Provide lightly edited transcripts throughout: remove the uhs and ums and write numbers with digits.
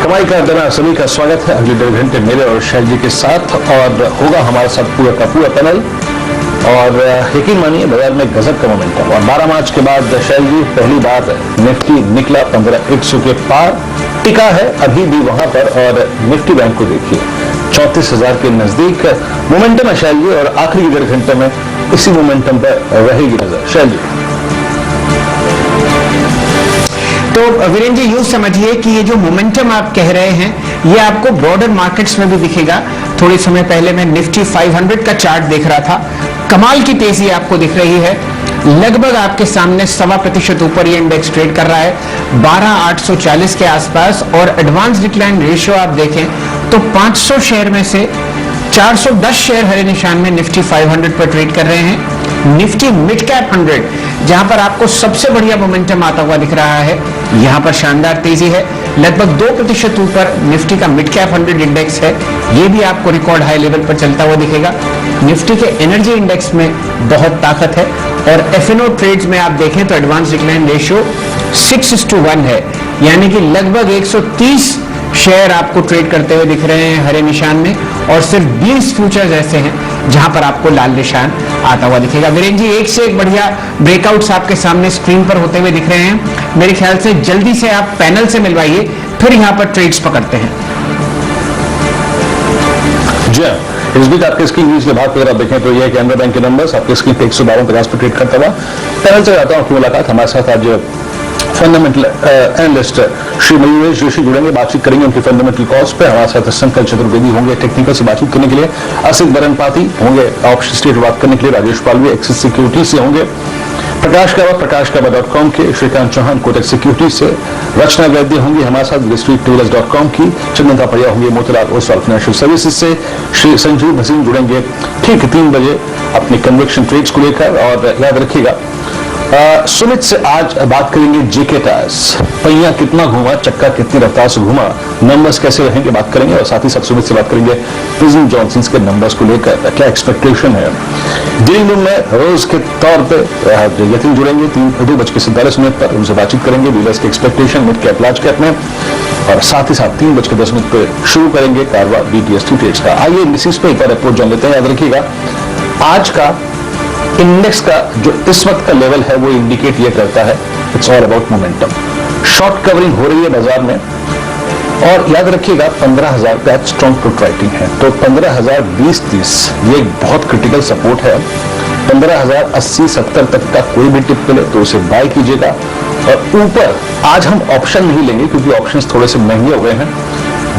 कमाई का अड्डा सभी का स्वागत है अगले 1.5 घंटे मेरे और शैल जी के साथ, और होगा हमारे साथ पूरा का पूरा पैनल। और यकीन मानिए बाजार में गजब का मोमेंटम, और 12 मार्च के बाद शैल जी पहली बार निफ्टी निकला 15,100 के पार, टिका है अभी भी वहां पर। और निफ्टी बैंक को देखिए 34,000 के नजदीक मोमेंटम है शैल जी, और आखिरी 1.5 घंटे में इसी मोमेंटम पर रहेगी नजर। शैल जी, तो वीरेंद्र जी यूं समझिए कि ये जो मोमेंटम आप कह रहे हैं ये आपको ब्रॉडर मार्केट्स में भी दिखेगा। थोड़े समय पहले मैं निफ्टी 500 का चार्ट देख रहा था, कमाल की तेजी आपको दिख रही है। लगभग आपके सामने 1.25% ऊपर ये इंडेक्स ट्रेड कर रहा है 12,840 के आसपास। और एडवांस डिक्लाइन रेशियो आप देखें तो 500 शेयर में से 410 शेयर हरे निशान में निफ्टी 500 पर ट्रेड कर रहे हैं। निफ्टी मिड कैप 100 जहां पर आपको सबसे बढ़िया मोमेंटम आता हुआ दिख रहा है, यहां पर शानदार तेजी है। लगभग 2% ऊपर निफ्टी का मिड कैप 100 इंडेक्स है, ये भी आपको रिकॉर्ड हाई लेवल पर चलता हुआ दिखेगा। निफ्टी के एनर्जी इंडेक्स में बहुत ताकत है। और एफएनओ ट्रेड्स में आप देखें तो एडवांस डिक्लाइन रेशियो 6:1 है, यानी कि लगभग 130 शेयर आपको ट्रेड करते हुए दिख रहे हैं हरे निशान में। और सिर्फ 20 फ्यूचर्स ऐसे हैं जहां पर आपको लाल निशान आता हुआ दिखेगा। वीरेंद्र जी एक से एक बढ़िया ब्रेकआउट्स आपके सामने स्क्रीन पर होते हुए दिख रहे हैं। मेरे ख्याल से जल्दी से आप पैनल से मिलवाइए, फिर यहां पर ट्रेड्स पकड़ते हैं। जी इस बीच आपके स्क्रीन न्यूज के भाग पर अगर आप देखें तो यह कैनरा बैंक के नंबर्स आपके स्क्रीन पे 152.50 पर ट्रेड करता हुआ। पैनल से जाता हूं आपकी मुलाकात हमारे साथ आज फंडामेंटल एनालिस्ट श्री मयूरेश जोशी जुड़ेंगे, बातचीत करेंगे उनकी फंडामेंटल कॉज पे। हमारे साथ संकल्प चतुर्वेदी होंगे टेक्निकल से बातचीत करने के लिए, असित बरनपाती होंगे ऑप्शन स्टेट बात करने के लिए, राजेश पालवी एक्सिस सिक्योरिटी से होंगे, प्रकाश काबा.com के श्रीकांत चौहान कोटक सिक्योरिटी से, रचना वैद्य होंगी हमारे साथ streetdealers.com की, चंदन थापड़िया होंगे मोतीलाल ओसवाल फाइनेंशियल सर्विसेज से, श्री संजीव भसीन जुड़ेंगे ठीक 3 बजे अपनी कन्वेक्शन ट्रेड्स को लेकर। और याद रखिएगा सुमित से आज बात करेंगे जेके टायर्स, पहिया कितना घूमा, चक्का कितनी रफ्तार से घूमा, नंबर्स कैसे रहेंगे बात करेंगे। और साथ ही साथ सुमित से बात करेंगे प्रिज्म जॉनसन के नंबर्स को लेकर क्या एक्सपेक्टेशन है। डीलिंग रूम में रोज के तौर पर यतीन जुड़ेंगे 2:47 पर, उनसे बातचीत करेंगे डीलर्स के expectation mid cap large cap में। और साथ ही साथ 3:10 पर शुरू करेंगे कारवा BTST ट्रेड्स का। आइए इंडिसेस पे एक बार रिपोर्ट जान लेते हैं। याद रखिएगा आज का इंडेक्स का जो इस वक्त का लेवल है वो इंडिकेट ये करता है it's all about momentum. Short covering हो रही है बाजार में, और याद रखिएगा 15,000 का स्ट्रॉन्ग पुट राइटिंग है, तो 15,020-30 ये एक बहुत क्रिटिकल सपोर्ट है। 15,080-70 तक का कोई भी टिप मिले तो उसे बाय कीजिएगा। और ऊपर आज हम ऑप्शन नहीं लेंगे क्योंकि ऑप्शंस थोड़े से महंगे हो गए हैं,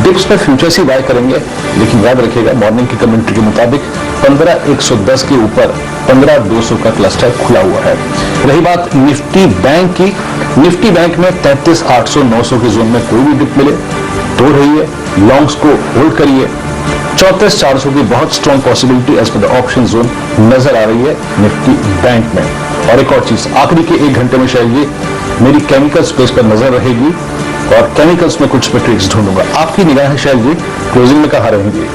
डिप्स पे फ्यूचर्स ही बाय करेंगे। लेकिन याद रखिएगा मॉर्निंग की कमेंट्री के मुताबिक 15,110 के ऊपर 15,200 का क्लस्टर खुला हुआ है। रही बात निफ्टी बैंक की, निफ्टी बैंक में 33,800-900 के जोन में कोई भी डिप मिले तो रहिए, लॉन्ग्स को होल्ड करिए। 34,400 की बहुत strong possibility as per the option zone नजर आ रही है निफ्टी बैंक में। और एक और चीज, आखिरी के 1 घंटे में शायद ये मेरी केमिकल स्पेस पर नजर रहेगी, और केमिकल्स में कुछ ट्रिक्स ढूंढूंगा। आपकी निगाह है शैल जी क्लोजिंग में कहां रहेंगी?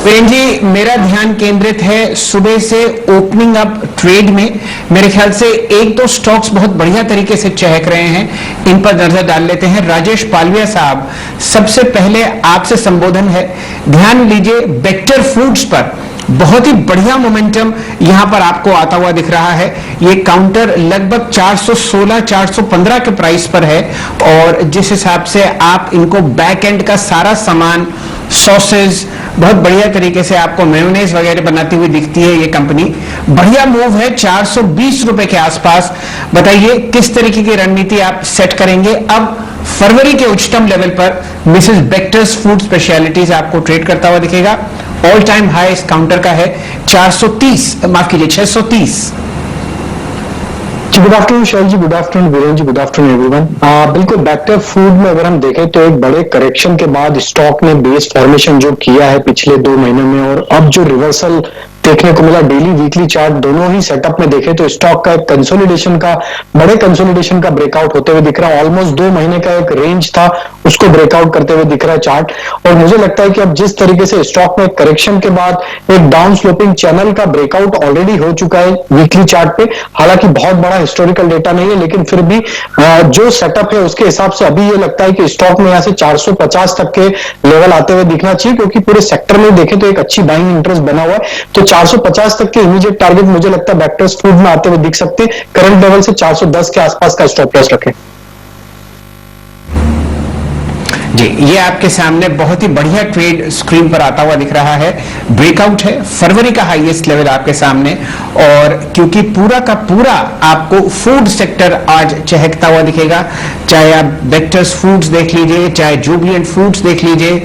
वीरेंद्र जी मेरा ध्यान केंद्रित है सुबह से ओपनिंग अप ट्रेड में। मेरे ख्याल से 1-2 स्टॉक्स बहुत बढ़िया तरीके से चहक रहे हैं, इन पर नजर डाल लेते हैं। राजेश पालविया साहब, सबसे पहले आपसे संबोधन है, ध्यान लीजिए बेक्टर फूड्स पर बहुत ही बढ़िया मोमेंटम यहां पर आपको आता हुआ दिख रहा है। ये काउंटर लगभग 416-415 के प्राइस पर है, और जिस हिसाब से आप इनको बैक एंड का सारा सामान, सॉसेज, बहुत बढ़िया तरीके से आपको मेयोनेज वगैरह बनाती हुई दिखती है ये कंपनी। बढ़िया मूव है 420 रुपए के आसपास। बताइए किस तरीके की रणनीति आप सेट करेंगे? अब फरवरी के उच्चतम लेवल पर मिसेस बेक्टर्स फूड स्पेशलिटीज आपको ट्रेड करता हुआ दिखेगा। ऑल टाइम हाई इस काउंटर का है 430, माफ कीजिए 630। जी गुड आफ्टरनून शैल जी, good afternoon Virendra ji, good afternoon everyone. बिल्कुल बेक्टर फूड में अगर हम देखें तो एक बड़े करेक्शन के बाद स्टॉक ने बेस फॉर्मेशन जो किया है पिछले 2 महीनों में, और अब जो रिवर्सल देखने को मिला। डेली वीकली चार्ट दोनों ही सेटअप में देखे तो स्टॉक का एक कंसोलिडेशन का, बड़े कंसोलिडेशन का ब्रेकआउट होते हुए दिख रहा है। ऑलमोस्ट 2 महीने का एक रेंज था, उसको ब्रेकआउट करते हुए दिख रहा है चार्ट। और मुझे लगता है कि अब जिस तरीके से स्टॉक में करेक्शन के बाद एक डाउन स्लोपिंग चैनल का ब्रेकआउट ऑलरेडी हो चुका है वीकली चार्ट पे, हालांकि बहुत बड़ा हिस्टोरिकल डेटा नहीं है, लेकिन फिर भी जो सेटअप है उसके हिसाब से अभी ये लगता है कि स्टॉक में यहां से 450 तक के लेवल आते हुए दिखना चाहिए, क्योंकि पूरे सेक्टर में देखें तो एक अच्छी बाइंग इंटरेस्ट बना हुआ है। तो 450 तक के इमीडिएट टारगेट मुझे लगता है बैक्टर्स फूड में आते हुए दिख सकते हैं। करंट लेवल से 410 के आसपास का स्टॉप लॉस रखें। जी, ये आपके सामने बहुत ही बढ़िया ट्रेड स्क्रीन पर आता हुआ दिख रहा है। ब्रेकआउट है, फरवरी का हाईएस्ट लेवल आपके सामने। और क्योंकि पूरा का पूरा आपको फूड सेक्टर आज चहकता हुआ दिखेगा, चाहे आप वेक्टर्स फूड्स देख लीजिए, चाहे जुबिलेंट फूड्स देख लीजिए,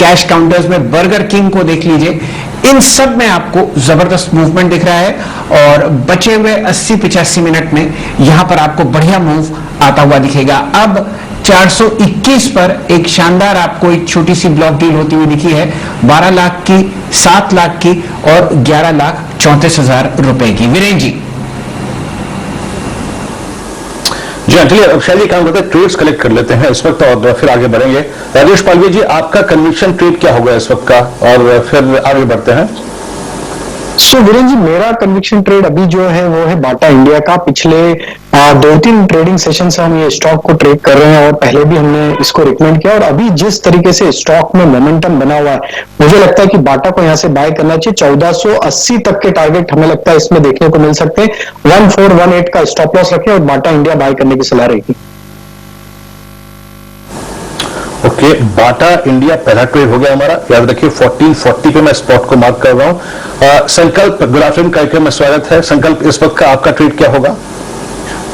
कैश काउंटर्स में बर्गर किंग को देख लीजिए, इन सब में आपको जबरदस्त मूवमेंट दिख रहा है। और बचे हुए 80-85 मिनट में यहां पर आपको बढ़िया मूव आता हुआ दिखेगा। अब 421 पर एक शानदार आपको एक छोटी सी ब्लॉक डील होती हुई दिखी है, 12 लाख की, 7 लाख की और 11,34,000 रुपए की। वीरेन जी। जी हाँ, चलिए अब शायद ये काम करते हैं, ट्रेड्स कलेक्ट कर लेते हैं इस वक्त और फिर आगे बढ़ेंगे। राजेश पालवी जी, आपका कन्विक्शन ट्रेड क्या होगा इस वक्त का, और फिर आगे बढ़ते हैं। सो वीरेन जी, मेरा कन्विक्शन ट्रेड अभी जो है वो है बाटा इंडिया का। पिछले 2-3 ट्रेडिंग सेशन से हम ये स्टॉक को ट्रेड कर रहे हैं और पहले भी हमने इसको रिकमेंड किया। और अभी जिस तरीके से स्टॉक में मोमेंटम बना हुआ है, मुझे लगता है कि बाटा को यहां से बाय करना चाहिए। 1480 तक के टारगेट हमें लगता है इसमें देखने को मिल सकते हैं। 1418 का स्टॉप लॉस रखें और बाटा इंडिया बाय करने की सलाह रहेगी। ओके, बाटा इंडिया पहला ट्रेड हो गया हमारा, याद रखिए 1440 पे मैं स्पॉट को मार्क कर रहा हूं। संकल्प, गुड आफ्टरनून कार्यक्रम में स्वागत है। संकल्प, इस वक्त का आपका ट्रेड क्या होगा?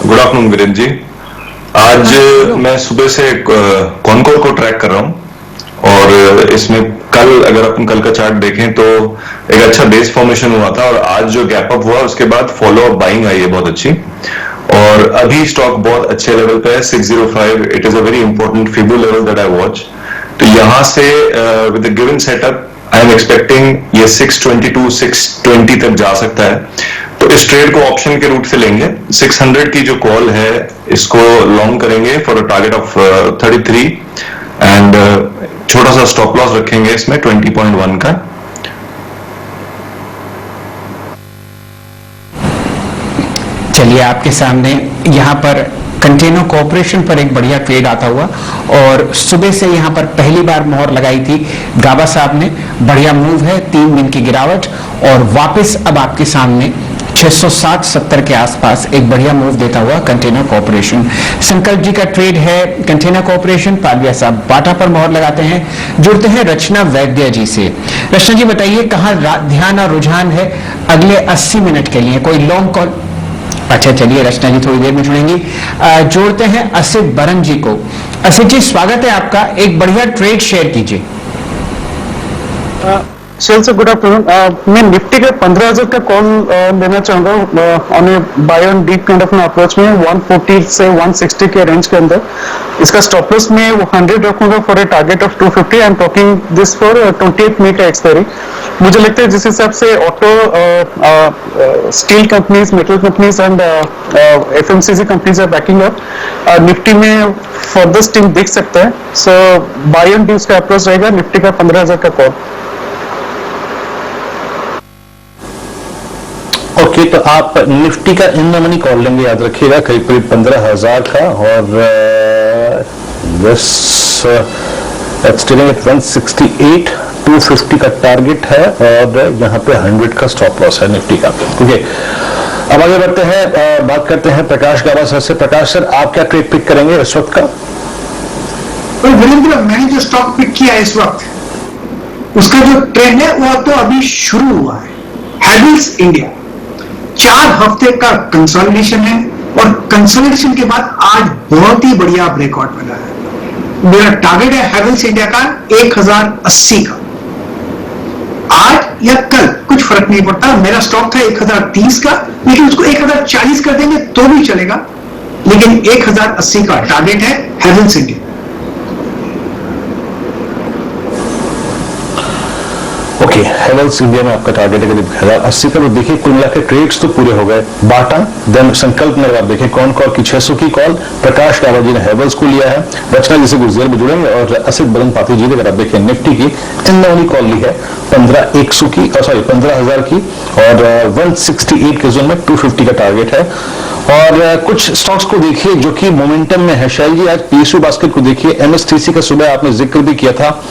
गुड आफ्टरनून वीरेन जी। आज मैं सुबह से कॉनकोर को ट्रैक कर रहा हूं और इसमें कल, अगर अपन कल का चार्ट देखें तो एक अच्छा बेस फॉर्मेशन हुआ था और आज जो गैप अप हुआ उसके बाद फॉलो अप बाइंग आई है बहुत अच्छी। और अभी स्टॉक बहुत अच्छे लेवल पे है, 605। It is a very important Fibo level that I watch. तो यहां से with the given setup I am expecting ये 622, 620 तक जा सकता है। तो इस ट्रेड को ऑप्शन के रूट से लेंगे। 600 की जो कॉल है इसको लॉन्ग करेंगे for a target of 33 and छोटा सा स्टॉप लॉस रखेंगे इसमें 20.1 का। चलिए, आपके सामने यहां पर कंटेनर कॉर्पोरेशन पर एक बढ़िया ट्रेड आता हुआ और सुबह से यहां पर पहली बार मोहर लगाई थी गाबा साहब ने। बढ़िया मूव है, 3 दिन की गिरावट और वापस अब आपके सामने 660-70 के आसपास एक बढ़िया मूव देता हुआ कंटेनर कॉर्पोरेशन। संकल्प जी का ट्रेड है कंटेनर कॉर्पोरेशन। पालविया साहब बाटा पर मोहर लगाते हैं। जुड़ते हैं रचना वैद्य जी से। रचना जी बताइए, कहां ध्यान और रुझान है अगले 80 मिनट के लिए? कोई लॉन्ग कॉल? अच्छा, चलिए रचना जी थोड़ी देर में जुड़ेंगी। जोड़ते हैं असित बरन जी को। असित जी, स्वागत है आपका, एक बढ़िया ट्रेड शेयर कीजिए। Sir good afternoon. मैं निफ्टी का 15,000 का कॉल लेना चाहूंगा on a buy on dip kind of approach में 140 से 160 के रेंज के अंदर। इसका स्टॉप लॉस में 100 रखूंगा for a target of 250। I am talking this for 28 मई का एक्सपायरी। मुझे लगता है जिस हिसाब से auto, steel companies, metal companies and FMCG companies are backing up, Nifty में फर्दर स्टिंग दिख सकता है। सो बाय ऑन ड्यूज का अप्रोच रहेगा, निफ्टी का 15,000 का कॉल। ओके, तो आप निफ्टी का इन द मनी कॉल लेंगे, याद रखिएगा, करीब करीब 15,000 का। और स्टीलिंग 168, 250 का टारगेट है और यहाँ पे 100 का स्टॉप लॉस है निफ्टी का। ओके, अब आगे बढ़ते हैं, बात करते हैं प्रकाश गाबा सर से। प्रकाश सर, आप क्या ट्रेड पिक करेंगे इस वक्त का? वीरेंद्र, मैंने जो स्टॉक पिक किया इस वक्त, उसका जो ट्रेंड है वो तो अभी शुरू हुआ है। हैवेल्स इंडिया 4 हफ्ते का कंसोलिडेशन है और कंसोलिडेशन के बाद आज बहुत ही बढ़िया ब्रेकआउट बना है। मेरा टारगेट है हैवेल्स इंडिया का 1080 का। आज या कल कुछ फर्क नहीं पड़ता। मेरा स्टॉक था 1030 का, लेकिन उसको 1040 कर देंगे तो भी चलेगा, लेकिन 1080 का टारगेट है Havells India. Okay, Havells India में आपका टारगेट है करीब 1080 का। तो देखिए कुल मिलाकर ट्रेड्स तो पूरे हो गए। बाटा, देन संकल्प में आप देखें कौन कॉल की 600 की कॉल, प्रकाश रावत जी ने हेवल्स को लिया है, रचना जी से कुछ देर में जुड़ेंगे, और असित बदन पाती जी ने अगर आप देखें निफ्टी की इन लोगों ने कॉल ली है 15,100 की, सॉरी 15,000 की, और 168 के जोन में 250 का टारगेट है। और कुछ स्टॉक्स को देखिए जो कि मोमेंटम में है। शैल जी आज पीएसयू बास्केट को देखिए, एमएसटीसी का सुबह आपने जिक्र भी किया था,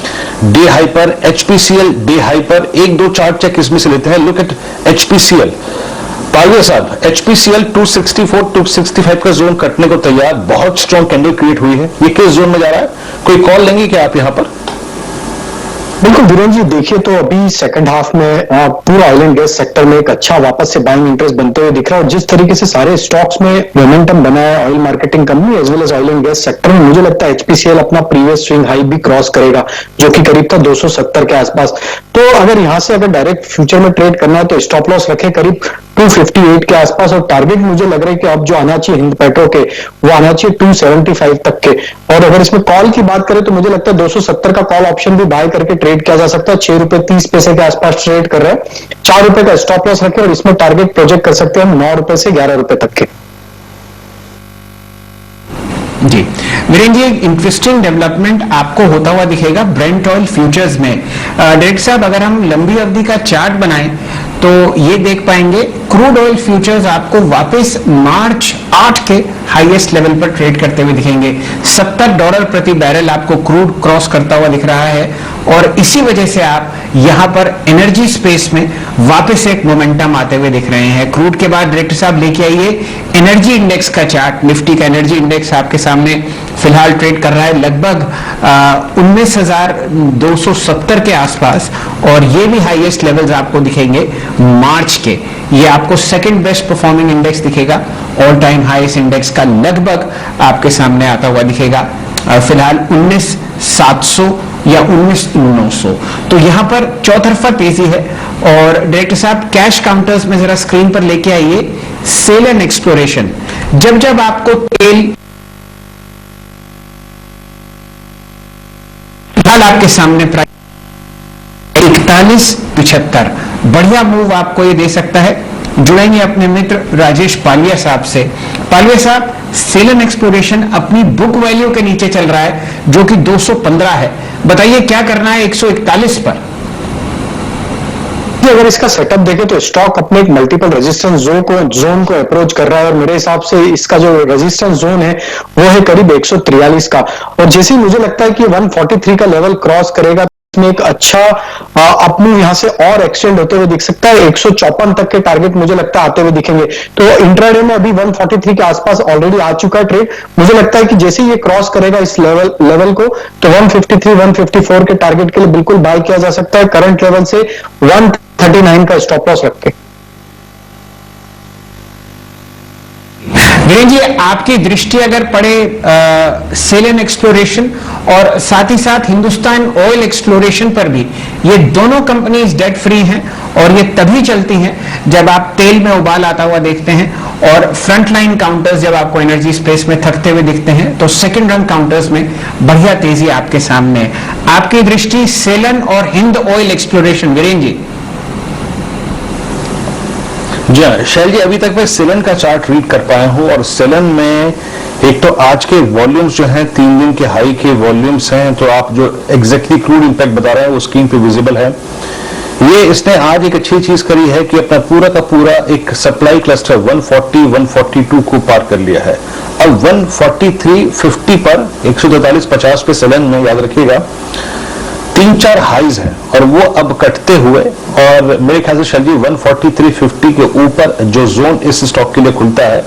डे हाई पर, एचपीसीएल डे हाई पर। एक दो चार्ट चेक इसमें से लेते हैं। Look at HPCL. पालवे साहब, एचपीसीएल 264 265 का जोन कटने को तैयार, बहुत स्ट्रॉन्ग कैंडल क्रिएट हुई है। ये किस जोन में जा रहा है, कोई कॉल लेंगे क्या आप यहां पर? बिल्कुल वीरेंद्र जी, देखिए तो अभी सेकंड हाफ में पूरा ऑयल एंड गैस सेक्टर में एक अच्छा वापस से बाइंग इंटरेस्ट बनते हुए दिख रहा है। और जिस तरीके से सारे स्टॉक्स में मोमेंटम बना है oil marketing company as well as oil and gas sector में, मुझे लगता है एचपीसीएल अपना प्रीवियस स्विंग हाई भी क्रॉस करेगा जो कि करीब था 270 के आसपास। तो अगर यहां से अगर डायरेक्ट फ्यूचर में ट्रेड करना है तो स्टॉप लॉस रखे करीब 258 के आसपास, और टारगेट मुझे लग रहा है कि अब जो आना चाहिए हिंद पेट्रो के वो आना चाहिए 275 तक के। और अगर इसमें कॉल की बात करें तो मुझे लगता है 270 का कॉल ऑप्शन भी बाय करके ट्रेड किया जा सकता है। 6 रुपए 30 पैसे के आसपास ट्रेड कर रहे हैं। 4 रुपए का स्टॉप लॉस रखें और इसमें टारगेट प्रोजेक्ट कर सकते हैं हम 9 रुपए से 11 रुपए तक के। जी वीरेंद्र जी, एक इंटरेस्टिंग डेवलपमेंट आपको होता हुआ दिखेगा ब्रेंट ऑयल फ्यूचर्स में। डायरेक्टर साहब, अगर हम लंबी अवधि का चार्ट बनाएं तो ये देख पाएंगे क्रूड ऑयल फ्यूचर्स आपको वापस मार्च 8 के हाईएस्ट लेवल पर ट्रेड करते हुए दिखेंगे। $70 प्रति बैरल आपको क्रूड क्रॉस करता हुआ दिख रहा है, और इसी वजह से आप यहां पर एनर्जी स्पेस में वापस एक मोमेंटम आते हुए दिख रहे हैं। क्रूड के बाद डायरेक्टर साहब लेके आइए एनर्जी इंडेक्स का चार्ट। निफ्टी का एनर्जी इंडेक्स आपके सामने फिलहाल ट्रेड कर रहा है लगभग 19,270 के आसपास, और ये भी हाईएस्ट लेवल्स आपको दिखेंगे मार्च के। ये आपको सेकंड बेस्ट परफॉर्मिंग इंडेक्स दिखेगा, ऑल टाइम हाईएस्ट इंडेक्स का लगभग आपके सामने आता हुआ दिखेगा फिलहाल 19,700 या 19,900। तो यहां पर चौतरफा तेजी है। और डायरेक्टर साहब कैश काउंटर्स में जरा स्क्रीन पर लेके आइए सेल एंड एक्सप्लोरेशन। जब जब आपको तेल फिलहाल आपके सामने प्राइस 41.75, बढ़िया मूव आपको ये दे सकता है। जुड़ेंगे अपने मित्र राजेश पालिया साहब से। पालिया साहब, सेल एंड एक्सप्लोरेशन अपनी बुक वैल्यू के नीचे चल रहा है जो कि 215 है, बताइए क्या करना है 141 पर? अगर इसका सेटअप देखें तो स्टॉक अपने एक मल्टीपल रेजिस्टेंस जोन को अप्रोच कर रहा है, और मेरे हिसाब से इसका जो रेजिस्टेंस जोन है वो है करीब 143 का। और जैसे ही मुझे लगता है कि 143 का लेवल क्रॉस करेगा में एक अच्छा अपमूव यहां से और एक्सटेंड होते हुए दिख सकता है। 154 तक के टारगेट मुझे लगता है आते हुए दिखेंगे। तो इंट्राडे में अभी 143 के आसपास ऑलरेडी आ चुका है ट्रेड। मुझे लगता है कि जैसे ही ये क्रॉस करेगा इस लेवल को तो 153 154 के टारगेट के लिए बिल्कुल बाय किया जा सकता है करंट लेवल से 139 का स्टॉप लॉस रख के। वीरेंद्र जी, आपकी दृष्टि अगर पड़े सेल एंड एक्सप्लोरेशन और साथ ही साथ हिंदुस्तान ऑयल एक्सप्लोरेशन पर भी, ये दोनों कंपनीज डेट फ्री हैं और ये तभी चलती हैं जब आप तेल में उबाल आता हुआ देखते हैं, और फ्रंट लाइन काउंटर्स जब आपको एनर्जी स्पेस में थकते हुए दिखते हैं तो सेकंड रन काउंटर्स में बढ़िया तेजी आपके सामने है। आपकी दृष्टि सेलन और हिंद ऑयल एक्सप्लोरेशन, वीरेंद्र जी? जी हाँ शैल जी, अभी तक मैं सेलन का चार्ट रीड कर पाया हूं, और सेलन में एक तो आज के वॉल्यूम्स जो हैं 3 दिन के हाई के वॉल्यूम्स हैं, तो आप जो एग्जैक्टली क्रूड इंपैक्ट बता रहे हैं वो स्क्रीन पे विजिबल है। ये इसने आज एक अच्छी चीज करी है कि अपना पूरा का पूरा एक सप्लाई क्लस्टर 140 142 को पार कर लिया है। अब 143.50 पर 143.50 पे सेलन में, याद रखिएगा 3-4 हाईज हैं और वो अब कटते हुए, और मेरे ख्याल से शैल जी 143.50 के ऊपर जो जोन इस स्टॉक के लिए खुलता है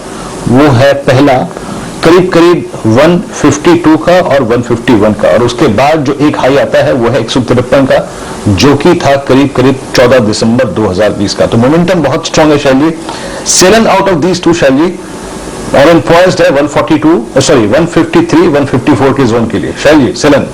वो है पहला करीब 152 का और 151 का, और उसके बाद जो एक हाई आता है वो है 153 का जो कि था करीब 14 दिसंबर 2020 का। तो मोमेंटम बहुत स्ट्रांग है Shail ji. Selling out of these two Shail ji और पॉइज्ड है 153 154 के जोन के लिए। शैल जी सेलन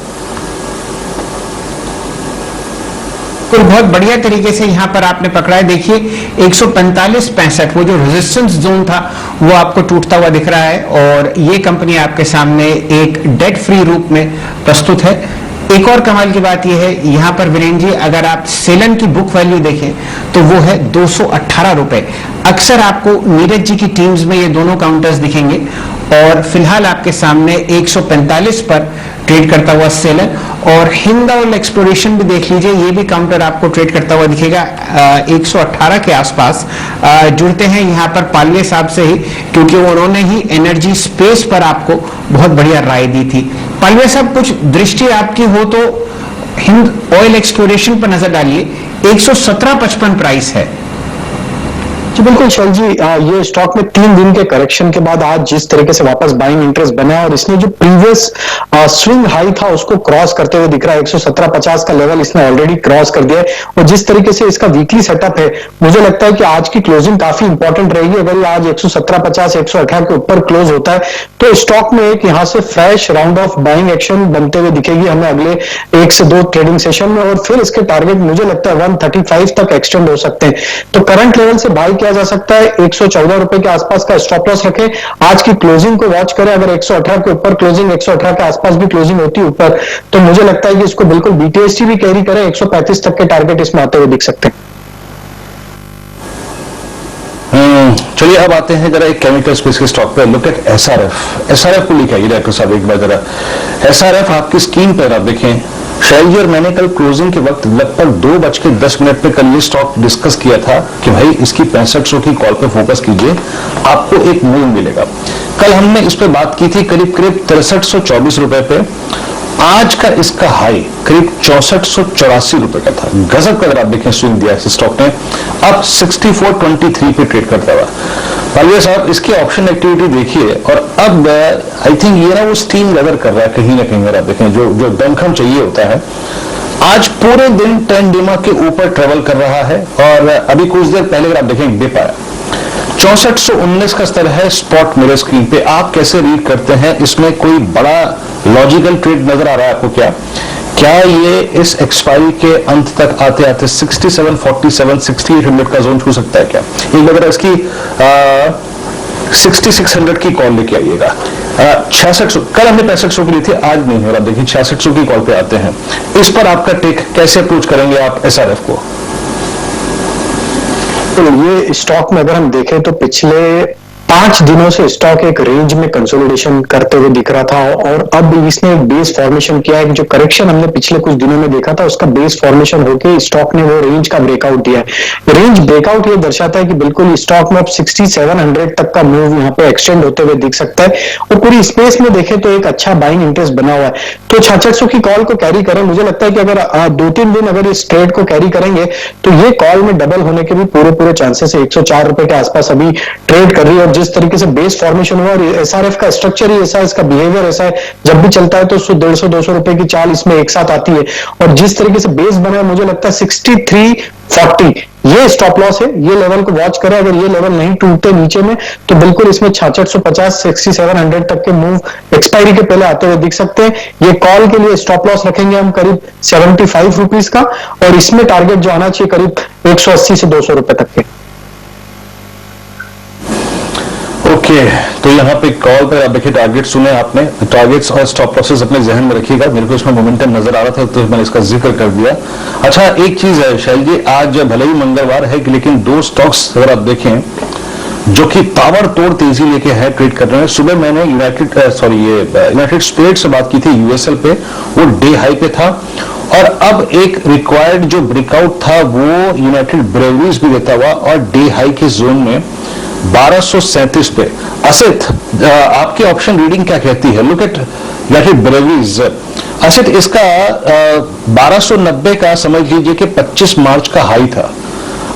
कुल बहुत बढ़िया तरीके से यहां पर आपने पकड़ा है। देखिए 145.65 वो जो रेजिस्टेंस जोन था वो आपको टूटता हुआ दिख रहा है, और ये कंपनी आपके सामने एक डेट फ्री रूप में प्रस्तुत है। एक और कमाल की बात यह है, यहां पर वीरेंद्र जी अगर आप सेलन की बुक वैल्यू देखें तो वो है 218 रुपए। अक्सर आपको नीरज जी की टीम्स में ये दोनों काउंटर्स दिखेंगे और फिलहाल आपके सामने 145 पर ट्रेड करता हुआ सेलन, और हिंदाउल एक्सप्लोरेशन भी देख लीजिए, ये भी काउंटर आपको ट्रेड करता हुआ दिखेगा 118 के आसपास। जुड़ते हैं यहाँ पर पालवे साहब से ही, क्योंकि उन्होंने ही एनर्जी स्पेस पर आपको बहुत बढ़िया राय दी थी। पालवे साहब, कुछ दृष्टि आपकी हो तो हिंद ऑयल एक्सप्लोरेशन पर नजर डालिए, 117.55 प्राइस है। जी बिल्कुल शैल जी, ये स्टॉक में 3 दिन के करेक्शन के बाद आज जिस तरीके से वापस बाइंग इंटरेस्ट बना है और इसने जो प्रीवियस स्विंग हाई था उसको क्रॉस करते हुए दिख रहा है। 117.50 का लेवल इसने ऑलरेडी क्रॉस कर दिया है, और जिस तरीके से इसका वीकली सेटअप है, मुझे लगता है कि आज की क्लोजिंग काफी इंपॉर्टेंट रहेगी। अगर ये आज 117.50 118 के ऊपर क्लोज होता है तो स्टॉक में एक यहाँ से fresh round of buying action बनते हुए दिखेगी हमें अगले 1 से 2 ट्रेडिंग सेशन में, और फिर इसके टारगेट मुझे लगता है 135 तक एक्सटेंड हो सकते हैं। तो करंट लेवल से बाय किया जा सकता है। 114 रुपए के आसपास का स्टॉप लॉस रखें, आज की क्लोजिंग को वॉच करें। अगर 118 के ऊपर क्लोजिंग, 118 के आसपास भी क्लोजिंग होती है ऊपर, तो मुझे लगता है कि इसको बिल्कुल बीटीएसटी भी कैरी करें, 135 तक के टारगेट इसमें आते हुए दिख सकते हैं। चलिए अब आते हैं जरा एक केमिकल स्पेस के स्टॉक पे। Look at SRF. एसआरएफ को लिखा है डॉक्टर साहब एक बार जरा। एसआरएफ आपकी स्क्रीन पर आप देखें, शैल जी और मैंने कल क्लोजिंग के वक्त लगभग 2:10 पे कल ये स्टॉक डिस्कस किया था कि भाई इसकी 6500 की कॉल पे फोकस कीजिए, आपको एक मूव मिलेगा। कल हमने इस पे बात की थी करीब 6324 रुपए पे। आज का इसका हाई करीब 6484 रुपए का था। गजब का अगर आप देखें स्विंग दिया इस स्टॉक ने, अब 6423 पे ट्रेड करता हुआ। पालवे साहब, इसकी ऑप्शन एक्टिविटी देखिए, और अब आई थिंक ये ना वो स्टीम लेवल कर रहा है कहीं ना कहीं। अगर आप देखें जो दमखम चाहिए होता है, आज पूरे दिन 10 डीमा के ऊपर ट्रेवल कर रहा है, और अभी कुछ देर पहले अगर आप देखें डिप आया 6419 का स्तर है स्पॉट मेरे स्क्रीन पे। आप कैसे रीड करते हैं? इसमें कोई बड़ा लॉजिकल ट्रेड नजर आ रहा है आपको क्या ये इस एक्सपायरी के अंत तक आते आते 6747 6800 का जोन छू सकता है क्या? एक बार इसकी 6600 की कॉल लेके आइएगा। 6600, कल हमने 6500 की ली थी, आज नहीं है। आप देखिए 6600 की कॉल पे आते हैं। इस पर आपका टेक कैसे अप्रोच करेंगे आप एसआरएफ को? तो ये स्टॉक में अगर हम देखें तो पिछले 5 दिनों से स्टॉक एक रेंज में कंसोलिडेशन करते हुए दिख रहा था, और अब इसने एक बेस फॉर्मेशन किया है। जो करेक्शन हमने पिछले कुछ दिनों में देखा था उसका बेस फॉर्मेशन होकर स्टॉक ने वो रेंज का ब्रेकआउट दिया है। रेंज ब्रेकआउट ये दर्शाता है कि बिल्कुल स्टॉक में अब 6700 तक का मूव यहाँ पे एक्सटेंड होते हुए दिख सकता है, और पूरी स्पेस में देखें तो एक अच्छा बाइंग इंटरेस्ट बना हुआ है। तो 6600 की कॉल को कैरी करें। मुझे लगता है कि अगर 2-3 दिन अगर इस ट्रेड को कैरी करेंगे तो ये कॉल में डबल होने के भी पूरे चांसेस है। 104 रुपए के आसपास अभी ट्रेड कर रही है, और जिस तरीके से बेस फॉर्मेशन हुआ और एसआरएफ का स्ट्रक्चर ही ऐसा है, इसका बिहेवियर ऐसा है, जब भी चलता है तो 150-200 रुपए की चाल इसमें एक साथ आती है, और जिस तरीके से बेस बना है मुझे लगता है 6340 ये स्टॉप लॉस है। ये लेवल को वॉच करें, अगर ये लेवल नहीं टूटते नीचे में तो बिल्कुल इसमें 6650 6700 तक के मूव एक्सपायरी के पहले आते हुए दिख सकते हैं। ये कॉल के लिए स्टॉप लॉस रखेंगे हम करीब 75 रुपीज का, और इसमें टारगेट जो आना चाहिए करीब 180 से 200 रुपए तक के। ओके, तो यहाँ पे कॉल पर आप देखिए टारगेट सुने आपने, टारगेट्स और स्टॉप लॉसेस अपने जहन में रखिएगा। मेरे को इसमें मोमेंटम नजर आ रहा था तो मैंने इसका जिक्र कर दिया। अच्छा, एक चीज है शैल जी, आज भले ही मंगलवार है लेकिन 2 स्टॉक्स अगर आप देखें जो कि ताबड़तोड़ तेजी लेके है ट्रेड कर रहे हैं। सुबह मैंने यूनाइटेड स्पिरिट्स से बात की थी यूएसएल पे, वो डे हाई पे था, और अब एक रिक्वायर्ड जो ब्रेकआउट था वो यूनाइटेड ब्रेवरीज भी देता हुआ, और डे हाई के जोन में 1237 पे। असित, आपकी ऑप्शन रीडिंग क्या कहती है? Look at United breweries. Asit, इसका 1290 का समझ लीजिए कि 25 मार्च का हाई था।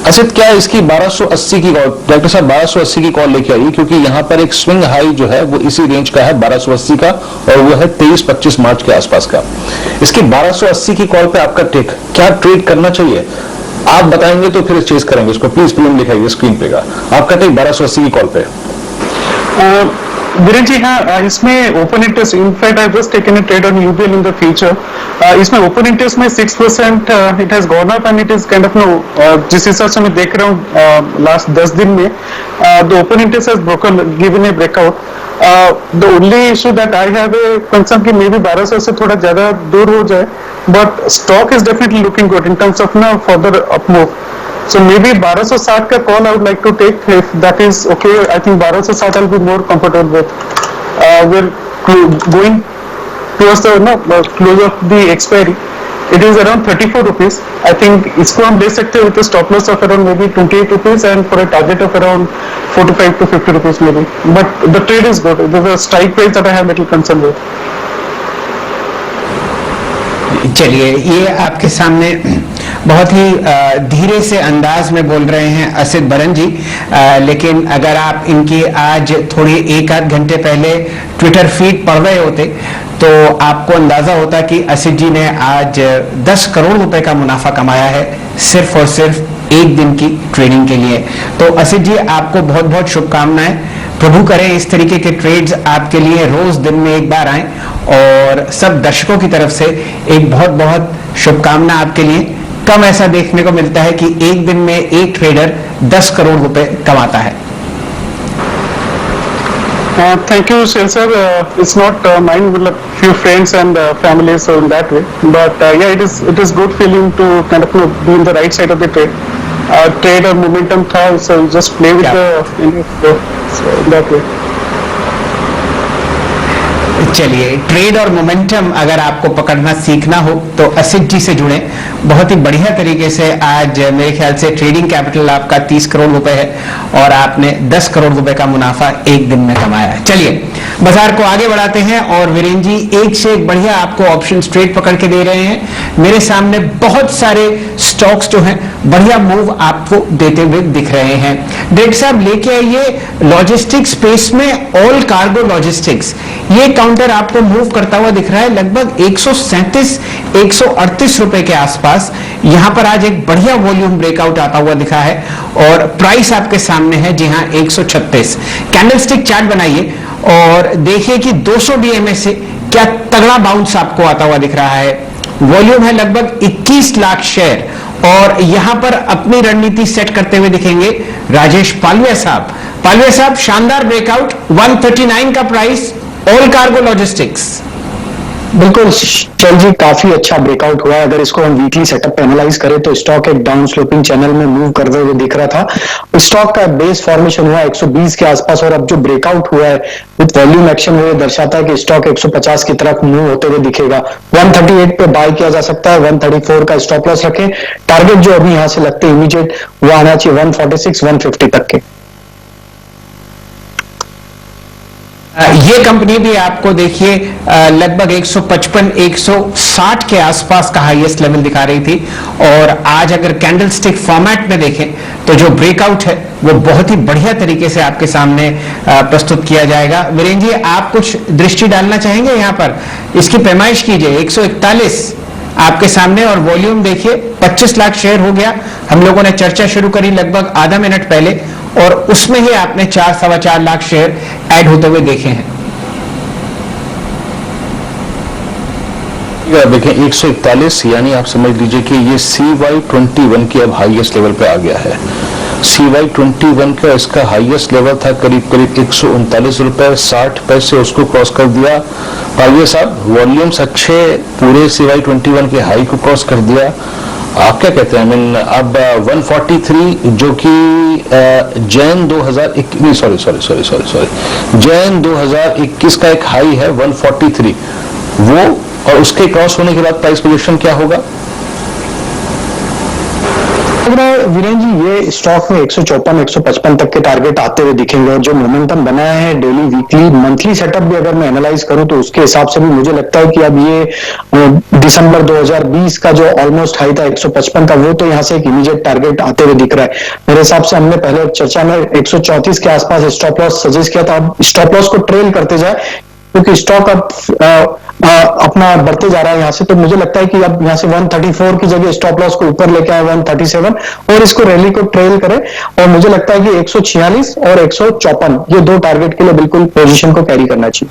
असित, क्या इसकी 1280 की कॉल, डॉक्टर साहब 1280 की कॉल लेके आइए, क्योंकि यहां पर एक स्विंग हाई जो है वो इसी रेंज का है 1280 का, और वो है 23-25 मार्च के आसपास का। इसकी 1280 की कॉल पे आपका टेक क्या ट्रेड करना चाहिए आप बताएंगे तो फिर चेज करेंगे इसको। प्लीज प्लीज लिखाइए स्क्रीन पे का आपका टेक 1280 की कॉल पे। वीरेन जी, हाँ, इसमें open interest, in fact I just taken a trade on UBL in the future. इसमें ओपन इंटरेस्ट में 6% it has gone up, and it is kind of no, जिस हिसाब से मैं देख रहा हूँ लास्ट 10 दिन में the open interest has broken, given A breakout. The only issue that I have a concern कि मे बी 1200 से थोड़ा ज्यादा दूर हो जाए, but stock is definitely looking good in terms of ना further up move. So maybe 1260 का call I would like to take, if that is okay. I think 1260 I'll be more comfortable with. We're going towards the close of the expiry. It is around 34 rupees. I think इसको हम ले सकते हैं with a stop loss of around maybe 28 rupees and for a target of around 45 to 50 rupees maybe. But the trade is good. There's a strike price that I have little concern with. चलिए, ये आपके सामने बहुत ही धीरे से अंदाज में बोल रहे हैं असित बरन जी, लेकिन अगर आप इनकी आज थोड़ी एक आध घंटे पहले ट्विटर फीड पढ़ रहे होते तो आपको अंदाजा होता कि असित जी ने आज 10 करोड़ रुपए का मुनाफा कमाया है सिर्फ और सिर्फ एक दिन की ट्रेडिंग के लिए. तो असित जी, आपको बहुत बहुत शुभकामनाएं. प्रभु करें इस तरीके के ट्रेड्स आपके लिए रोज दिन में एक बार आए, और सब दर्शकों की तरफ से एक बहुत बहुत शुभकामना आपके लिए. कम ऐसा देखने को मिलता है कि एक दिन में एक ट्रेडर 10 करोड़ रुपए कमाता है. Thank you, Shil sir. It's not mine, with a few friends and family, so in that way. But yeah, it is good feeling to kind of be in the right side of the trade. Trade or momentum tha, so just play with the so in that way. चलिए, trade और momentum अगर आपको पकड़ना सीखना हो तो असित जी से जुड़े. बहुत ही बढ़िया तरीके से आज मेरे ख्याल से ट्रेडिंग कैपिटल आपका 30 करोड़ रुपए है और आपने 10 करोड़ रुपए का मुनाफा एक दिन में कमाया है. चलिए, बाजार को आगे बढ़ाते हैं और वीरेंद्र जी एक से एक बढ़िया आपको ऑप्शन ट्रेड पकड़ के दे रहे हैं. मेरे सामने बहुत सारे स्टॉक्स जो हैं बढ़िया मूव आपको देते हुए दिख रहे हैं. डेट साहब लेके आइए लॉजिस्टिक्स स्पेस में ऑल कार्गो लॉजिस्टिक्स. ये काउंटर आपको मूव करता हुआ दिख रहा है लगभग 137-138 रुपए के आसपास. यहां पर आज एक बढ़िया वॉल्यूम ब्रेकआउट आता हुआ दिखा है और प्राइस आपके सामने है. जी हां, 136. कैंडलस्टिक चार्ट बनाइए और देखिए कि 200 डीएमए से क्या तगड़ा बाउंस आपको आता हुआ दिख रहा है. वॉल्यूम है लगभग 21 लाख शेयर और यहां पर अपनी रणनीति सेट करते हुए दिखेंगे राजेश पालवे साहब. पालवे साहब, शानदार ब्रेकआउट, 139 का प्राइस, ऑल कार्गो लॉजिस्टिक्स. बिल्कुल चल जी, काफी अच्छा ब्रेकआउट हुआ है. अगर इसको हम वीकली सेटअप पे एनालाइज करें तो स्टॉक एक डाउन स्लोपिंग चैनल में मूव करते हुए दिख रहा था. स्टॉक का बेस फॉर्मेशन हुआ 120 के आसपास और अब जो ब्रेकआउट हुआ है विद वॉल्यूम एक्शन वो दर्शाता है कि स्टॉक 150 की तरफ मूव होते हुए दिखेगा. 138 पे बाय किया जा सकता है. 134 का स्टॉप लॉस रखें. टारगेट जो अभी यहां से लगते हैं इमीडिएट वो आना चाहिए 146-150 तक के. ये कंपनी भी आपको देखिए लगभग 155-160 के आसपास का हाईएस्ट लेवल दिखा रही थी और आज अगर कैंडलस्टिक फॉर्मेट में देखें तो जो ब्रेकआउट है वो बहुत ही बढ़िया तरीके से आपके सामने प्रस्तुत किया जाएगा. वीरेंद्र जी, आप कुछ दृष्टि डालना चाहेंगे यहाँ पर? इसकी पैमाइश कीजिए. 141 आपके सामने और वॉल्यूम देखिए 25 लाख शेयर हो गया. हम लोगों ने चर्चा शुरू करी लगभग आधा मिनट पहले और उसमें ही आपने 4-4.25 लाख शेयर ऐड होते हुए देखे हैं. देखें 141 यानी आप समझ लीजिए कि ये CY21 की अब हाईएस्ट लेवल पे आ गया है. CY21 का इसका हाईएस्ट लेवल था करीब 139 रुपए 60 पैसे, उसको क्रॉस कर दिया. पालवे साहब, वॉल्यूम्स अच्छे, पूरे CY21 के हाई को क्रॉस कर दिया. आप क्या कहते हैं? अब 143 जो कि जैन 2021 का एक हाई है 143, वो और उसके क्रॉस होने के बाद प्राइस पोजीशन क्या होगा? वीरेंद्र जी, ये स्टॉक में 154-155 तक के टारगेट आते हुए दिखेंगे और जो मोमेंटम बनाया है डेली, वीकली, मंथली सेटअप भी अगर मैं एनालाइज करूं तो उसके हिसाब से भी मुझे लगता है कि अब ये दिसंबर 2020 का जो ऑलमोस्ट हाई था 155 का, वो तो यहाँ से एक इमीडिएट टारगेट आते हुए दिख रहा है. मेरे हिसाब से हमने पहले चर्चा में 134 के आसपास स्टॉप लॉस सजेस्ट किया था. अब स्टॉप लॉस को ट्रेल करते जाए क्योंकि स्टॉक अब अपना बढ़ते जा रहा है यहाँ से, तो मुझे लगता है कि अब यहाँ से 134 की जगह स्टॉप लॉस को ऊपर लेके आए 137 और इसको रैली को ट्रेल करें. और मुझे लगता है कि 146 और 154 ये दो टारगेट के लिए बिल्कुल पोजीशन को कैरी करना चाहिए.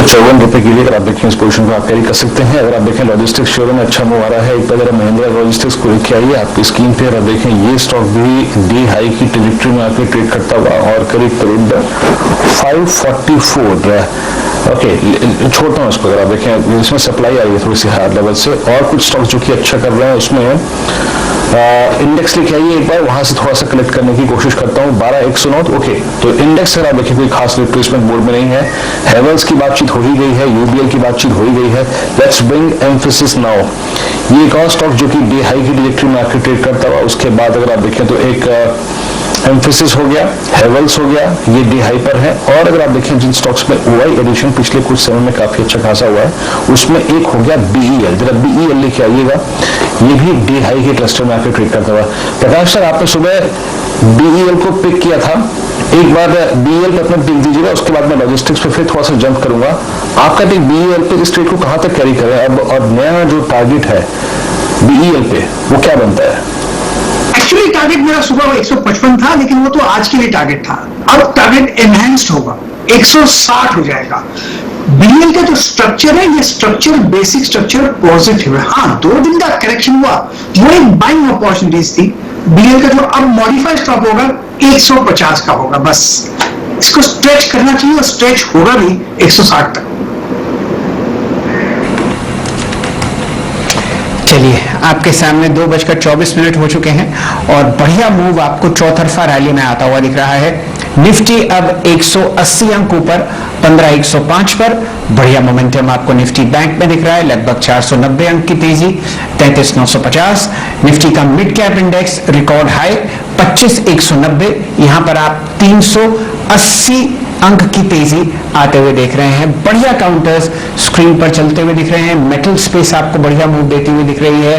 ₹54 के लिए अगर आप देखें इस पोजीशन को आप कैरी कर सकते हैं। अगर आप देखें लॉजिस्टिक्स शेयरों में अच्छा मूव आ रहा है। एक बार महिंद्रा लॉजिस्टिक्स को लेके आइए आपकी स्क्रीन पे। आप देखें ये स्टॉक भी डी हाई की ट्रेजेक्टरी में आके ट्रेड करता हुआ और करीब 544 ओके छोड़ता हूँ इसको। अगर आप देखें इसमें सप्लाई आई है थोड़ी सी हायर लेवल से। और कुछ स्टॉक्स जो कि अच्छा कर रहे हैं उसमें इंडेक्स लेके आइए एक बार, वहां से थोड़ा सा कलेक्ट करने की कोशिश करता हूँ। 12109 ओके। तो इंडेक्स अगर आप देखें कोई खास रिप्लेसमेंट मोड में नहीं है। हेवल्स की बातचीत हो ही गई है, यूबीएल की बातचीत हो ही गई है। Let's bring emphasis now. ये एक और स्टॉक जो कि डे हाई की डिरेक्टरी में आकर ट्रेड करता हुआ, उसके बाद अगर आप देखें तो एक एम्फेसिस हो गया, हेवल्स हो गया, ये डे हाई पर है। और अगर आप देखें जिन स्टॉक्स में ओआई एडिशन पिछले कुछ समय में काफी अच्छा खासा हुआ है, उसमें एक हो गया बीईएल। जरा बीईएल लेके आइएगा, ये भी डे हाई के क्लस्टर में आकर ट्रेड करता हुआ। प्रकाश सर आपने सुबह बीईएल को पिक किया था, एक बार बीईएल पे अपना पिक दीजिएगा, उसके बाद मैं लॉजिस्टिक्स पे फिर थोड़ा सा जंप करूंगा। आपका पिक बीईएल पे इस ट्रेड को कहां तक कैरी करें अब, और नया जो टारगेट है बीईएल पे वो क्या बनता है? एक्चुअली टारगेट मेरा सुबह 155 था, लेकिन वो तो आज के लिए टारगेट था। अब टारगेट एनहेंस्ड होगा, 160 हो जाएगा। बीएल का जो स्ट्रक्चर है, ये स्ट्रक्चर बेसिक स्ट्रक्चर पॉजिटिव है। हाँ, 2 दिन का करेक्शन हुआ, वो एक बाइंग अपॉर्चुनिटीज थी। बीएल का जो अब मॉडिफाइड स्टॉप होगा 150 का होगा, बस इसको स्ट्रेच करना चाहिए और स्ट्रेच होगा भी 160 तक। चलिए, आपके सामने 2:24 हो चुके हैं और बढ़िया मूव आपको चौतरफा रैली में आता हुआ दिख रहा है। निफ्टी अब 180 अंक ऊपर 15105 पर। बढ़िया मोमेंटम आपको निफ्टी बैंक में दिख रहा है, लगभग 490 अंक की तेजी, 33950। निफ्टी का mid cap index record high 25190, यहां पर आप 380 अंक की तेजी आते हुए देख रहे हैं। बढ़िया काउंटर्स स्क्रीन पर चलते हुए दिख रहे हैं। मेटल स्पेस आपको बढ़िया मूव देती हुई दिख रही है।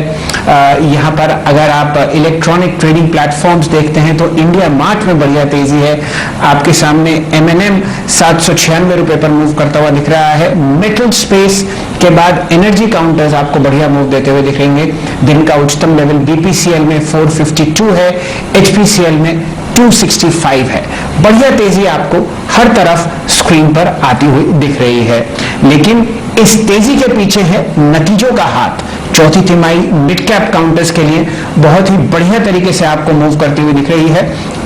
यहां पर अगर आप इलेक्ट्रॉनिक ट्रेडिंग प्लेटफॉर्म्स देखते हैं तो इंडिया मार्ट में बढ़िया तेजी है। आपके सामने एमएनएम 796 रुपए पर मूव करता हुआ दिख रहा है। मेटल स्पेस के बाद एनर्जी काउंटर्स आपको बढ़िया मूव देते हुए दिखेंगे। दिन का उच्चतम लेवल बीपीसीएल में 452 है, एचपीसीएल में 265 है। बढ़िया तेजी आपको हर तरफ स्क्रीन पर आती हुई दिख रही है, लेकिन इस तेजी के पीछे है नतीजों का हाथ। चौथी तिमाही मिड कैप काउंटर्स के लिए बहुत ही बढ़िया तरीके से आपको मूव करती हुई दिख रही है।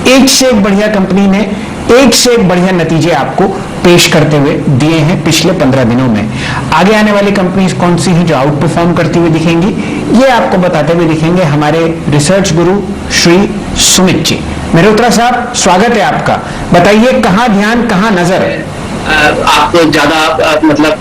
एक से एक बढ़िया कंपनी ने एक से एक बढ़िया नतीजे आपको पेश करते हुए दिए हैं पिछले 15 दिनों में। आगे आने वाली कंपनीज कौन सी हैं जो आउट परफॉर्म करती हुई दिखेंगी, ये आपको बताते हुए दिखेंगे हमारे रिसर्च गुरु श्री सुमित जी। मेहरोत्रा साहब, स्वागत है आपका। बताइए कहां ध्यान कहां नजर? आपको ज्यादा मतलब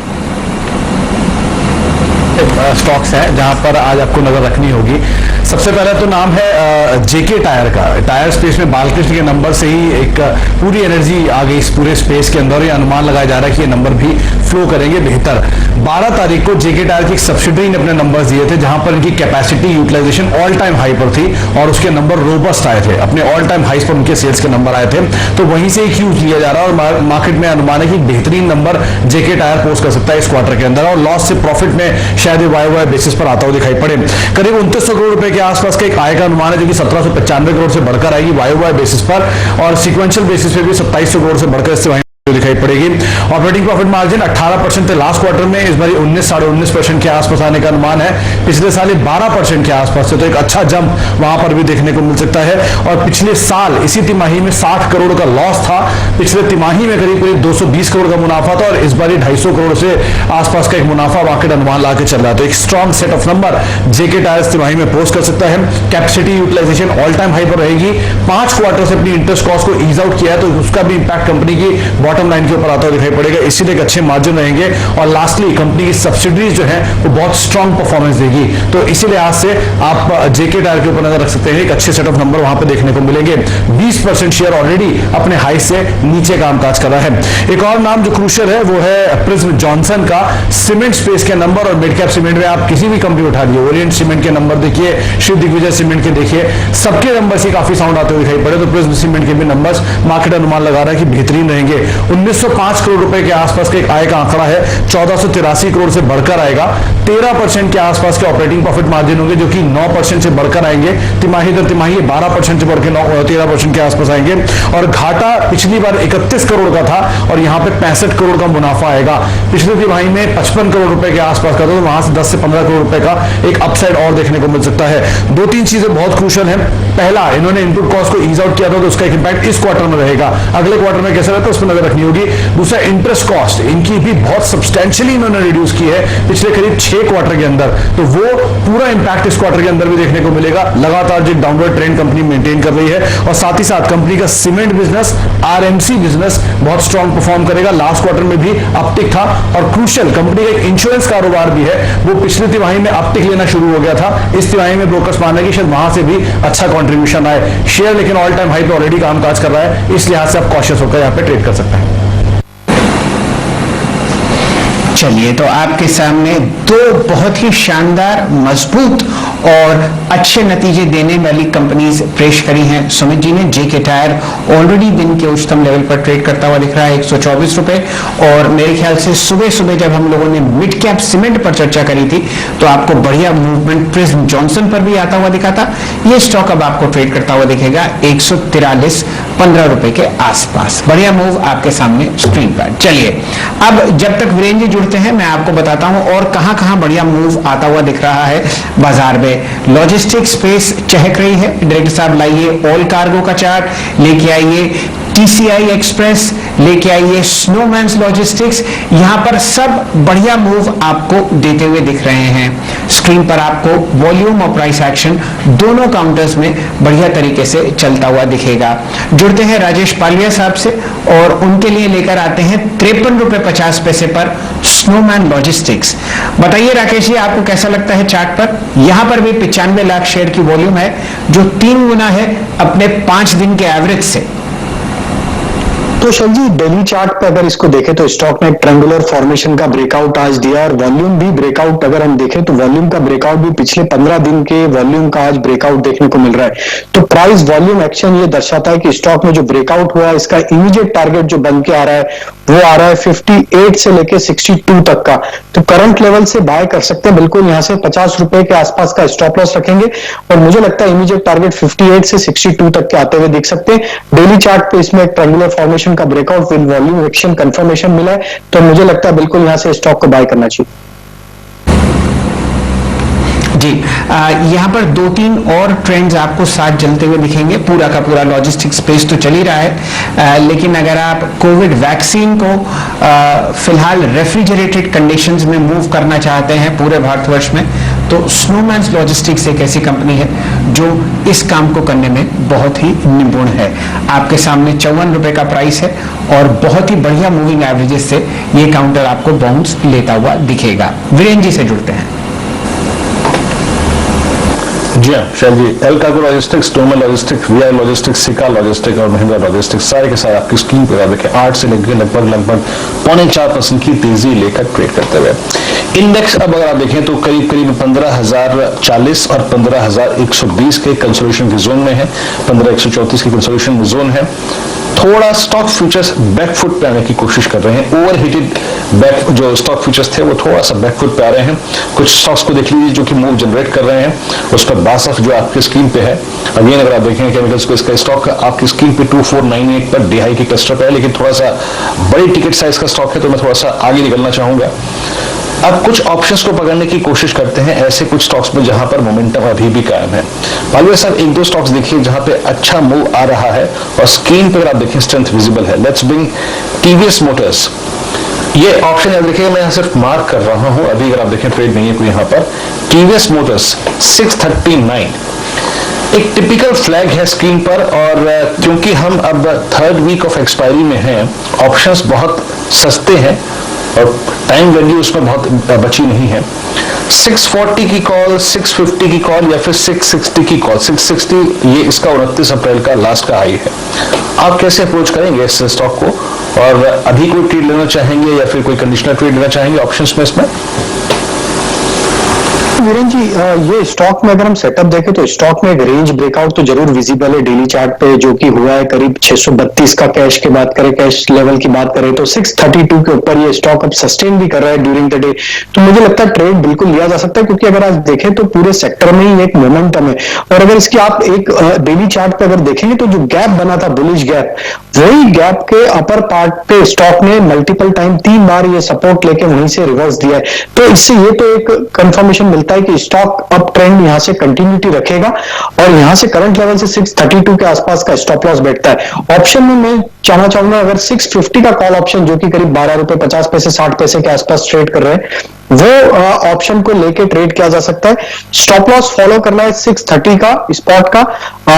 स्टॉक्स है जहां पर आज आपको नजर रखनी होगी। सबसे पहले तो नाम है जेके टायर का। टायर स्पेस में बालकृष्ण के नंबर से ही एक पूरी एनर्जी आ गई इस पूरे स्पेस के अंदर। ये अनुमान लगाया जा रहा है कि ये नंबर भी फ्लो करेंगे बेहतर। 12 तारीख को जेके टायर की एक सब्सिडरी ने अपने नंबर्स दिए थे जहां पर इनकी capacity utilization all time high पर थी और उसके नंबर रोबस्ट आए थे। अपने ऑल टाइम हाईस पर उनके सेल्स के नंबर आए थे, तो वहीं से एक यूज लिया जा रहा है और मार्केट में अनुमान है कि बेहतरीन नंबर जेके टायर पोस्ट कर सकता है इस क्वार्टर के अंदर और लॉस से प्रॉफिट में शायद वाई बेसिस पर आता हुआ दिखाई पड़े। करीब 2900 करोड़ रुपए के आसपास का एक आय का अनुमान है जो कि 1795 करोड़ से बढ़कर आएगी वाई बेसिस पर और सिक्वेंशियल बेसिस पे भी 2700 करोड़ से बढ़कर इससे दिखाई पड़ेगी। ऑपरेटिंग प्रॉफिट मार्जिन 18% थे लास्ट क्वार्टर में, इस बार 19 साढ़े 19% के आसपास आने का अनुमान है। पिछले साल 12% के आसपास से, तो एक अच्छा जंप वहां पर भी देखने को मिल सकता है। और पिछले साल इसी तिमाही में 60 करोड़ का लॉस था, पिछले तिमाही में करीब 220 करोड़ का मुनाफा था और इस बार 250 करोड़ से आसपास का एक मुनाफा मार्केट अनुमान ला के चल रहा है। तो एक strong set of number JK tyres तिमाही में पोस्ट कर सकता है। Capacity utilization all time high पर रहेगी। 5 क्वार्टर से अपनी इंटरेस्ट कॉस्ट को ईज आउट किया है, तो उसका भी इंपैक्ट कंपनी की बॉटम लाइन के ऊपर आता हुआ दिखाई पड़ेगा, इसीलिए एक अच्छे मार्जिन रहेंगे। और लास्टली कंपनी की सब्सिडीज जो है वो बहुत स्ट्रॉन्ग परफॉर्मेंस देगी, तो इसीलिए आज से आप जेके टायर के ऊपर नजर रख सकते हैं। एक अच्छे सेट ऑफ नंबर वहां पे देखने को मिलेंगे। 20% शेयर ऑलरेडी अपने हाई से नीचे कामकाज कर रहा है। एक और नाम जो क्रूशियल है वो है प्रिज्म जॉनसन का। सीमेंट स्पेस के नंबर और मिड कैप सीमेंट में आप किसी भी कंपनी उठा दिए, ओरिएंट सीमेंट के नंबर देखिए, श्री दिग्विजय सीमेंट के देखिए, सबके नंबर से काफी साउंड आते हुए दिखाई पड़े। तो प्रिज्म सीमेंट के भी नंबर्स मार्केट अनुमान लगा रहा है कि बेहतरीन रहेंगे। 1905 करोड़ रुपए के आसपास के एक आय का आंकड़ा है, 1483 करोड़ से बढ़कर आएगा। 13% के आसपास के ऑपरेटिंग प्रॉफिट मार्जिन होंगे, जो कि 9% से बढ़कर आएंगे। तिमाही दर तिमाही 12% से बढ़कर 13% के आसपास आएंगे। और घाटा पिछली बार 31 करोड़ का था और यहाँ पे 65 करोड़ का मुनाफा आएगा। पिछले तिमाही में 55 करोड़ रुपए के आसपास का था, तो वहां से 10 से 15 करोड़ रुपए का एक अपसाइड और देखने को मिल सकता है। दो तीन चीजें बहुत क्रूशियल हैं। पहला, इन्होंने इनपुट कॉस्ट को ईज आउट किया था, तो उसका एक इंपैक्ट इस क्वार्टर में रहेगा। अगले क्वार्टर में कैसा रहता है उस पर नजर रखनी होगी। दूसरा, इंटरेस्ट कॉस्ट इनकी भी बहुत सब्सटेंशियली इन्होंने रिड्यूस की है पिछले करीब 6 क्वार्टर के अंदर, तो वो पूरा इंपैक्ट इस क्वार्टर के अंदर भी देखने को मिलेगा। लगातार जो डाउनवर्ड ट्रेंड कंपनी मेंटेन कर रही है, और साथ ही साथ कंपनी का सीमेंट बिजनेस, आरएमसी बिजनेस बहुत स्ट्रॉन्ग परफॉर्म करेगा। लास्ट क्वार्टर में भी अपटिक था। और क्रूशियल, कंपनी का एक इंश्योरेंस कारोबार भी है, वो पिछले तिमाही में अपटिक लेना शुरू हो गया था। इस तिमाही में ब्रोकर्स मान रहे हैं कि शायद वहां से भी अच्छा कंट्रीब्यूशन आए। शेयर लेकिन ऑल टाइम हाई पे ऑलरेडी कामकाज कर रहा है, इस लिहाज से आप कॉशियस होकर यहां पे ट्रेड कर सकते हैं। चलिए, तो आपके सामने दो बहुत ही शानदार, मजबूत और अच्छे नतीजे देने वाली कंपनीज पेश करी हैं सुमित जी ने। जेके टायर ऑलरेडी दिन के उच्चतम लेवल पर ट्रेड करता हुआ दिख रहा है 124 रुपए। और मेरे ख्याल से सुबह सुबह जब हम लोगों ने मिड कैप सीमेंट पर चर्चा करी थी, तो आपको बढ़िया मूवमेंट प्रिज्म जॉनसन पर भी आता हुआ दिखा था। ये स्टॉक अब आपको ट्रेड करता हुआ दिखेगा 143.15 रुपए के आसपास। बढ़िया मूव आपके सामने स्क्रीन पर। चलिए, अब जब तक वीरेंद्र जी जुड़ते हैं, मैं आपको बताता हूं और कहां बढ़िया मूव आता हुआ दिख रहा है बाजार में। लॉजिस्टिक स्पेस चहक रही है। डायरेक्टर साहब लाइए ऑल कार्गो का चार्ट लेके आइए, टीसीआई एक्सप्रेस लेके आइए, स्नोमैन्स लॉजिस्टिक्स। यहां पर सब बढ़िया मूव आपको देते हुए दिख रहे हैं। स्क्रीन पर आपको वॉल्यूम और प्राइस एक्शन दोनों काउंटर्स में बढ़िया तरीके से चलता हुआ दिखेगा। जुड़ते हैं राजेश पालिया साहब से और उनके लिए लेकर आते हैं 53 रुपए 50 पैसे पर स्नोमैन लॉजिस्टिक्स। बताइए राकेश जी, आपको कैसा लगता है चार्ट पर? यहां पर भी 95 लाख शेयर की वॉल्यूम है, जो 3 गुना है अपने 5 दिन के एवरेज से। तो शल जी, डेली चार्ट पे अगर इसको देखें तो स्टॉक ने ट्रायंगुलर फॉर्मेशन का ब्रेकआउट आज दिया, और वॉल्यूम भी ब्रेकआउट अगर हम देखें तो वॉल्यूम का ब्रेकआउट भी पिछले 15 दिन के वॉल्यूम का आज ब्रेकआउट देखने को मिल रहा है। तो प्राइस वॉल्यूम एक्शन ये दर्शाता है कि स्टॉक में जो ब्रेकआउट हुआ है, इसका इमीडिएट टारगेट जो बन के आ रहा है वो आ रहा है 58 से लेके 62 तक का। तो करंट लेवल से बाय कर सकते हैं बिल्कुल। यहां से 50 रुपए के आसपास का स्टॉप लॉस रखेंगे, और मुझे लगता है इमीडिएट टारगेट 58 से 62 तक के आते हुए दिख सकते हैं। डेली चार्ट पे इसमें एक ट्रायंगुलर फॉर्मेशन का breakout with volume action confirmation मिला है, तो मुझे लगता है बिल्कुल यहां से स्टॉक को बाय करना चाहिए। जी, यहाँ पर 2-3 और ट्रेंड्स आपको साथ चलते हुए दिखेंगे। पूरा का पूरा लॉजिस्टिक स्पेस तो चल ही रहा है, लेकिन अगर आप कोविड वैक्सीन को फिलहाल रेफ्रिजरेटेड कंडीशंस में मूव करना चाहते हैं पूरे भारतवर्ष में, तो स्नोमैन्स लॉजिस्टिक्स एक ऐसी कंपनी है जो इस काम को करने में बहुत ही निपुण है। आपके सामने 54 रुपए का प्राइस है और बहुत ही बढ़िया मूविंग एवरेजेस से ये काउंटर आपको बाउंस लेता हुआ दिखेगा। वीरेंद्र जी से जुड़ते हैं। जी हाँ Shail ji, Allcargo logistics, स्टोमर logistics, VI logistics, Sical logistics और महिंद्रा लॉजिस्टिक्स सारे के सारे आपकी स्क्रीन पर देखें 8 से लेकर लगभग 4.25% की तेजी लेकर ट्रेड करते हुए। इंडेक्स अब अगर आप देखें तो करीब 15,040 और 15,120 के कंसोलिडेशन के जोन में है, 15,134 की कंसोलिडेशन जोन है। थोड़ा स्टॉक फ्यूचर्स बैकफुट पे आने की कोशिश कर रहे हैं। ओवरहीटेड बैक जो स्टॉक फ्यूचर्स थे वो थोड़ा सा बैकफुट पे आ रहे हैं। कुछ स्टॉक्स को देख लीजिए जो कि मूव जनरेट कर रहे हैं। उस पर बासफ जो आपकी स्क्रीन पे है, अगेन अगर आप देखें केमिकल्स को, इसका स्टॉक आपकी स्क्रीन पे 2498 पर डिहाई की क्लस्टर पे है, लेकिन थोड़ा सा बड़ी टिकट साइज का स्टॉक है, तो मैं थोड़ा सा आगे निकलना चाहूंगा। अब कुछ ऑप्शंस को पकड़ने की कोशिश करते हैं ऐसे कुछ स्टॉक्स पर जहां पर मोमेंटम अभी भी कायम है। पालवे साहब, 1-2 स्टॉक्स देखिए जहां पे अच्छा मूव आ रहा है और स्क्रीन पर आप देखें स्ट्रेंथ विजिबल है। Let's bring TVS Motors. ये ऑप्शन याद रखिएगा, मैं यहां सिर्फ मार्क कर रहा हूं, अभी अगर आप देखें ट्रेड नहीं है कोई यहां पर। टीवीएस मोटर्स 639 एक टिपिकल फ्लैग है स्क्रीन पर, और क्योंकि हम अब 3rd वीक ऑफ एक्सपायरी में हैं, ऑप्शंस बहुत सस्ते हैं और टाइम वैल्यू उसमें बहुत बची नहीं है। 640 की कॉल, 650 की कॉल या फिर 660 की कॉल। 660 ये इसका 29 अप्रैल का लास्ट का हाई है। आप कैसे अप्रोच करेंगे इस स्टॉक को, और अभी कोई ट्रेड लेना चाहेंगे या फिर कोई कंडीशनल ट्रेड लेना चाहेंगे ऑप्शंस में इसमें? वीरेन जी, ये स्टॉक में अगर हम सेटअप देखें तो स्टॉक में एक रेंज ब्रेकआउट तो जरूर विजिबल है डेली चार्ट पे, जो कि हुआ है करीब 632 का कैश की बात करें, कैश लेवल की बात करें तो 632 के ऊपर ये स्टॉक अब सस्टेन भी कर रहा है ड्यूरिंग द डे। तो मुझे लगता है ट्रेड बिल्कुल लिया जा सकता है, क्योंकि अगर आज देखें तो पूरे सेक्टर में ही एक मोमेंटम है। और अगर इसकी आप एक डेली चार्ट पे अगर देखेंगे तो जो गैप बना था, बुलिश गैप, वही गैप के अपर पार्ट पे स्टॉक ने मल्टीपल टाइम 3 बार ये सपोर्ट लेके वहीं से रिवर्स दिया है। तो इससे ये तो एक कंफर्मेशन मिलता है कि स्टॉक अप ट्रेंड यहां से कंटिन्यूटी रखेगा, और यहां से करंट लेवल से 632 के आसपास का स्टॉप लॉस बैठता है। ऑप्शन में मैं चाहना चाहूंगा अगर 650 का कॉल ऑप्शन, जो कि करीब 12 रुपए 50 पैसे 60 पैसे के आसपास ट्रेड कर रहे हैं, वो ऑप्शन को लेके ट्रेड किया जा सकता है। स्टॉप लॉस फॉलो करना है 630 का स्पॉट का।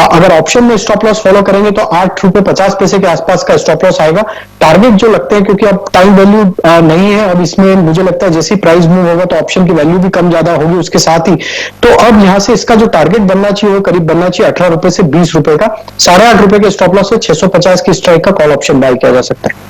अगर ऑप्शन में स्टॉप लॉस फॉलो करेंगे तो 8 रुपए 50 पैसे के आसपास का स्टॉप लॉस आएगा। टारगेट जो लगते हैं, क्योंकि अब टाइम वैल्यू नहीं है अब इसमें, मुझे लगता है जैसी प्राइस मूव होगा तो ऑप्शन की वैल्यू भी कम ज्यादा होगी उसके साथ ही। तो अब यहां से इसका जो टारगेट बनना चाहिए वो करीब बनना चाहिए 18 रुपए से 20 रुपए का। 8.5 रुपए के स्टॉप लॉस से 650 की स्ट्राइक का कॉल ऑप्शन बाय किया जा सकता है।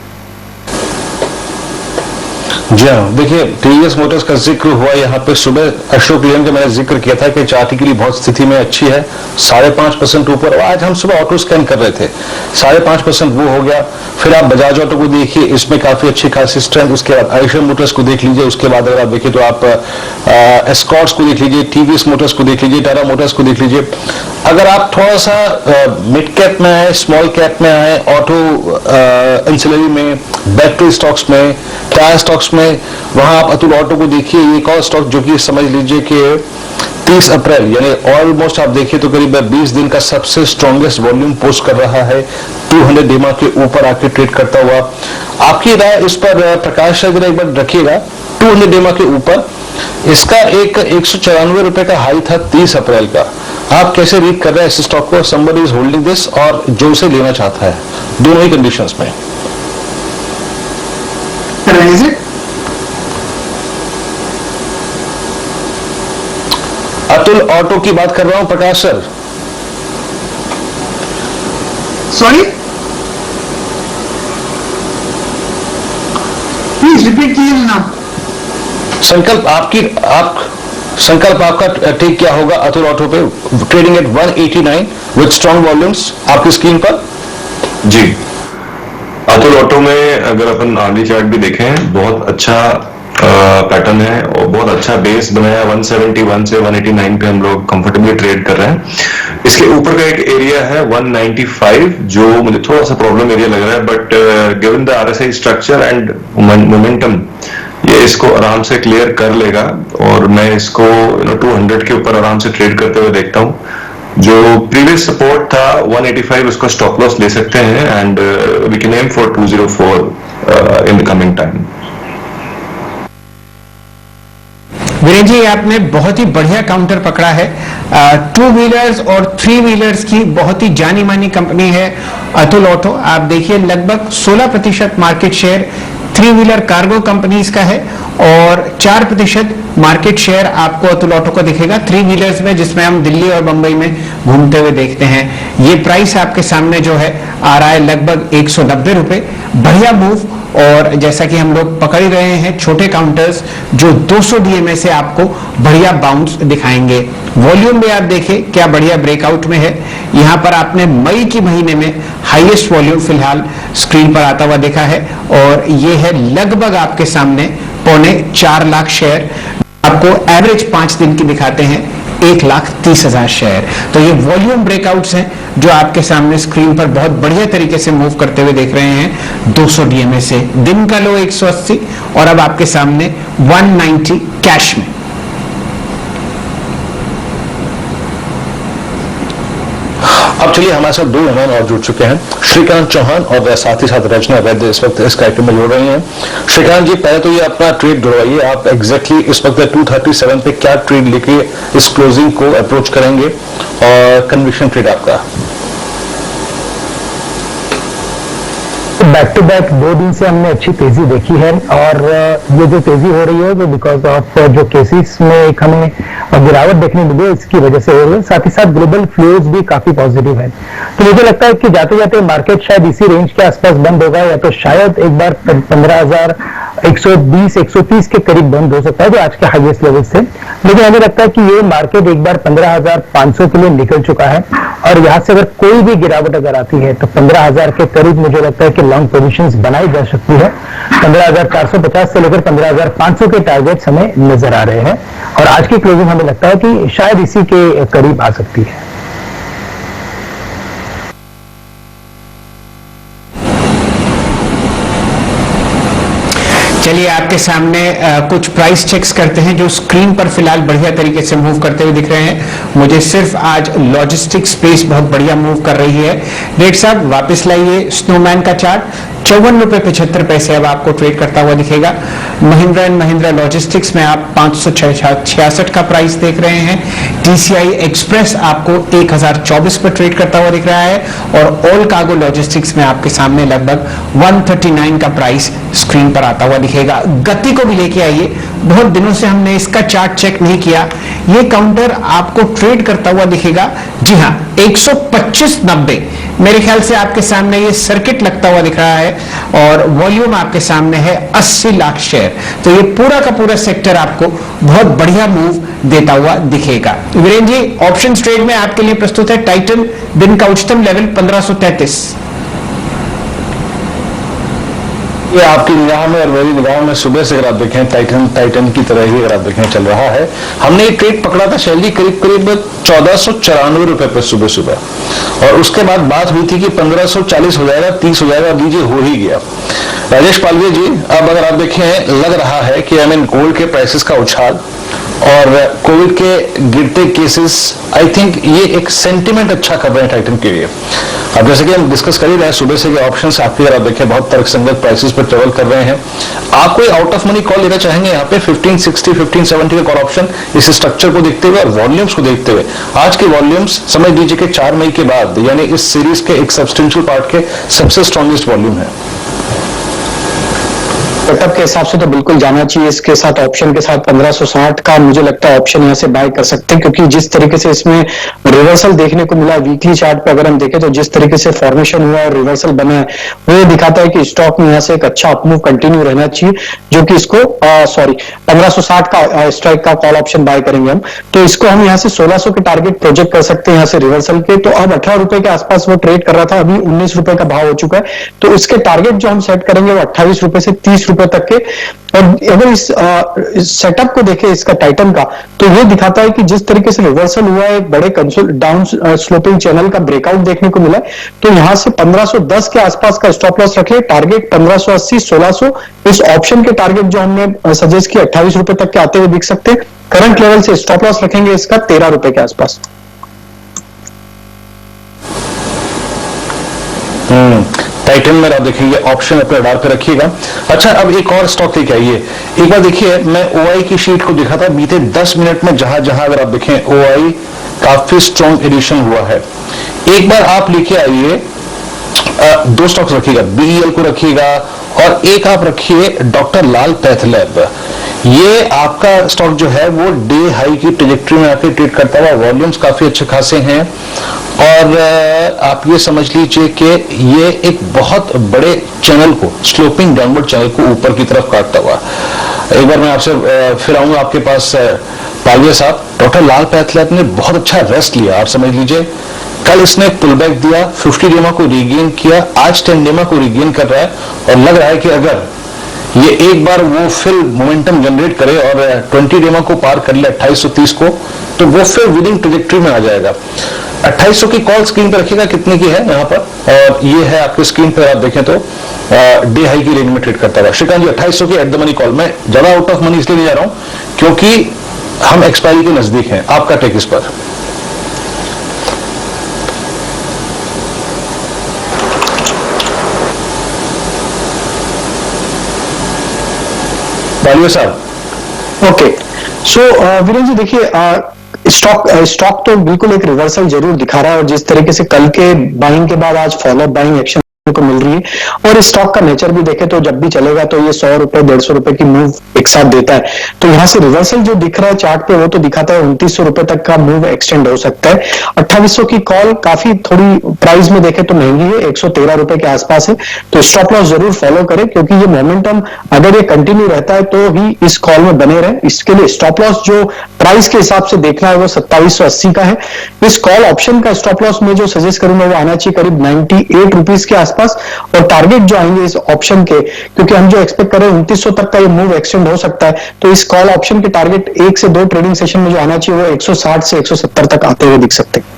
जी हाँ, देखिए टीवीएस मोटर्स का जिक्र हुआ यहाँ पे सुबह। अशोक लेन का मैंने जिक्र किया था कि चार्ट के लिए बहुत स्थिति में अच्छी है, 5.5% ऊपर। और आज हम सुबह ऑटो स्कैन कर रहे थे, 5.5% वो हो गया। फिर आप बजाज ऑटो को देखिए, इसमें काफी अच्छी खासी स्ट्रेंथ। उसके बाद आयशर मोटर्स को देख लीजिए, उसके बाद अगर आप देखिए तो आप एस्कॉर्ट्स को देख लीजिए, टीवीएस मोटर्स को देख लीजिए, टाटा मोटर्स को देख लीजिए। अगर आप थोड़ा सा मिड कैप में आए, स्मॉल कैप में आए, ऑटो इंसिलरी में, बैटरी स्टॉक्स में, टायर स्टॉक्स में, वहां आप अतुल ऑटो को देखिए। एक और स्टॉक जो कि समझ लीजिए कि 30 अप्रैल यानी ऑलमोस्ट आप देखिए तो करीब 20 दिन का सबसे स्ट्रॉन्गेस्ट वॉल्यूम पोस्ट कर रहा है, 200 डेमा के ऊपर आके ट्रेड करता हुआ। आपकी राय इस पर प्रकाश अगर एक बार रखिएगा, 200 डेमा के ऊपर इसका एक 194 रुपए का हाई था 30 अप्रैल का। आप कैसे रीड कर रहे हैं इस स्टॉक को? समबडी इज होल्डिंग दिस और जो उसे लेना चाहता है, दोनों ही कंडीशंस में। अतुल ऑटो की बात कर रहा हूं, प्रकाश सर। सॉरी, प्लीज रिपीट कीजिए ना। संकल्प आपका टेक क्या होगा अतुल ऑटो पे? Trading at 189 with strong volumes आपकी स्क्रीन पर। जी, अतुल ऑटो में अगर अपन आर्ली चार्ट भी देखें, बहुत अच्छा पैटर्न है और बहुत अच्छा बेस बनाया। 171 से 189 पे हम लोग कंफर्टेबली ट्रेड कर रहे हैं। इसके ऊपर का एक एरिया है 195, जो मुझे थोड़ा सा प्रॉब्लम एरिया लग रहा है, but given the RSI structure and momentum ये इसको आराम से क्लियर कर लेगा। और मैं इसको 200 के ऊपर आराम से ट्रेड करते हुए देखता हूं। जो प्रीवियस सपोर्ट था 185, उसका स्टॉप लॉस ले सकते हैं and we can aim for 204 in the coming time. Viren ji, आपने बहुत ही बढ़िया काउंटर पकड़ा है। 2 व्हीलर्स और 3 व्हीलर्स की बहुत ही जानी मानी कंपनी है अतुल ऑटो। आप देखिए लगभग 16% market share 3 wheeler cargo companies का है और 4% मार्केट शेयर आपको अतुल ऑटो को दिखेगा 3 व्हीलर्स में, जिसमें हम दिल्ली और बंबई में घूमते हुए देखते हैं। ये प्राइस आपके सामने जो है आ रहा है लगभग 190 रुपए। बढ़िया मूव, और जैसा कि हम लोग पकड़ ही रहे हैं छोटे काउंटर्स जो 200 डीएमए से आपको बढ़िया बाउंस दिखाएंगे। वॉल्यूम भी आप देखिए क्या बढ़िया ब्रेकआउट में है। यहां पर आपने मई की महीने में हाईएस्ट वॉल्यूम फिलहाल स्क्रीन पर आता हुआ देखा है, और ये है लगभग आपके सामने 4.25 लाख शेयर। आपको एवरेज 5 दिन की दिखाते हैं 1,30,000 शेयर। तो ये वॉल्यूम ब्रेकआउट्स हैं जो आपके सामने स्क्रीन पर बहुत बढ़िया तरीके से मूव करते हुए देख रहे हैं। 200 डीएमए से दिन का लो 180 और अब आपके सामने 190 कैश में। अब चलिए, हमारे साथ 2 मेहमान और जुड़ चुके हैं, श्रीकांत चौहान और साथ ही साथ रचना वैद्य इस वक्त इस कार्यक्रम में जुड़ रही हैं। श्रीकांत जी, पहले तो ये अपना ट्रेड जुड़वाइए। आप एग्जैक्टली इस वक्त 237 पे क्या ट्रेड लेके इस क्लोजिंग को अप्रोच करेंगे और कन्विक्शन ट्रेड आपका? बैक टू बैक 2 दिन से हमने अच्छी तेजी देखी है और ये जो तेजी हो रही है वो बिकॉज ऑफ जो केसेस में एक हमें गिरावट देखने मिली है इसकी वजह से हो रही है। साथ ही साथ ग्लोबल फ्लोज भी काफी पॉजिटिव है। तो मुझे लगता है कि जाते जाते मार्केट शायद इसी रेंज के आसपास बंद होगा या तो शायद एक बार 15,120-130 के करीब बंद हो सकता है जो आज के हाईएस्ट लेवल से। लेकिन हमें लगता है कि ये मार्केट एक बार 15,500 के लिए निकल चुका है और यहाँ से अगर कोई भी गिरावट अगर आती है तो 15,000 के करीब मुझे लगता है कि लॉन्ग पोजीशंस बनाई जा सकती है। 15,450 से लेकर 15,500 के टारगेट्स हमें नजर आ रहे हैं और आज की क्लोजिंग हमें लगता है कि शायद इसी के करीब आ सकती है। चलिए आपके सामने कुछ प्राइस चेक्स करते हैं जो स्क्रीन पर फिलहाल बढ़िया तरीके से मूव करते हुए दिख रहे हैं। मुझे सिर्फ आज लॉजिस्टिक स्पेस बहुत बढ़िया मूव कर रही है। रेट साहब वापस लाइए स्नोमैन का चार्ट। 54.75 अब आपको ट्रेड करता हुआ दिखेगा। महिंद्रा एंड महिंद्रा लॉजिस्टिक्स में आप 566 का प्राइस देख रहे हैं। टीसीआई एक्सप्रेस आपको 1024 पर ट्रेड करता हुआ दिख रहा है और ऑल कार्गो लॉजिस्टिक्स में आपके सामने लगभग 139 का प्राइस स्क्रीन पर आता हुआ दिखेगा। गति को भी लेके आइए, बहुत दिनों से हमने इसका चार्ट चेक नहीं किया। ये काउंटर आपको ट्रेड करता हुआ दिखेगा, जी हाँ 125.90 मेरे ख्याल से आपके सामने ये सर्किट लगता हुआ दिख रहा है और वॉल्यूम आपके सामने है 80 लाख शेयर। तो ये पूरा का पूरा सेक्टर आपको बहुत बढ़िया मूव देता हुआ दिखेगा। वीरेंद्र जी, ऑप्शन ट्रेड में आपके लिए प्रस्तुत है टाइटन, दिन का उच्चतम लेवल 1533। ये आपकी निगाह में और मेरी निगाह में सुबह से अगर आप देखें टाइटन की तरह ही अगर आप देखें चल रहा है। हमने एक ट्रेड पकड़ा था शैली करीब 1494 रुपए पर सुबह सुबह और उसके बाद बात हुई थी कि 1540 हो जाएगा, 30 हो जाएगा, लीजिए हो ही गया। राजेश पालवे जी, अब अगर आप देखें लग रहा है कि गोल्ड के प्राइसेस का उछाल और कोविड के गिरते केसेस, आई थिंक ये एक सेंटिमेंट अच्छा कर रहे हैं टाइटन के लिए। अब जैसे कि हम डिस्कस कर ही रहे हैं सुबह से कि ऑप्शंस आपके अगर आप देखें बहुत तर्कसंगत प्राइसेस पर ट्रेवल कर रहे हैं। आप कोई आउट ऑफ मनी कॉल लेना चाहेंगे यहाँ पे 1560, 1570 का कॉल ऑप्शन इस स्ट्रक्चर को देखते हुए और वॉल्यूम्स को देखते हुए। आज के वॉल्यूम्स समझ लीजिए कि 4 मई के बाद यानी इस सीरीज के एक सब्सटेंशियल पार्ट के सबसे स्ट्रॉन्गेस्ट वॉल्यूम है। सेटअप के हिसाब से तो बिल्कुल जाना चाहिए। इसके साथ ऑप्शन के साथ 1560 का मुझे लगता है ऑप्शन यहाँ से बाय कर सकते हैं, क्योंकि जिस तरीके से इसमें रिवर्सल देखने को मिला वीकली चार्ट पे अगर हम देखें तो जिस तरीके से फॉर्मेशन हुआ और रिवर्सल बना है वो दिखाता है कि स्टॉक में यहाँ से एक अच्छा अपमूव कंटिन्यू रहना चाहिए, जो कि इसको 1560 का स्ट्राइक का कॉल ऑप्शन बाय करेंगे हम। तो इसको हम यहाँ से 1600 के टारगेट प्रोजेक्ट कर सकते हैं यहाँ से रिवर्सल के। तो अब 18 रुपए के आसपास वो ट्रेड कर रहा था, अभी 19 रुपए का भाव हो चुका है। तो इसके टारगेट जो हम सेट करेंगे वो 28 रुपए से 30 रुपए तक के। और अगर इस सेटअप को देखें इसका टाइटन का, तो ये दिखाता है कि जिस तरीके से रिवर्सल हुआ है एक बड़े डाउन स्लोपिंग चैनल का ब्रेकआउट देखने को मिला है। तो यहां से 1510 के आसपास का स्टॉप लॉस रखे, टारगेट 1580, 1600। इस ऑप्शन के टारगेट जो हमने सजेस्ट किया 28 रुपए तक के आते हुए दिख सकते हैं। करंट लेवल से स्टॉप लॉस रखेंगे इसका 13 रुपए के आसपास। टाइटन में आप देखेंगे ऑप्शन अपने रडार पे रखिएगा। अच्छा, अब एक और स्टॉक लेके आइए। एक बार देखिए, मैं ओआई की शीट को देखा था बीते 10 मिनट में, जहां जहां अगर आप देखें ओआई काफी स्ट्रॉन्ग एडिशन हुआ है। एक बार आप लेके आइए, 2 स्टॉक्स रखिएगा, बीईएल को रखिएगा और एक आप रखिए डॉक्टर लाल पैथलैब। ये आपका स्टॉक जो है वो डे हाई की ट्रेजेक्टरी में आके ट्रेड करता हुआ, वॉल्यूम्स काफी अच्छे खासे हैं और आप ये समझ लीजिए कि ये एक बहुत बड़े चैनल को, स्लोपिंग डाउनवर्ड चैनल को ऊपर की तरफ काटता हुआ। एक बार मैं आपसे फिर आऊंगा आपके पास पालवे साहब। डॉक्टर लाल पैथलैब ने बहुत अच्छा रेस्ट लिया, आप समझ लीजिए। कल इसने पुल बैक दिया, 50 डेमा को रिगेन किया, आज 10 डेमा को रिगेन कर रहा है और लग रहा है कि अगर ये एक बार वो फिर मोमेंटम जनरेट करे और 20 डेमा को पार कर ले 2830 को, तो वो फिर विनिंग ट्रेजेक्टरी में आ जाएगा। 2800 की कॉल स्क्रीन पर रखिएगा कितने की है यहाँ पर, और ये है आपके स्क्रीन पर आप देखें तो डे हाई की रेंज में ट्रेड करता हुआ। श्रीकांत जी 2800 की एट द मनी कॉल। मैं ज्यादा आउट ऑफ मनी इसलिए नहीं जा रहा हूं क्योंकि हम एक्सपायरी के नजदीक हैं। आपका टेक इस पर। पालवे साहब। ओके, सो वीरेंद्र जी देखिए, स्टॉक तो बिल्कुल एक रिवर्सल जरूर दिखा रहा है और जिस तरीके से कल के बाइंग के बाद आज फॉलो बाइंग एक्शन को मिल रही है। और इस स्टॉक का नेचर भी देखें तो जब भी चलेगा तो ये 100 रुपए 150 रुपए की मूव एक साथ देता है। तो यहां से रिवर्सल जो दिख रहा है चार्ट पे वो तो दिखाता है 2900 रुपए तक का मूव एक्सटेंड हो सकता है। 2800 की कॉल काफी थोड़ी प्राइस में देखें तो महंगी है, 113 रुपए के आसपास है। तो स्टॉप लॉस जरूर फॉलो करें क्योंकि ये मोमेंटम अगर ये कंटिन्यू रहता है तो ही इस कॉल में बने रहे। इसके लिए स्टॉप लॉस जो प्राइस के हिसाब से देखना है वो 2780 का है। इस कॉल ऑप्शन का स्टॉप लॉस में जो सजेस्ट करूंगा वो आना चाहिए करीब 98 रुपीज के आसपास। और टारगेट जो आएंगे इस ऑप्शन के, क्योंकि हम जो एक्सपेक्ट कर रहे हैं 2900 तक का ये मूव एक्सटेंड हो सकता है, तो इस कॉल ऑप्शन के टारगेट 1 से 2 ट्रेडिंग सेशन में जो आना चाहिए वो 160 से 170 तक आते हुए दिख सकते हैं।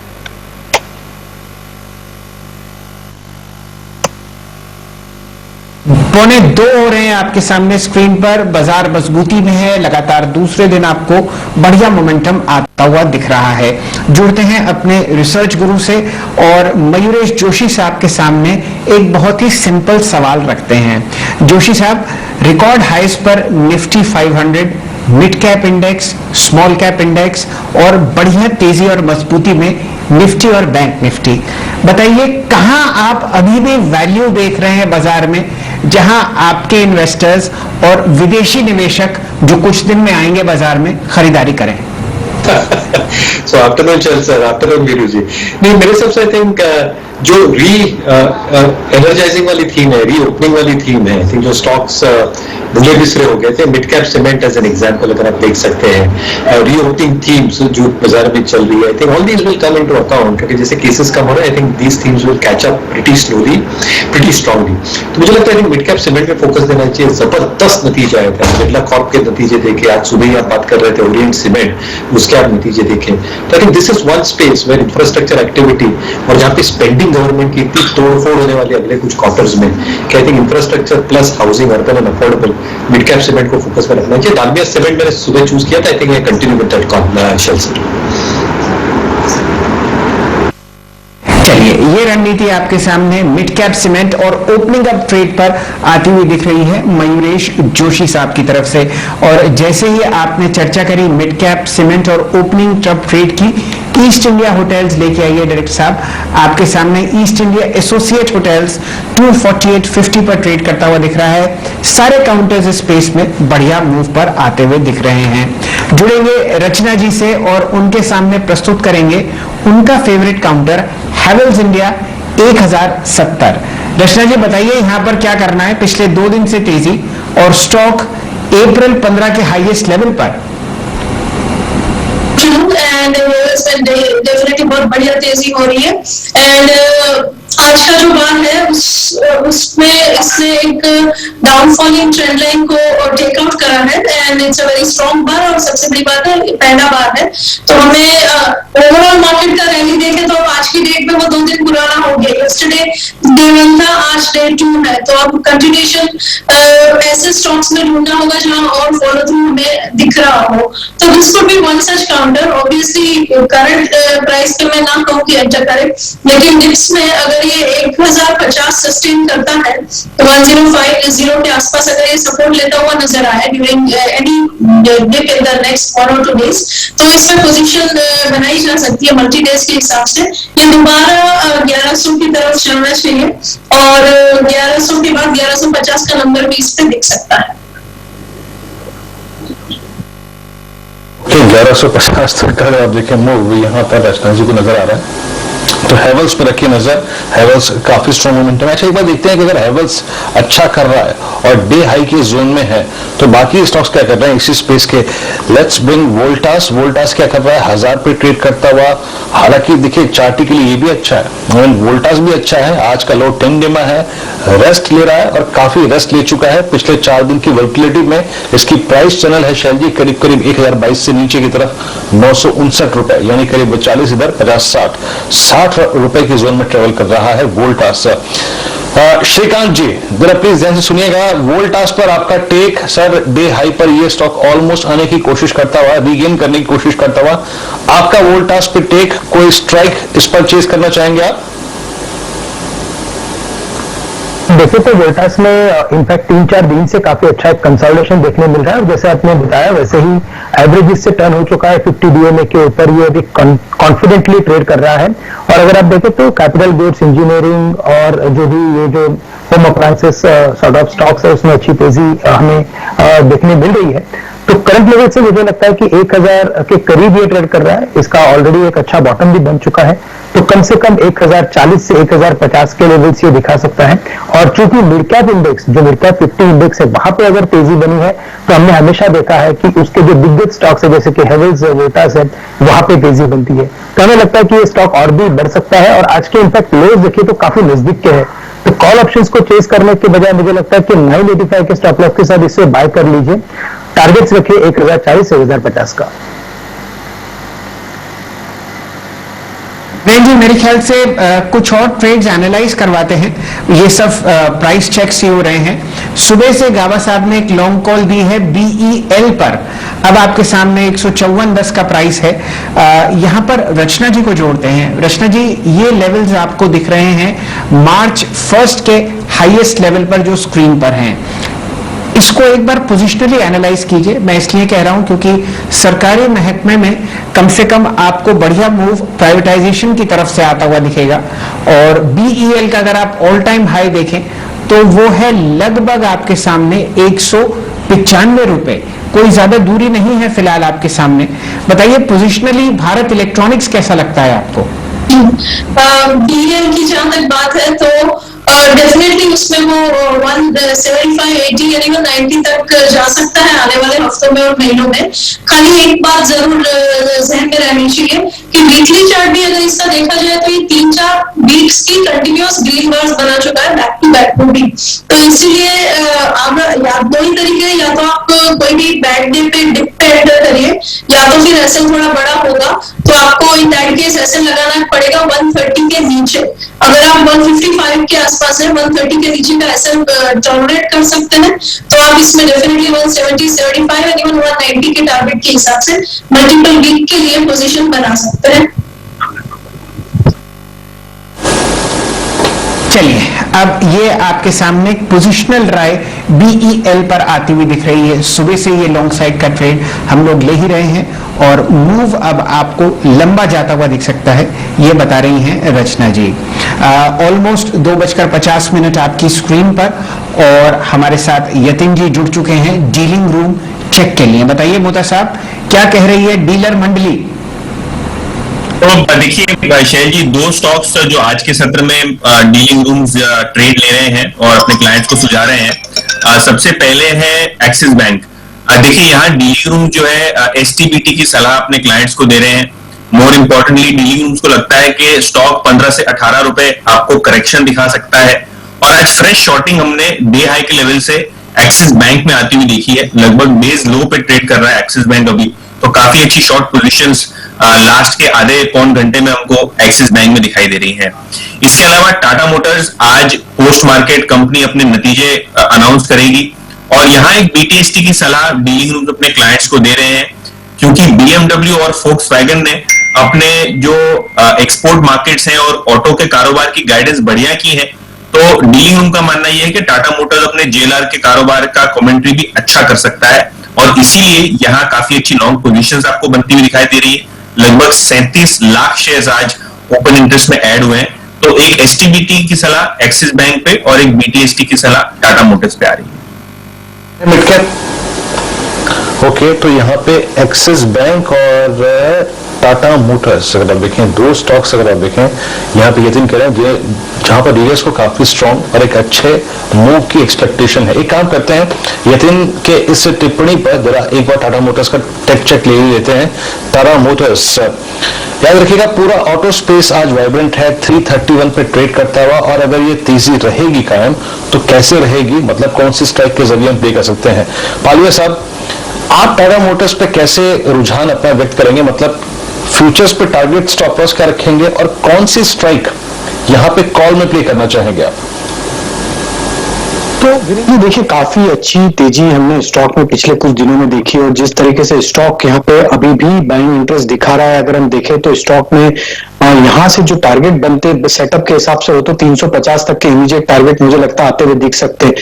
पौने 2 हो रहे हैं आपके सामने स्क्रीन पर। बाजार मजबूती में है, लगातार दूसरे दिन आपको बढ़िया मोमेंटम आता हुआ दिख रहा है। जुड़ते हैं अपने रिसर्च गुरु से और मयूरेश जोशी साहब के सामने एक बहुत ही सिंपल सवाल रखते हैं। जोशी साहब, रिकॉर्ड हाइस पर Nifty 500, mid cap index, small cap index और बढ़िया तेजी और मजबूती में निफ्टी और बैंक निफ्टी, बताइए कहां आप अभी भी वैल्यू देख रहे हैं बाजार में जहां आपके इन्वेस्टर्स और विदेशी निवेशक जो कुछ दिन में आएंगे बाजार में खरीदारी करें? सो आफ्टरनून चल सर, आफ्टरनून वीरू जी। नहीं, मेरे हिसाब से आई थिंक जो एनर्जाइजिंग वाली थीम है, रीओपनिंग वाली थीम है, आई थिंक जो स्टॉक्स भूले बिसरे हो गए थे, mid cap cement as an example अगर आप देख सकते हैं, रीओपनिंग थीम्स जो बाजार में चल रही है, I think all these will come into account क्योंकि जैसे केसेस कम हो रहे हैं, I think these themes will catch up pretty slowly, pretty strongly. तो मुझे लगता है मिड कैप सीमेंट में फोकस देना चाहिए। जबरदस्त नतीजे आए थे, बिरला कॉर्प के नतीजे देखे, आज सुबह ही आप बात कर रहे थे ओरिएंट सीमेंट, उसके आप नतीजे देखें। तो I think this is one space where infrastructure activity और जहां पे स्पेंडिंग गवर्नमेंट की इतनी तोड़फोड़ होने वाली अगले कुछ क्वार्टर्स में, कि I think infrastructure plus housing urban and affordable mid cap cement को फोकस में रखना चाहिए। डालमिया सीमेंट मैंने सुबह चूज किया था, I think I continue with that Shail sir. चलिए, ये रणनीति आपके सामने मिड कैप सीमेंट और ओपनिंग अप ट्रेड पर आती हुई दिख रही है मयूरेश जोशी साहब की तरफ से। और जैसे ही आपने चर्चा करी मिड कैप सीमेंट और ओपनिंग अप ट्रेड की, ईस्ट इंडिया होटल्स लेके आइए डायरेक्टर साहब। आपके सामने ईस्ट इंडिया एसोसिएट होटल्स 248.50 पर ट्रेड करता हुआ दिख रहा है। सारे काउंटर्स स्पेस में बढ़िया मूव पर आते हुए दिख रहे हैं। जुड़ेंगे रचना जी से और उनके सामने प्रस्तुत करेंगे उनका फेवरेट काउंटर हैवेल्स इंडिया 1070। रचना जी बताइए यहां पर क्या करना है? पिछले 2 दिन से तेजी और स्टॉक अप्रैल 15 के हाईएस्ट लेवल पर। एंड डेफिनेटली बहुत बढ़िया तेजी हो रही है। एंड आज का जो बार है उसमें इसने एक डाउनफॉलिंग ट्रेंड लाइन को टेक आउट करा है and it's a very strong bar. और सबसे बड़ी बात है पहला बार है, तो हमें ओवरऑल मार्केट का रैली देखें तो आज की डेट में वो 2 दिन पुराना हो गया। यस्टरडे डे 1 था, आज डे 2 है, तो अब कंटिन्यूएशन ऐसे स्टॉक्स में ढूंढना होगा जहां और फॉलो थ्रू हमें दिख रहा हो। तो this could be one such counter. Obviously current price पे मैं ना कहूँ कि एंटर करें, लेकिन डिप्स में अगर ये 1050 सस्टेन करता है तो 1050 के आसपास अगर ये सपोर्ट लेता हुआ नजर आया during any dip in the next 1 or 2 days, तो इसमें पोजीशन बनाई जा सकती है मल्टी डेज के हिसाब से। ये दोबारा 1100 की तरफ चलना चाहिए और 1100 के बाद 1150 का नंबर भी इस पे दिख सकता है। तो 1150 तक का आप देखें मूव यहाँ पर रचना जी को नजर आ रहा है। तो हैवेल्स पर रखिए नजर, हैवेल्स काफी स्ट्रॉन्ग मोमेंटम है। अच्छा, एक बार देखते हैं कि अगर हैवेल्स अच्छा कर रहा है और डे हाई के जोन में है तो बाकी स्टॉक्स क्या कर रहे हैं इसी स्पेस के। Let's bring Voltas. वोल्टास क्या कर रहा है? 1000 पे ट्रेड करता हुआ, हालांकि देखिए चार्टी के लिए ये भी अच्छा है, वोल्टास भी अच्छा है। आज का लो 10 डेमा है, रेस्ट ले रहा है और काफी रेस्ट ले चुका है। पिछले 4 दिन की वोलेटिलिटी में इसकी प्राइस चैनल है शैल जी करीब करीब 1022 से नीचे की तरफ 959 रुपए, यानी करीब 40 इधर 50-60 रुपए के जोन में ट्रेवल कर रहा है वोल्टास। श्रीकांत जी जरा प्लीज ध्यान से सुनिएगा, वोल्टास पर आपका टेक। सर डे हाई पर ये स्टॉक ऑलमोस्ट आने की कोशिश करता हुआ, रीगेन करने की कोशिश करता हुआ, आपका वोल्टास पे टेक, कोई स्ट्राइक इस पर चेज करना चाहेंगे आप? देखें तो वोल्टास में इनफैक्ट 3-4 दिन से काफी अच्छा एक कंसोलिडेशन देखने मिल रहा है, और जैसे आपने बताया वैसे ही एवरेज इससे टर्न हो चुका है 50 DMA के ऊपर, ये अभी कॉन्फिडेंटली ट्रेड कर रहा है। और अगर आप देखें तो कैपिटल गुड्स, इंजीनियरिंग और जो भी ये जो home appliances sort of stocks है उसमें अच्छी तेजी हमें देखने मिल रही है। तो करंट लेवल से मुझे लगता है कि 1000 के करीब ये ट्रेड कर रहा है, इसका ऑलरेडी एक अच्छा बॉटम भी बन चुका है, तो कम से कम 1040 से 1050 के लेवल्स ये दिखा सकता है। और चूंकि मिड कैप इंडेक्स, जो मिड कैप 50 इंडेक्स है, वहां पे अगर तेजी बनी है तो हमने हमेशा देखा है कि उसके जो बिगेस्ट स्टॉक्स है जैसे कि हेवेल्स है, वोल्टास है, वहां पे तेजी बनती है। तो हमें लगता है कि ये स्टॉक और भी बढ़ सकता है, और आज के इनफैक्ट लोज देखिए तो काफी नजदीक के हैं, तो कॉल ऑप्शंस को चेस करने के बजाय मुझे लगता है कि 985 के स्टॉप लॉस के साथ इसे बाय कर लीजिए। टारगेट्स रखिए 1040 से 1050 का। जी मेरे ख्याल से कुछ और ट्रेड्स एनालाइज करवाते हैं, ये सब प्राइस चेक्स ही हो रहे हैं। सुबह से गावा साहब ने एक लॉन्ग कॉल दी है BEL पर, अब आपके सामने 154.10 का प्राइस है। यहां पर रचना जी को जोड़ते हैं। रचना जी, ये लेवल्स आपको दिख रहे हैं मार्च 1 के हाईएस्ट लेवल पर जो स्क्रीन पर हैं, इसको एक बार पोजिशनली एनालाइज कीजिए। मैं इसलिए कह रहा हूं क्योंकि सरकारी महकमे में कम से कम आपको बढ़िया मूव प्राइवेटाइजेशन की तरफ से आता हुआ दिखेगा। और BEL का अगर आप ऑल टाइम हाई देखें तो वो है लगभग आपके सामने 195 रुपए, कोई ज्यादा दूरी नहीं है फिलहाल आपके सामने। बताइए पोजिशनली भारत इलेक्ट्रॉनिक्स कैसा लगता है आपको? BEL की जहां तक बात है तो डेफिनेटली उसमें वो 175, 80 यानी 90 तक जा सकता है आने वाले हफ्तों में और महीनों में। खाली एक बात जरूर जहन में रहनी चाहिए कि वीकली चार्ट भी अगर इसका देखा जाए तो ये 3-4 वीक्स की कंटिन्यूअस ग्रीन बार्स बना चुका है बैक टू बैक भी। तो इसीलिए आप या दो ही तरीके, या तो आप कोई भी बैड डे पे डिप पे एंटर करिए, या तो फिर एसएल थोड़ा बड़ा होगा तो आपको इन दैट केस एसएल लगाना पड़ेगा 130 के नीचे। अगर आप 155 के आसपास है, 130 के नीचे का एसएल टॉलरेट कर सकते हैं तो आप इसमें डेफिनेटली 170, 75 और इवन 190 के टारगेट के हिसाब से मल्टीपल वीक के लिए पोजीशन बना सकते हैं। चलिए, अब ये आपके सामने पोजिशनल राय BEL पर आती हुई दिख रही है। सुबह से ये लॉन्ग साइड का ट्रेड हम लोग ले ही रहे हैं, और मूव अब आपको लंबा जाता हुआ दिख सकता है, ये बता रही हैं रचना जी। ऑलमोस्ट 2:50 आपकी स्क्रीन पर, और हमारे साथ यतिन जी जुड़ चुके हैं डीलिंग रूम चेक के लिए। बताइए मोता साहब, क्या कह रही है डीलर मंडली? तो देखिए शैल जी, 2 स्टॉक्स जो आज के सत्र में डीलिंग रूम्स ट्रेड ले रहे हैं और अपने क्लाइंट्स को सुझा रहे हैं। सबसे पहले है एक्सिस बैंक। देखिए यहाँ डीलिंग रूम जो है STBT की सलाह अपने क्लाइंट्स को दे रहे हैं। मोर इम्पोर्टेंटली डीलिंग रूम्स को लगता है कि स्टॉक 15 से 18 रुपए आपको करेक्शन दिखा सकता है। और आज फ्रेश शॉर्टिंग हमने डे हाई के लेवल से एक्सिस बैंक में आती हुई देखी है। लगभग बेस लो पे ट्रेड कर रहा है एक्सिस बैंक अभी, तो काफी अच्छी शॉर्ट पोजीशंस लास्ट के आधे पौन घंटे में हमको एक्सिस बैंक में दिखाई दे रही है। इसके अलावा टाटा मोटर्स आज पोस्ट मार्केट कंपनी अपने नतीजे अनाउंस करेगी, और यहाँ एक BTST की सलाह डीलिंग रूम अपने क्लाइंट्स को दे रहे हैं, क्योंकि BMW और Volkswagen ने अपने जो एक्सपोर्ट मार्केट्स हैं और ऑटो के कारोबार की गाइडेंस बढ़िया की है। तो डीलिंग रूम का मानना यह है कि टाटा मोटर्स अपने JLR के कारोबार का कमेंट्री भी अच्छा कर सकता है, और इसीलिए यहाँ काफी अच्छी लॉन्ग पोजीशंस आपको बनती हुई दिखाई दे रही है। लगभग 37 लाख शेयर्स आज ओपन इंटरेस्ट में ऐड हुए हैं। तो एक STBT की सलाह एक्सिस बैंक पे और एक BTST की सलाह टाटा मोटर्स पे आ रही है। ओके, तो यहाँ पे एक्सिस बैंक और टाटा मोटर्स अगर आप देखें, 2 स्टॉक्स अगर आप देखें, यहाँ पे यतिन कह रहे हैं जहां पर डीलर्स को काफी स्ट्रॉन्ग और एक अच्छे मूव की एक्सपेक्टेशन है। एक काम करते हैं, यतिन के इस टिप्पणी पर जरा एक बार टाटा मोटर्स का टेक चेक ले लेते हैं। टाटा मोटर्स याद रखिएगा पूरा ऑटो स्पेस आज वाइब्रेंट है, 331 पे ट्रेड करता हुआ, और अगर ये तेजी रहेगी कायम तो कैसे रहेगी, मतलब कौन सी स्ट्राइक के जरिए हम प्ले कर सकते हैं। पालिया साहब, आप टाटा मोटर्स पे कैसे रुझान अपना व्यक्त करेंगे, मतलब फ्यूचर्स पे टारगेट स्टॉप लॉस क्या रखेंगे और कौन सी स्ट्राइक यहां पे कॉल में प्ले करना चाहेंगे आप? तो ये देखिए काफी अच्छी तेजी हमने स्टॉक में पिछले कुछ दिनों में देखी, और जिस तरीके से स्टॉक यहाँ पे अभी भी बाइंग इंटरेस्ट दिखा रहा है, अगर हम देखें तो स्टॉक में यहाँ से जो टारगेट बनते सेटअप के हिसाब से हो तो 350 तक के इमीडिएट टारगेट मुझे लगता है आते हुए दिख सकते हैं।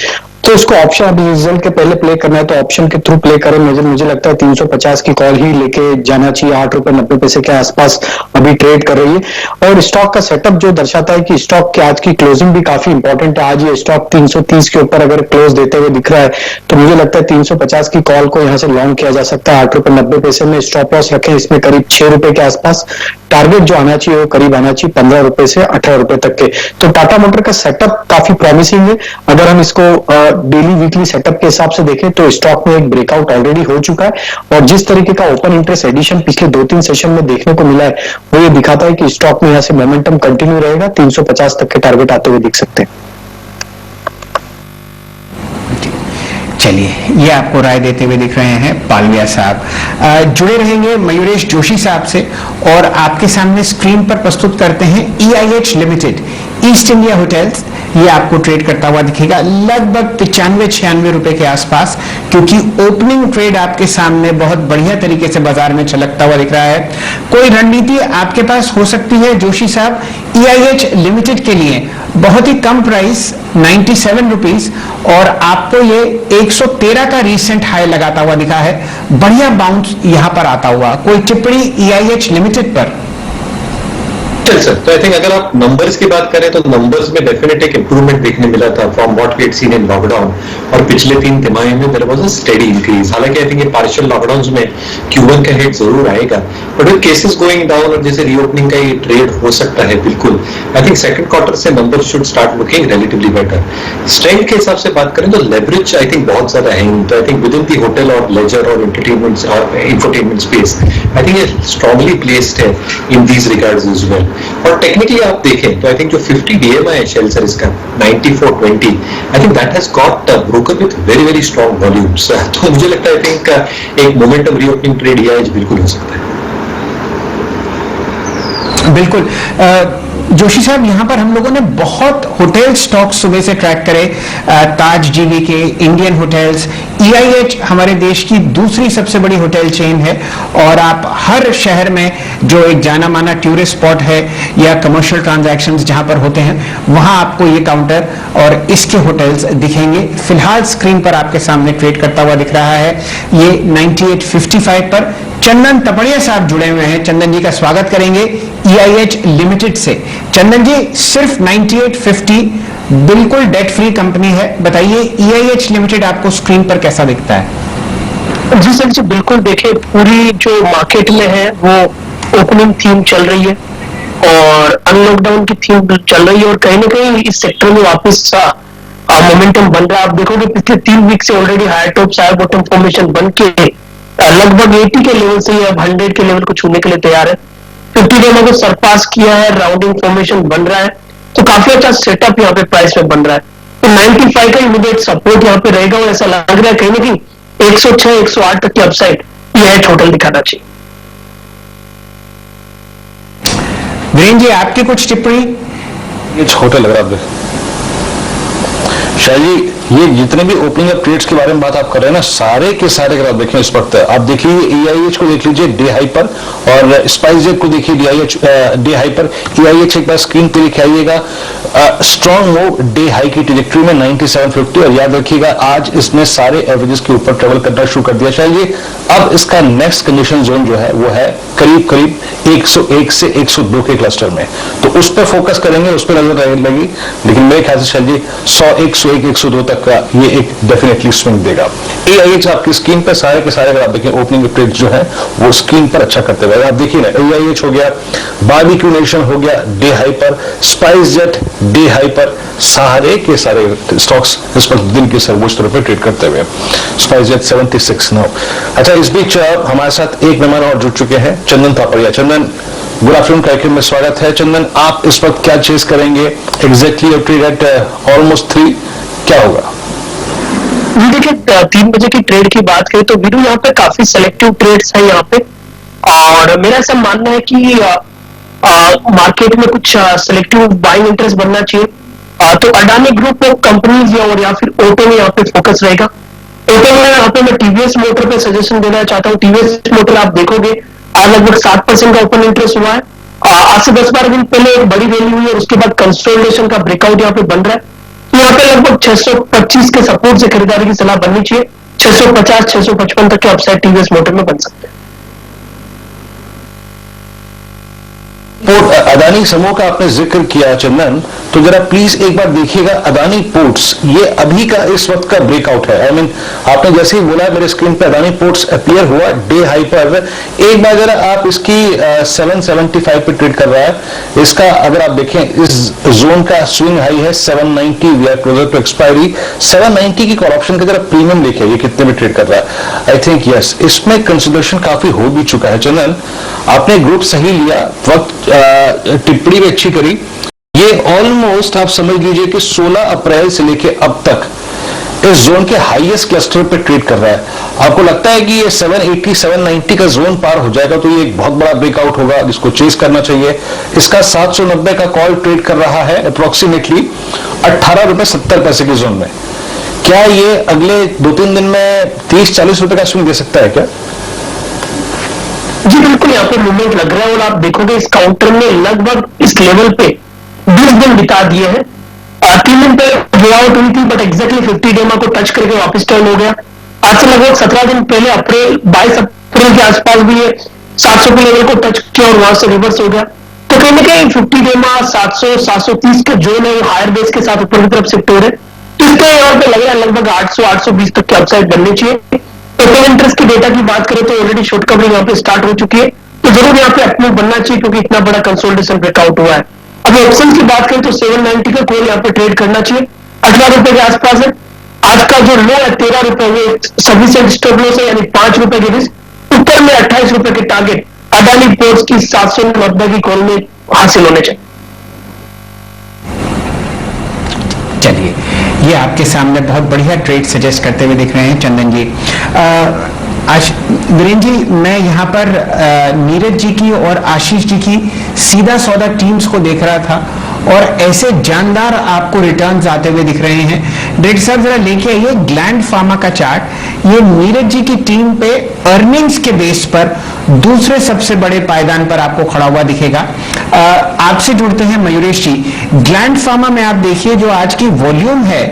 तो इसको ऑप्शन अभी रिजल्ट के पहले प्ले करना है तो ऑप्शन के थ्रू प्ले करें। मुझे लगता है 350 की कॉल ही लेके जाना चाहिए। 8 रुपए 90 पैसे के आसपास अभी ट्रेड कर रही है और स्टॉक का सेटअप जो दर्शाता है कि स्टॉक की आज की क्लोजिंग भी काफी इंपॉर्टेंट है। आज ये स्टॉक 330 के ऊपर अगर क्लोज देते हुए दिख रहा है तो मुझे लगता है 350 की कॉल को यहाँ से लॉन्ग किया जा सकता है। 8 रुपए 90 पैसे में स्टॉप लॉस रखें, इसमें करीब 6 रुपए के आसपास टारगेट जो आना चाहिए वो करीब आना चाहिए 15 रुपए से 18 रुपए तक के। तो टाटा मोटर का सेटअप काफी प्रॉमिसिंग है। अगर हम इसको डेली वीकली सेटअप के हिसाब से देखें तो स्टॉक में एक ब्रेकआउट ऑलरेडी हो चुका है और जिस तरीके का ओपन इंटरेस्ट एडिशन पिछले 2-3 सेशन में देखने को मिला है वो ये दिखाता है कि स्टॉक में यहाँ से मोमेंटम कंटिन्यू रहेगा। 350 तक के टारगेट आते हुए दिख सकते हैं। चलिए, ये आपको राय देते हुए दिख रहे हैं पालविया साहब। जुड़े रहेंगे मयूरेश जोशी साहब से और आपके सामने स्क्रीन पर प्रस्तुत करते हैं EIH limited, east India hotels. ये आपको ट्रेड करता हुआ दिखेगा लगभग 95-96 रुपए के आसपास, क्योंकि ओपनिंग ट्रेड आपके सामने बहुत बढ़िया तरीके से बाजार में छलकता हुआ दिख रहा है। कोई रणनीति आपके पास हो सकती है जोशी साहब EIH लिमिटेड के लिए? बहुत ही कम प्राइस 97 रुपीज और आपको ये 113 का रीसेंट हाई लगाता हुआ दिखा है। बढ़िया बाउंस यहां पर आता हुआ। कोई टिप्पणी EIH लिमिटेड पर? चल सर, तो आई थिंक अगर आप नंबर्स की बात करें तो नंबर्स में डेफिनेट एक इंप्रूवमेंट देखने मिला था from what we had seen in lockdown और पिछले 3 तिमाही में there was a steady increase. हालांकि आई थिंक ये पार्शियल लॉकडाउन में Q1 का हिट जरूर आएगा, but with cases going down और जैसे रीओपनिंग का ये ट्रेड हो सकता है बिल्कुल। आई थिंक सेकंड क्वार्टर से number should start looking relatively better. Strength के हिसाब से बात करें तो लेवरेज आई थिंक बहुत ज्यादा है। तो I think within the hotel और लेजर और एंटरटेनमेंट और इंफोटेनमेंट स्पेस आई थिंक ये स्ट्रांगली प्लेस्ड है in these regards as well. और टेक्निकली आप देखें तो आई थिंक जो 50 DMI है शेल सर इसका 9420, आई think that has got broken with very very strong volumes. तो मुझे लगता है आई थिंक एक मोमेंटम रीओपनिंग ट्रेड EIH बिल्कुल हो सकता है। बिल्कुल। जोशी साहब, यहां पर हम लोगों ने बहुत होटल स्टॉक सुबह से ट्रैक करे, ताज जीवी के, इंडियन होटल्स। EIH हमारे देश की दूसरी सबसे बड़ी होटल चेन है और आप हर शहर में जो एक जाना माना टूरिस्ट स्पॉट है या कमर्शियल ट्रांजैक्शंस जहां पर होते हैं वहां आपको ये काउंटर और इसके होटल्स दिखेंगे। फिलहाल स्क्रीन पर आपके सामने ट्रेड करता हुआ दिख रहा है ये 9855 पर। चंदन तपड़िया साहब जुड़े हुए हैं, चंदन जी का स्वागत करेंगे EIH लिमिटेड से। चंदन जी, सिर्फ 9850 बिल्कुल डेट फ्री कंपनी है, बताइए EIH लिमिटेड आपको स्क्रीन पर कैसा दिखता है? जी सर जी, बिल्कुल। देखिए, पूरी जो मार्केट में है वो ओपनिंग थीम चल रही है और अनलॉकडाउन की थीम चल रही है और कहीं ना कहीं इस सेक्टर में वापस मोमेंटम बन रहा है। आप देखोगे पिछले 3 वीक से already higher top higher bottom formation बन के लगभग 80 के लेवल से अब 100 के लेवल को छूने के लिए तैयार है। 50 डेमो को सरपास किया है, राउंडिंग फॉर्मेशन बन रहा है, तो काफी अच्छा सेटअप यहाँ पे प्राइस में बन रहा है। तो 95 का इमीडिएट सपोर्ट यहाँ पे रहेगा और ऐसा लग रहा है कहीं ना कहीं 106-108 तक की अपसाइड EIH होटल दिखाना चाहिए। वीरेंद्र जी, आपकी कुछ टिप्पणी? ये होटल लग रहा है शायद जी, ये जितने भी ओपनिंग ऑफ ट्रेड्स के बारे में बात आप कर रहे हैं ना, सारे के सारे अगर आप देखें इस वक्त, आप देखिए EIH को देख लीजिए डे हाई पर और स्पाइसजेट को देखिए डे हाई पर। EIH एक बार स्क्रीन पे लिखे आइएगा, स्ट्रॉन्ग मूव डे हाई की ट्रेजेक्टरी में 9750 और याद रखिएगा आज इसने सारे एवरेजेस के ऊपर ट्रेवल करना शुरू कर दिया। शायद ये अब इसका नेक्स्ट कंडीशन जोन जो है वो है करीब करीब 101 से 102 के क्लस्टर में, तो उस पर फोकस करेंगे, उस पर नजर लगी। लेकिन मेरे ख्याल से शायद जी 100, 101, 102 तक का ये एक डेफिनेटली स्विंग देगा। EIH आपकी स्क्रीन पर सारे के सारे अगर आप देखें ओपनिंग ट्रेड जो है वो स्क्रीन पर अच्छा करते हुए आप देखिए ना, EIH हो गया, बारबेक्यू नेशन हो गया डे हाई पर, स्पाइसजेट डे हाई पर, सारे के सारे स्टॉक्स इस वक्त दिन के सर्वोच्च स्तर पर ट्रेड करते हुए। SpiceJet 76 now. अच्छा, इस बीच हमारे साथ एक मेहमान और जुड़ चुके हैं, चंदन तापड़िया। चंदन, गुड आफ्टरनून कार्यक्रम में स्वागत है। चंदन, आप इस वक्त क्या चेस करेंगे? Exactly your trade at almost 3, क्या होगा? जी देखिए, 3 बजे की ट्रेड की बात करें तो वीरू यहाँ पे काफी सिलेक्टिव ट्रेड्स है यहाँ पे और मेरा ऐसा मानना है कि मार्केट में कुछ सिलेक्टिव बाइंग इंटरेस्ट बनना चाहिए। तो अडानी ग्रुप ऑफ कंपनीज और या फिर ऑटो में यहाँ पे फोकस रहेगा। ऑटो में यहाँ पे मैं TVS मोटर पे सजेशन देना चाहता हूँ। TVS मोटर आप देखोगे आज लगभग 7% का ओपन इंटरेस्ट हुआ है आज से 10-12 दिन पहले एक बड़ी रैली हुई और उसके बाद कंसोलिडेशन का ब्रेकआउट यहाँ पे बन रहा है। तो यहाँ पे लगभग 625 के सपोर्ट से खरीदारी की सलाह बननी चाहिए। 650-655 तक के अपसाइड टीवीएस मोटर में बन सकते हैं। अदानी समूह का आपने जिक्र किया चंदन, तो जरा प्लीज एक बार देखिएगा अदानी पोर्ट्स, ये अभी का इस वक्त का ब्रेकआउट है। आई मीन आपने जैसे ही बोला मेरे स्क्रीन पे अदानी पोर्ट्स अपीयर हुआ डे हाई पर। एक बार जरा आप इसकी 775 पे ट्रेड कर रहा है। इसका अगर आप देखें इस जोन का स्विंग हाई है 790, we are closer to expiry. 790 की कॉल ऑप्शन का जरा प्रीमियम देखिए ये कितने में ट्रेड कर रहा है। आई थिंक यस इसमें कंसिडरेशन काफी हो भी चुका है। चंदन आपने ग्रुप सही लिया, वक्त टिप्पणी भी अच्छी करी। ये ऑलमोस्ट आप समझ लीजिए कि 16 अप्रैल से लेके अब तक इस जोन के हाईएस्ट क्लस्टर पे ट्रेड कर रहा है। आपको लगता है कि ये 780 790 का जोन पार हो जाएगा तो ये एक बहुत बड़ा ब्रेकआउट होगा जिसको चेस करना चाहिए। इसका 790 का कॉल ट्रेड कर रहा है अप्रोक्सीमेटली 18 रुपए 70 पैसे के जोन में। क्या ये अगले 2-3 दिन में 30-40 रुपए का स्विंग दे सकता है क्या? जी बिल्कुल, यहाँ पे मूवमेंट लग रहा है और आप देखोगे इस काउंटर में लगभग इस लेवल पे 20 दिन बिता दिए हैं। 3 दिन पे ब्रेकआउट हुई थी बट एग्जैक्टली 50 डेमा को टच करके वापस टर्न हो गया। आज से लगभग 17 दिन पहले 22 अप्रैल के आसपास भी ये 700 के लेवल को टच किया और वहां से रिवर्स हो गया। तो कहीं ना कहीं 50 डेमा 700-730 का जोन है वो हायर बेस के साथ ऊपर की तरफ शिफ्ट हो रहे हैं। तो इसका यहाँ पे लग रहा है लगभग 800-820 तक की अपसाइड बननी चाहिए। ओपन इंटरेस्ट की डेटा की बात करें तो ऑलरेडी शॉर्ट कवरिंग यहाँ पे स्टार्ट हो चुकी है, तो जरूर यहाँ पे अपमूव बनना चाहिए क्योंकि इतना बड़ा कंसोलिडेशन ब्रेकआउट हुआ है। अभी ऑप्शन की बात करें तो 790 का कॉल यहाँ पे ट्रेड करना चाहिए, 18 रुपए के आसपास है। आज का जो लो है 13 रुपए, वो सफिशिएंट स्टॉप लॉस है, यानी 5 रुपए की रिस्क। ऊपर में 28 रुपए के टारगेट अदानी पोर्ट्स की 790 की कॉल में हासिल होने चाहिए। चलिए, ये आपके सामने बहुत बढ़िया ट्रेड सजेस्ट करते हुए दिख रहे हैं चंदन जी। वीरेंद्र जी, मैं यहाँ पर नीरज जी की और आशीष जी की सीधा सौदा टीम्स को देख रहा था और ऐसे जानदार आपको रिटर्न्स आते हुए दिख रहे हैं। डायरेक्टर साहब जरा लेके आइए ग्लैंड फार्मा का चार्ट। ये नीरज जी की टीम पे अर्निंग्स के बेस पर दूसरे सबसे बड़े पायदान पर आपको खड़ा हुआ दिखेगा। आपसे जुड़ते हैं मयूरेश जी। ग्लैंड फार्मा में आप देखिए जो आज की वॉल्यूम है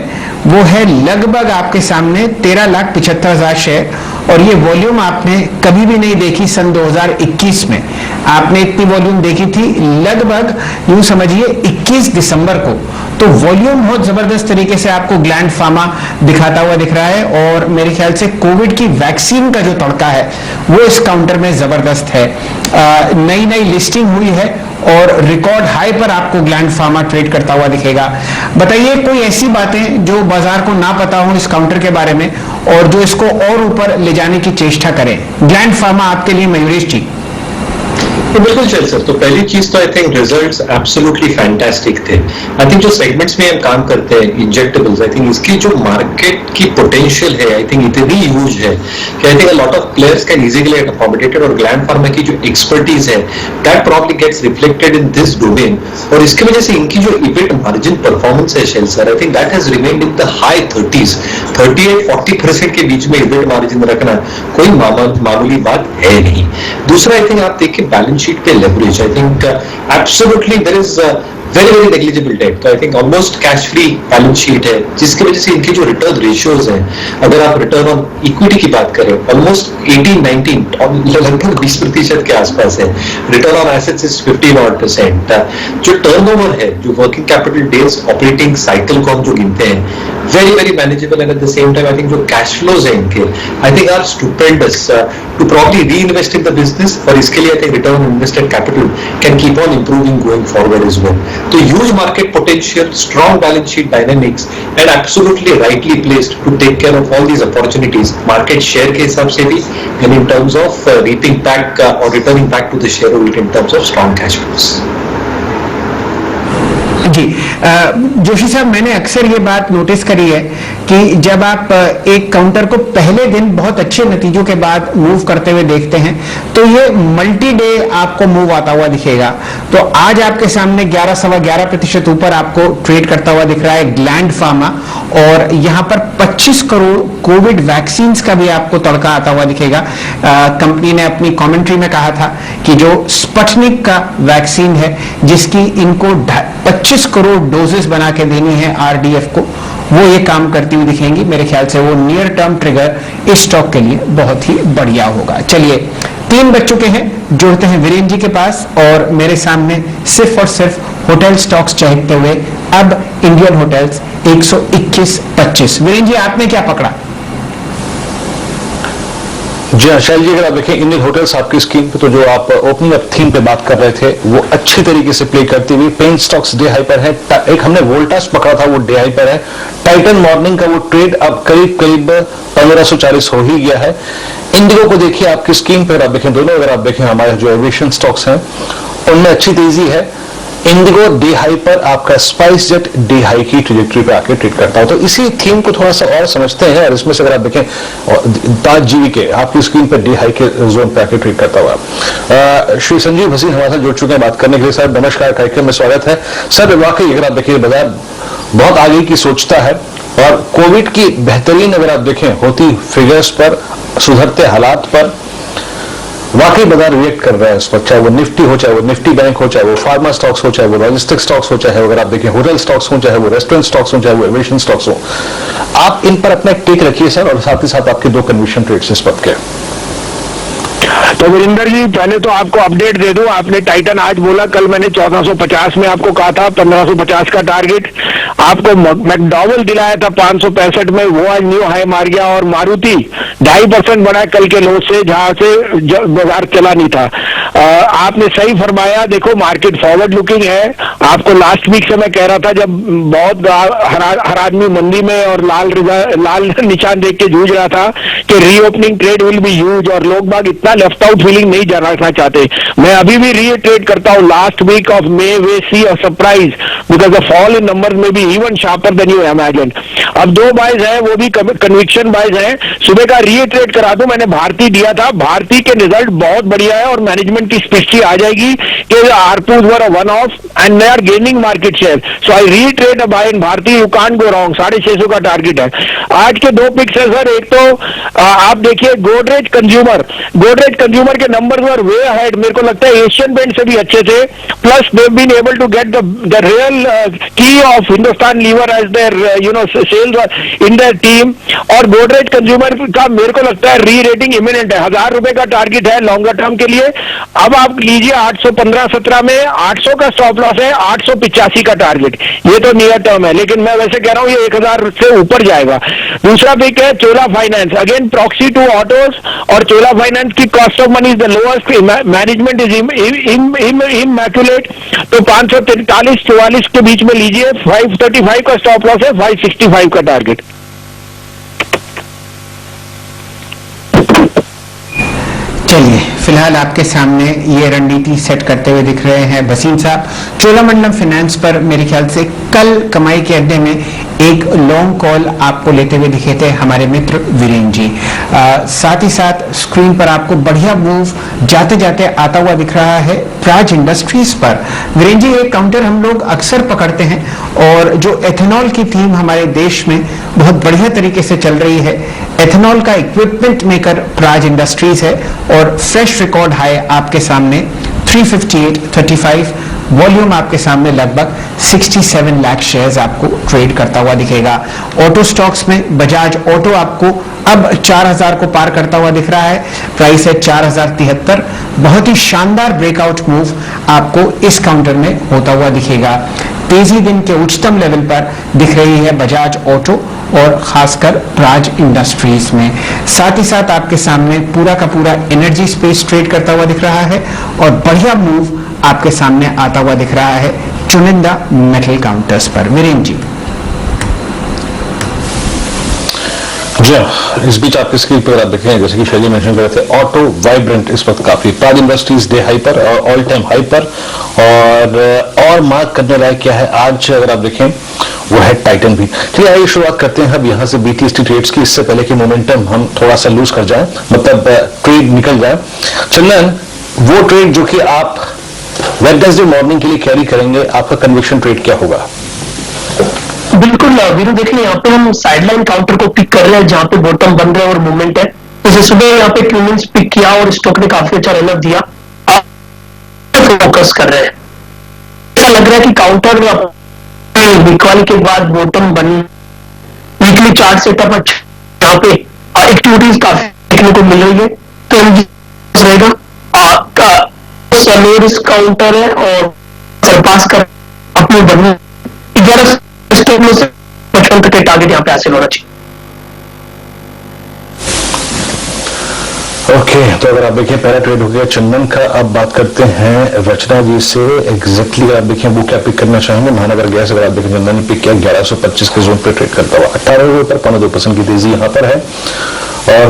वो है लगभग आपके सामने 13,75,000 शेयर, और ये वॉल्यूम आपने कभी भी नहीं देखी सन 2021 में। आपने इतनी वॉल्यूम देखी थी लगभग यूं समझिए 21 दिसंबर को। तो वॉल्यूम बहुत जबरदस्त तरीके से आपको ग्लैंड फार्मा दिखाता हुआ दिख रहा है, और मेरे ख्याल से कोविड की वैक्सीन का जो तड़का है वो इस काउंटर में जबरदस्त है। नई नई लिस्टिंग हुई है और रिकॉर्ड हाई पर आपको ग्लैंड फार्मा ट्रेड करता हुआ दिखेगा। बताइए कोई ऐसी बातें जो बाजार को ना पता हो इस काउंटर के बारे में और जो इसको और ऊपर ले जाने की चेष्टा करें। ग्लैंड फार्मा आपके लिए मयूरेश जी। बिल्कुल चल सर, तो पहली चीज तो I think results absolutely fantastic थे। आई थिंक जो सेगमेंट्स में हम काम करते हैं इंजेक्टेबल्स, आई थिंक इसकी जो मार्केट की पोटेंशियल है आई थिंक इतनी ह्यूज है कि I think a lot of players can easily get accommodated, और ग्लैंड फार्मा की जो एक्सपर्टीज है that probably gets reflected in this domain, और इसकी वजह से इनकी जो इबिट मार्जिन परफॉर्मेंस है Shail sir, I think that has remained in the high 30s, 38-40% के बीच में इबिट मार्जिन रखना कोई मामूली बात है नहीं। दूसरा आई थिंक आप देखिए बैलेंस sheet पे leverage, I think absolutely there is very negligible debt, तो I think almost cash free balance sheet है, जिसकी वजह से इनकी जो रिटर्न रेशियोज हैं, अगर आप रिटर्न ऑन इक्विटी की बात करें ऑलमोस्ट 18-19 लगभग 20% के आसपास है। Return on assets is 50%। जो टर्नओवर है, जो working capital days operating cycle को हम जो गिनते हैं very manageable, and at the same time I think जो कैश फ्लोज हैं इनके I think are stupendous to probably reinvest in the business, और इसके लिए I think return on invested capital can keep on improving going forward as well. तो huge market potential, strong balance sheet dynamics, and absolutely rightly placed to take care of all these opportunities market share के हिसाब से भी, and in terms of reaping back or returning back to the shareholder in terms of strong cash flows. Ji Joshi साहब, मैंने अक्सर ये बात notice करी है कि जब आप एक काउंटर को पहले दिन बहुत अच्छे नतीजों के बाद मूव करते हुए देखते हैं तो ये मल्टी डे आपको मूव आता हुआ दिखेगा। तो आज आपके सामने 11-11.25% ऊपर आपको ट्रेड करता हुआ दिख रहा है ग्लैंड फार्मा, और यहां पर 25 करोड़ कोविड वैक्सीन का भी आपको तड़का आता हुआ दिखेगा। कंपनी ने अपनी कमेंट्री में कहा था कि जो स्पुतनिक का वैक्सीन है जिसकी इनको 25 करोड़ डोजेस बना के देनी है आरडीएफ को, वो ये काम करती हुई दिखेंगी। मेरे ख्याल से वो नियर टर्म ट्रिगर इस स्टॉक के लिए बहुत ही बढ़िया होगा। चलिए 3 बज चुके हैं, जोड़ते हैं वीरेन जी के पास, और मेरे सामने सिर्फ और सिर्फ होटल स्टॉक्स चहकते हुए अब इंडियन होटल्स 121.25। वीरेन जी, आपने क्या पकड़ा? जी हाँ शैल जी, अगर आप देखें इंडियन होटल्स आपकी स्क्रीन पे, तो जो आप ओपनिंग अप थीम पे बात कर रहे थे वो अच्छी तरीके से प्ले करती हुई पेन स्टॉक्स डे हाई पर है। एक हमने वोल्टास पकड़ा था, वो डे हाई पर है। टाइटन मॉर्निंग का वो ट्रेड अब करीब 1540 हो ही गया है। इंडिगो को देखिए आपकी स्क्रीन पर, आप देखें दोनों, अगर आप देखें हमारे जो एविएशन स्टॉक्स हैं उनमें अच्छी तेजी है। इंडिगो डे हाई पर, आपका स्पाइस जेट डे हाई की ट्रेजेक्टरी पे आके ट्रेड करता हो। तो इसी थीम को थोड़ा सा और समझते हैं, और इसमें से अगर आप देखें ताज जीवी के आपकी स्क्रीन पर डे हाई के जोन पे आके ट्रेड करता हुआ। श्री संजीव हसीन हमारे साथ जुड़ चुके हैं बात करने के लिए। सर नमस्कार, कार्यक्रम में स्वागत है। सर वाकई अगर आप देखिए बाजार बहुत आगे की सोचता है, और कोविड की बेहतरीन अगर आप देखें होती फिगर्स पर, सुधरते हालात पर वाकई बाजार रिएक्ट कर रहा है इस वक्त, चाहे वो निफ्टी हो, चाहे वो निफ्टी बैंक हो, चाहे वो फार्मा स्टॉक्स हो, चाहे वो लॉजिस्टिक स्टॉक्स हो, चाहे अगर आप देखें होटल स्टॉक्स हो, चाहे वो रेस्टोरेंट स्टॉक्स हो, चाहे वो एविएशन स्टॉक्स हो। आप इन पर अपना एक टेक रखिए सर, और साथ ही साथ आपके 2 कन्विक्शन ट्रेड्स इस वक्त के। तो वीरेंद्र जी, पहले तो आपको अपडेट दे दूं, आपने टाइटन आज बोला, कल मैंने 1450 में आपको कहा था 1550 का टारगेट। आपको मैकडॉवेल दिलाया था 565 में, वो आज न्यू हाई मार गया। और मारुति 2.5% बढ़ा कल के लो से, जहां से बाजार चला नहीं था। आपने सही फरमाया, देखो मार्केट फॉरवर्ड लुकिंग है। आपको लास्ट वीक से मैं कह रहा था, जब बहुत हर आदमी मंदी में और लाल निशान देख के जूझ रहा था कि reopening trade will be huge, और लोग बाग इतना लेफ्ट आउट फीलिंग नहीं रखना चाहते। मैं अभी भी रीट्रेड करता हूं, last week of May we see a surprise because the fall in numbers में be even sharper than you imagine. अब 2 बाइज हैं, वो भी कन्विक्शन बाइज हैं। सुबह का रीट्रेड करा दूं, मैंने भारती दिया था, भारती के रिजल्ट बहुत बढ़िया है, और मैनेजमेंट की स्पष्टी आ जाएगी कि ARPUs were a one off and they are gaining market share. So I reiterate a buy in Bharti, you can't go wrong. 650 का टारगेट है। आज के 2 पिक्स है सर। एक तो आप देखिए गोदरेज कंज्यूमर के नंबर वर वे अहेड, मेरे को लगता है एशियन पेंट से भी अच्छे थे। Plus they been able to get the real key of Hindustan Lever as their sales in their team. और गोदरेज कंज्यूमर का मेरे को लगता है री रेटिंग इमिनेंट है। 1000 रुपए का टारगेट है लॉन्गर टर्म के लिए। अब आप लीजिए 815-17 में 800 का स्टॉप लॉस है, 885 का टारगेट। ये तो नियर टर्म है, लेकिन मैं वैसे कह रहा हूं ये 1000 से ऊपर जाएगा। दूसरा पिक है Chola finance, again proxy to autos, और चोला फाइनेंस की cost of money is the lowest, management is immaculate. तो 543-44 के बीच में लीजिए। 535 का स्टॉप लॉस है, 565 का टारगेट। चलिए फिलहाल आपके सामने ये रणनीति सेट करते हुए दिख रहे हैं भसीन साहब। चोलामंडलम फाइनेंस पर मेरे ख्याल से कल कमाई के अड्डे में एक लॉन्ग कॉल आपको लेते हुए दिखे थे हमारे मित्र वीरेन जी। साथ ही साथ स्क्रीन पर आपको बढ़िया मूव जाते जाते आता हुआ दिख रहा है प्राज इंडस्ट्रीज पर। वीरेन जी, एक काउंटर हम लोग अक्सर पकड़ते हैं, और जो एथेनॉल की थीम हमारे देश में बहुत बढ़िया तरीके से चल रही है। एथेनॉल का इक्विपमेंट मेकर प्राज इंडस्ट्रीज है, और फ्रेश रिकॉर्ड हाई आपके सामने 358.35, वॉल्यूम आपके सामने लगभग 67 लाख शेयर्स आपको ट्रेड करता हुआ दिखेगा। ऑटो स्टॉक्स में बजाज ऑटो आपको अब 4000 को पार करता हुआ दिख रहा है, प्राइस है 4073। बहुत ही शानदार ब्रेकआउट मूव आपको इस काउंटर में होता हुआ दिखेगा। तेजी दिन के उच्चतम लेवल पर दिख रही है बजाज ऑटो और खासकर प्राज इंडस्ट्रीज में। साथ ही साथ आपके सामने पूरा का पूरा एनर्जी स्पेस ट्रेड करता हुआ दिख रहा है, और बढ़िया मूव आपके सामने आता हुआ दिख रहा है चुनिंदा मेटल काउंटर्स पर। वीरेन जी। जी हाँ, इस बीच आपकी स्क्रीन पर आप देखें जैसे कि शैली मेंशन कर रहे थे, ऑटो वाइब्रेंट इस वक्त काफी प्राइड इंडस्ट्रीज डे हाई पर और ऑल टाइम हाई पर, और मार्क करने लायक क्या है आज अगर आप देखें वो है टाइटन भी। चलिए आइए शुरुआत करते हैं अब यहाँ से बीटीएसटी ट्रेड्स की, इससे पहले कि मोमेंटम हम थोड़ा सा लूज कर जाए, मतलब ट्रेड निकल जाए। चंदन, वो ट्रेड जो कि आप वेडनेसडे मॉर्निंग के लिए कैरी करेंगे, आपका कन्विक्शन ट्रेड क्या होगा? बिल्कुल वीरू, देखिए यहाँ पे हम साइडलाइन काउंटर को पिक कर रहे हैं जहाँ पे बॉटम बन रहा है और मूवमेंट है। जैसे सुबह यहाँ पे क्यूमेंस पिक किया और स्टॉक ने काफी अच्छा रनअप दिया, फोकस कर रहे हैं। ऐसा लग रहा है कि काउंटर बिकवाली के बाद बॉटम बनी, वीकली चार्ट सेटअप अच्छा, यहाँ पे एक्टिविटीज काफी देखने को मिल रही है, तो रहेगा लो रिस्क काउंटर है और सरपास कर अपने बनी 11 स्टॉक में से 55 तक के टारगेट यहाँ पे हासिल होना चाहिए। ओके, तो अगर आप देखें पहला ट्रेड हो गया चंदन का। अब बात करते हैं रचना जी से। एग्जैक्टली आप देखें वो क्या पिक करना चाहेंगे? महानगर गैस अगर आप देखें चंदन ने पिक किया 1125 के जोन पे ट्रेड करता हुआ, 18 रुपए पर 0.2% की तेजी यहाँ पर है और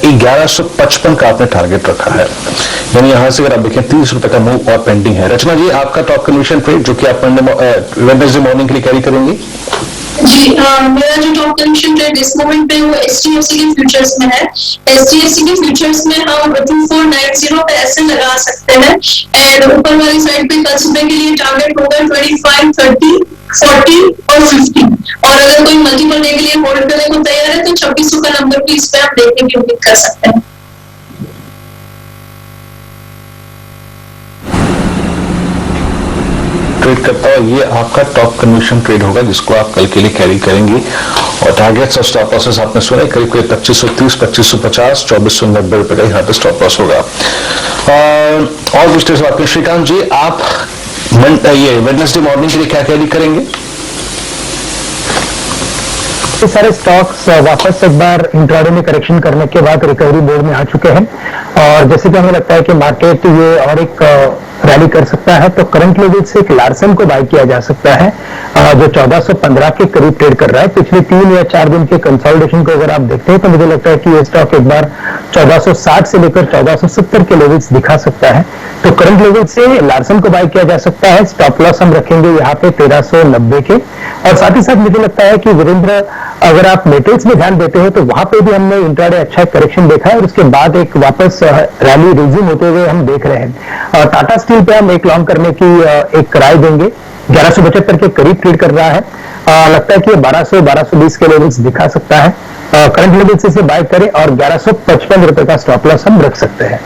1155 का आपने टारगेट रखा है, यानी यहां से अगर आप देखें 30 रुपए का मूव और पेंडिंग है। रचना जी, आपका टॉप कन्विक्शन ट्रेड जो कि आप वेडनेसडे मॉर्निंग के लिए कैरी करेंगे? जी, मेरा जो टॉप कन्विक्शन ट्रेड इस मोमेंट पे वो एचडीएफसी के फ्यूचर्स में है। एचडीएफसी के फ्यूचर्स में हम 2490 पे ऐसे लगा सकते हैं एंड ऊपर वाली साइड पे कल सुबह के लिए टारगेट होगा 25, 30, 40 और 50, और अगर कोई मल्टीपल डे के लिए होल्ड करने को तैयार है तो 2600 का नंबर भी इस पे आप देखने की उम्मीद कर सकते हैं। ट्रेड करता हुआ ये आपका टॉप कन्विक्शन ट्रेड होगा जिसको आप कल के लिए कैरी करेंगे, और टारगेट्स और स्टॉप लॉसेस आपने सुने करीब करीब 2530, 2550, 2490 रुपए का यहाँ पे स्टॉप लॉस होगा। और कुछ देर से बात करें श्रीकांत जी, आप ये वेडनेसडे मॉर्निंग के लिए क्या कैरी करेंगे? ये सारे स्टॉक्स वापस एक बार इंट्राडे में करेक्शन करने के बाद रिकवरी मोड में आ चुके हैं, और जैसे कि हमें लगता है कि मार्केट ये और एक रैली कर सकता है, तो करंट लेवल से एक लार्सन को बाय किया जा सकता है जो 1415 के करीब ट्रेड कर रहा है। पिछले 3 या 4 दिन के कंसोलिडेशन को अगर आप देखते हैं तो मुझे लगता है कि ये स्टॉक एक बार 1460 से लेकर 1470 के लेवल्स दिखा सकता है, तो करंट लेवल से लार्सन को बाय किया जा सकता है। स्टॉप लॉस हम रखेंगे यहाँ पे 1390 के, और साथ ही साथ मुझे लगता है कि वीरेंद्र अगर आप मेटल्स में ध्यान देते हो तो वहां पे भी हमने इंट्राडे अच्छा करेक्शन देखा है और उसके बाद एक वापस रैली रिज्यूम होते हुए हम देख रहे हैं। टाटा स्टील पे हम एक लॉन्ग करने की एक राय देंगे, 1175 के करीब ट्रेड कर रहा है, लगता है कि 1200-1220 के लेवल्स दिखा सकता है। करंट लेवल से बाय करें और 1155 रुपए का स्टॉप लॉस हम रख सकते हैं।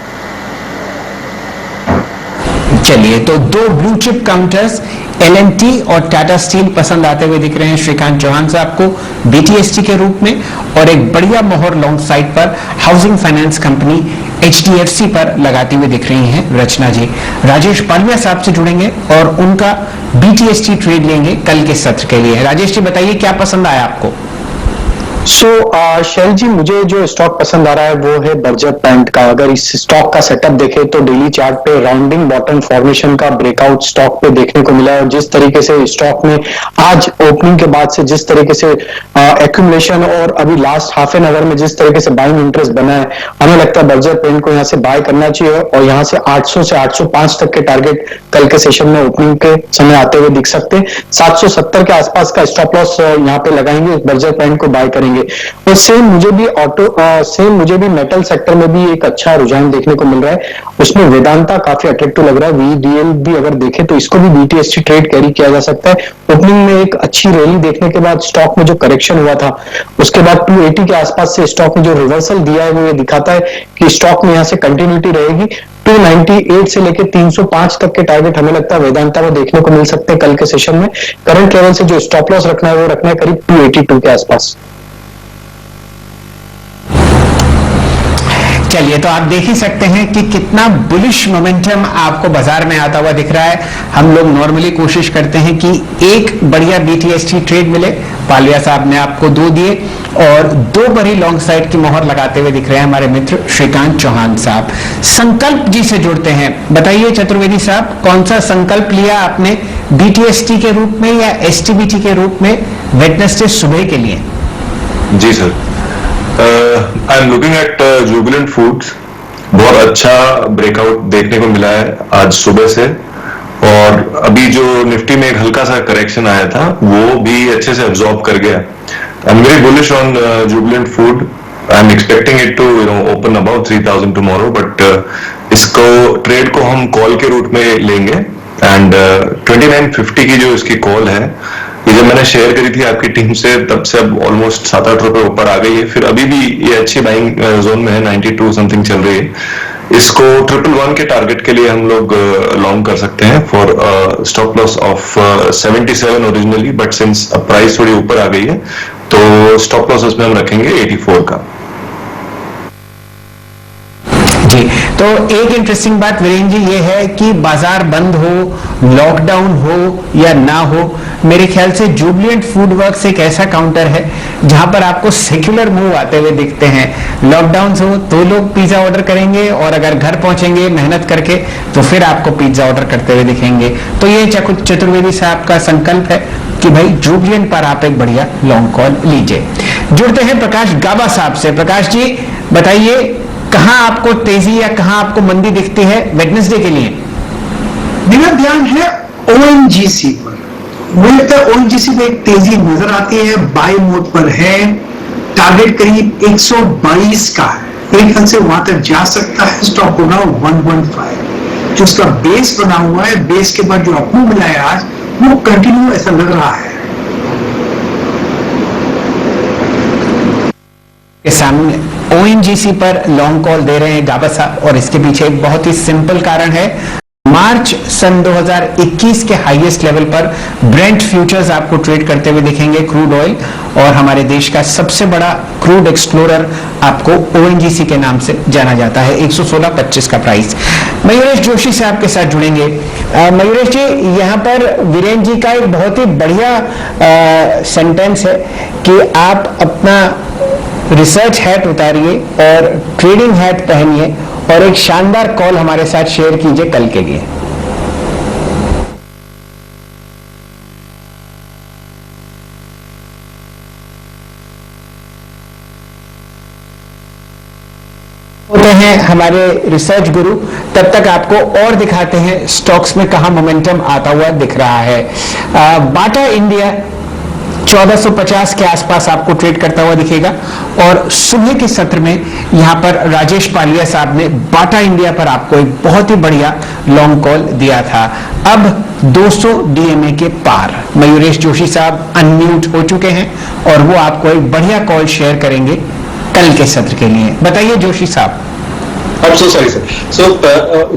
चलिए, तो दो ब्लू चिप काउंटर्स एलएनटी और टाटा स्टील पसंद आते हुए दिख रहे हैं श्रीकांत चौहान साहब को बीटीएसटी के रूप में, और एक बढ़िया मोहर लॉन्ग साइड पर हाउसिंग फाइनेंस कंपनी एचडीएफसी पर लगाती हुई दिख रही हैं रचना जी। राजेश पालविया साहब से जुड़ेंगे और उनका बीटीएसटी ट्रेड लेंगे कल के सत्र के लिए। राजेश जी बताइए क्या पसंद आया आपको? शैल जी, मुझे जो स्टॉक पसंद आ रहा है वो है बर्जर पेंट का। अगर इस स्टॉक का सेटअप देखें तो डेली चार्ट पे राउंडिंग बॉटम फॉर्मेशन का ब्रेकआउट स्टॉक पे देखने को मिला है, और जिस तरीके से स्टॉक में आज ओपनिंग के बाद से जिस तरीके से एक्यूमुलेशन और अभी लास्ट हाफ एन आवर में जिस तरीके से बाइंग इंटरेस्ट बना है, हमें लगता है बर्जर पेंट को यहाँ से बाय करना चाहिए, और यहाँ से 800 से 805 तक के टारगेट कल के सेशन में ओपनिंग के समय आते हुए दिख सकते हैं। 770 के आसपास का स्टॉप लॉस यहाँ पे लगाएंगे, बर्जर पेंट को बाय करेंगे। और सेम मुझे भी मेटल सेक्टर में भी एक अच्छा रुझान देखने को मिल रहा है, उसमें वेदांता काफी अट्रैक्टिव लग रहा है। वीडीएल भी अगर देखें तो इसको भी बीटीएसटी ट्रेड कैरी किया जा सकता है। ओपनिंग में एक अच्छी रैली देखने के बाद स्टॉक में जो करेक्शन हुआ था उसके बाद 280 के आसपास से स्टॉक में जो रिवर्सल दिया है वो ये दिखाता है कि स्टॉक में यहाँ से कंटिन्यूटी रहेगी। 298 से लेकर 305 तक के टारगेट हमें लगता है वेदांता को देखने को मिल सकते हैं कल के सेशन में। करंट लेवल से जो स्टॉप लॉस रखना है वो रखना है करीब 282 के आसपास। चलिए, तो आप देख ही सकते हैं कि कितना बुलिश मोमेंटम आपको बाजार में आता हुआ दिख रहा है। हम लोग नॉर्मली कोशिश करते हैं कि एक बढ़िया बीटीएसटी ट्रेड मिले, पालिया साहब ने आपको 2 दिए, और 2 बड़ी लॉन्ग साइड की मोहर लगाते हुए दिख रहे हैं हमारे मित्र श्रीकांत चौहान साहब। संकल्प जी से जुड़ते हैं, बताइए चतुर्वेदी साहब, कौन सा संकल्प लिया आपने बीटीएसटी के रूप में या एसटीबीटी के रूप में वेडनेसडे सुबह के लिए? जी sir, I am looking at Jubilant Foods. बहुत अच्छा ब्रेकआउट देखने को मिला है आज सुबह से, और अभी जो निफ्टी में एक हल्का सा करेक्शन आया था वो भी अच्छे से अब्सॉर्ब कर गया। I am very bullish on Jubilant food. I am expecting it to open about 3000 tomorrow, but इसको ट्रेड को हम कॉल के रूट में लेंगे। एंड 2950 की जो इसकी कॉल है, ये जब मैंने शेयर करी थी आपकी टीम से, तब से अब ऑलमोस्ट 7-8 रुपए ऊपर आ गई है। फिर अभी भी ये अच्छी बाइंग जोन में है, 92 समथिंग चल रही है। इसको 111 के टारगेट के लिए हम लोग लॉन्ग कर सकते हैं for stop loss of 77 originally, but since price थोड़ी ऊपर आ गई है तो स्टॉप लॉस इसमें हम रखेंगे 84 का। जी, तो एक इंटरेस्टिंग बात वीरेंद्र जी ये है कि बाजार बंद हो, लॉकडाउन हो या ना हो, मेरे ख्याल से जुबिलेंट फूड वर्क्स एक ऐसा काउंटर है जहां पर आपको सेक्युलर मूव आते हुए दिखते हैं। लॉकडाउन हो तो लोग पिज्जा ऑर्डर करेंगे, और अगर घर पहुंचेंगे मेहनत करके तो फिर आपको पिज्जा ऑर्डर करते हुए दिखेंगे। तो ये चतुर्वेदी साहब का संकल्प है कि भाई जुबिलेंट पर आप एक बढ़िया लॉन्ग कॉल लीजिए। जुड़ते हैं प्रकाश गाबा साहब से। प्रकाश जी बताइए, कहां आपको तेजी या कहां आपको मंदी दिखती है वेडनेसडे के लिए? मेरा ध्यान है ओएनजीसी पर। मुझे लगता है ओएनजीसी में एक तेजी नजर आती है, बाय मोड पर है, टारगेट करीब 122 का है, मेरे ख्याल से वहां तक जा सकता है। स्टॉप होगा 115, जो उसका बेस बना हुआ है, बेस के बाद जो अप्रूव मिला है आज, वो कंटिन्यू ऐसा लग रहा है। के सामने ओएनजीसी पर लॉन्ग कॉल दे रहे हैं गाबा साहब, और इसके पीछे एक बहुत ही सिंपल कारण है। मार्च सन 2021 के हाईएस्ट लेवल पर ब्रेंट फ्यूचर्स आपको ट्रेड करते हुए दिखेंगे, क्रूड ऑयल, और हमारे देश का सबसे बड़ा क्रूड एक्सप्लोरर आपको ओएनजीसी के नाम से जाना जाता है। 116.25 का प्राइस। मयूरेश जोशी से आपके साथ जुड़ेंगे। मयूरेश जी, यहाँ पर वीरेंद्र जी का एक बहुत ही बढ़िया सेंटेंस है कि आप अपना रिसर्च हैट उतारिए और ट्रेडिंग हैट पहनिए और एक शानदार कॉल हमारे साथ शेयर कीजिए कल के लिए। होते हैं हमारे रिसर्च गुरु, तब तक आपको और दिखाते हैं स्टॉक्स में कहां मोमेंटम आता हुआ दिख रहा है। बाटा इंडिया 1450 के आसपास आपको ट्रेड करता हुआ दिखेगा, और सुबह के सत्र में यहां पर राजेश पालिया साहब ने बाटा इंडिया पर आपको एक बहुत ही बढ़िया लॉन्ग कॉल दिया था। अब 200 डीएमए के पार मयूरेश जोशी साहब अनम्यूट हो चुके हैं और वो आपको एक बढ़िया कॉल शेयर करेंगे कल के सत्र के लिए। बताइए जोशी साहब। I'm so sorry, sir. So,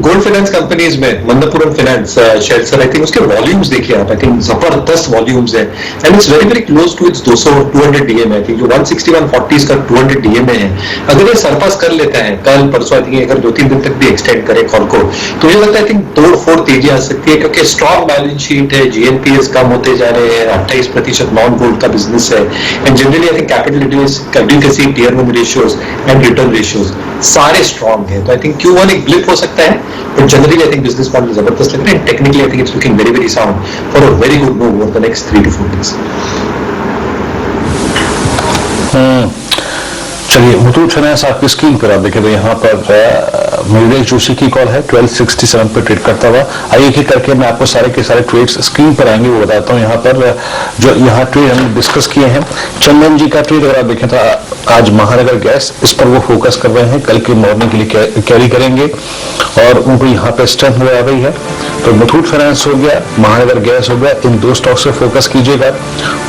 gold finance companies में Manappuram Finance share sir, I think उसके वॉल्यूम्स देखिए आप, I think जबरदस्त वॉल्यूम्स है, and it's very very close to its 200 DMA। I think जो 160-140 का 200 DMA है, अगर ये सरपास कर लेता है कल परसों, I think अगर 2-3 दिन तक भी एक्सटेंड करे कॉल को, तो मुझे लगता है I think तोड़-फोड़ तेजी आ सकती है, क्योंकि स्ट्रॉन्ग बैलेंस शीट है, GNPAs कम होते जा रहे हैं, 28% नॉन गोल्ड का बिजनेस है, and generally I think capital adequacy, tier 1 ratios and return ratios सारे स्ट्रॉन्ग है। तो आई थिंक Q1 एक ब्लिप हो सकता है, but generally I think business model जबरदस्त लग रहा है, technically I think it's looking very very sound for a very good move over the next 3 to 4 days। चलिए, मुथूट फाइनेंस आपकी स्क्रीन पर आप देखें तो यहाँ पर मयूरेश जोशी की कॉल है 1267 पे ट्रेड करता हुआ। आइए एक करके मैं आपको सारे के सारे ट्रेड्स स्क्रीन पर आएंगे वो बताता हूँ। यहाँ पर जो यहाँ ट्रेड हमने डिस्कस किए हैं, चंदन जी का ट्रेड अगर आप देखें तो आज महानगर गैस, इस पर वो फोकस कर रहे हैं, कल के मॉर्निंग के लिए कैरी करेंगे और उनको यहाँ पे स्ट्रेंथ नजर आ रही है। तो मुथूट फाइनेंस हो गया, महानगर गैस हो गया, इन 2 स्टॉक्स पे फोकस कीजिएगा।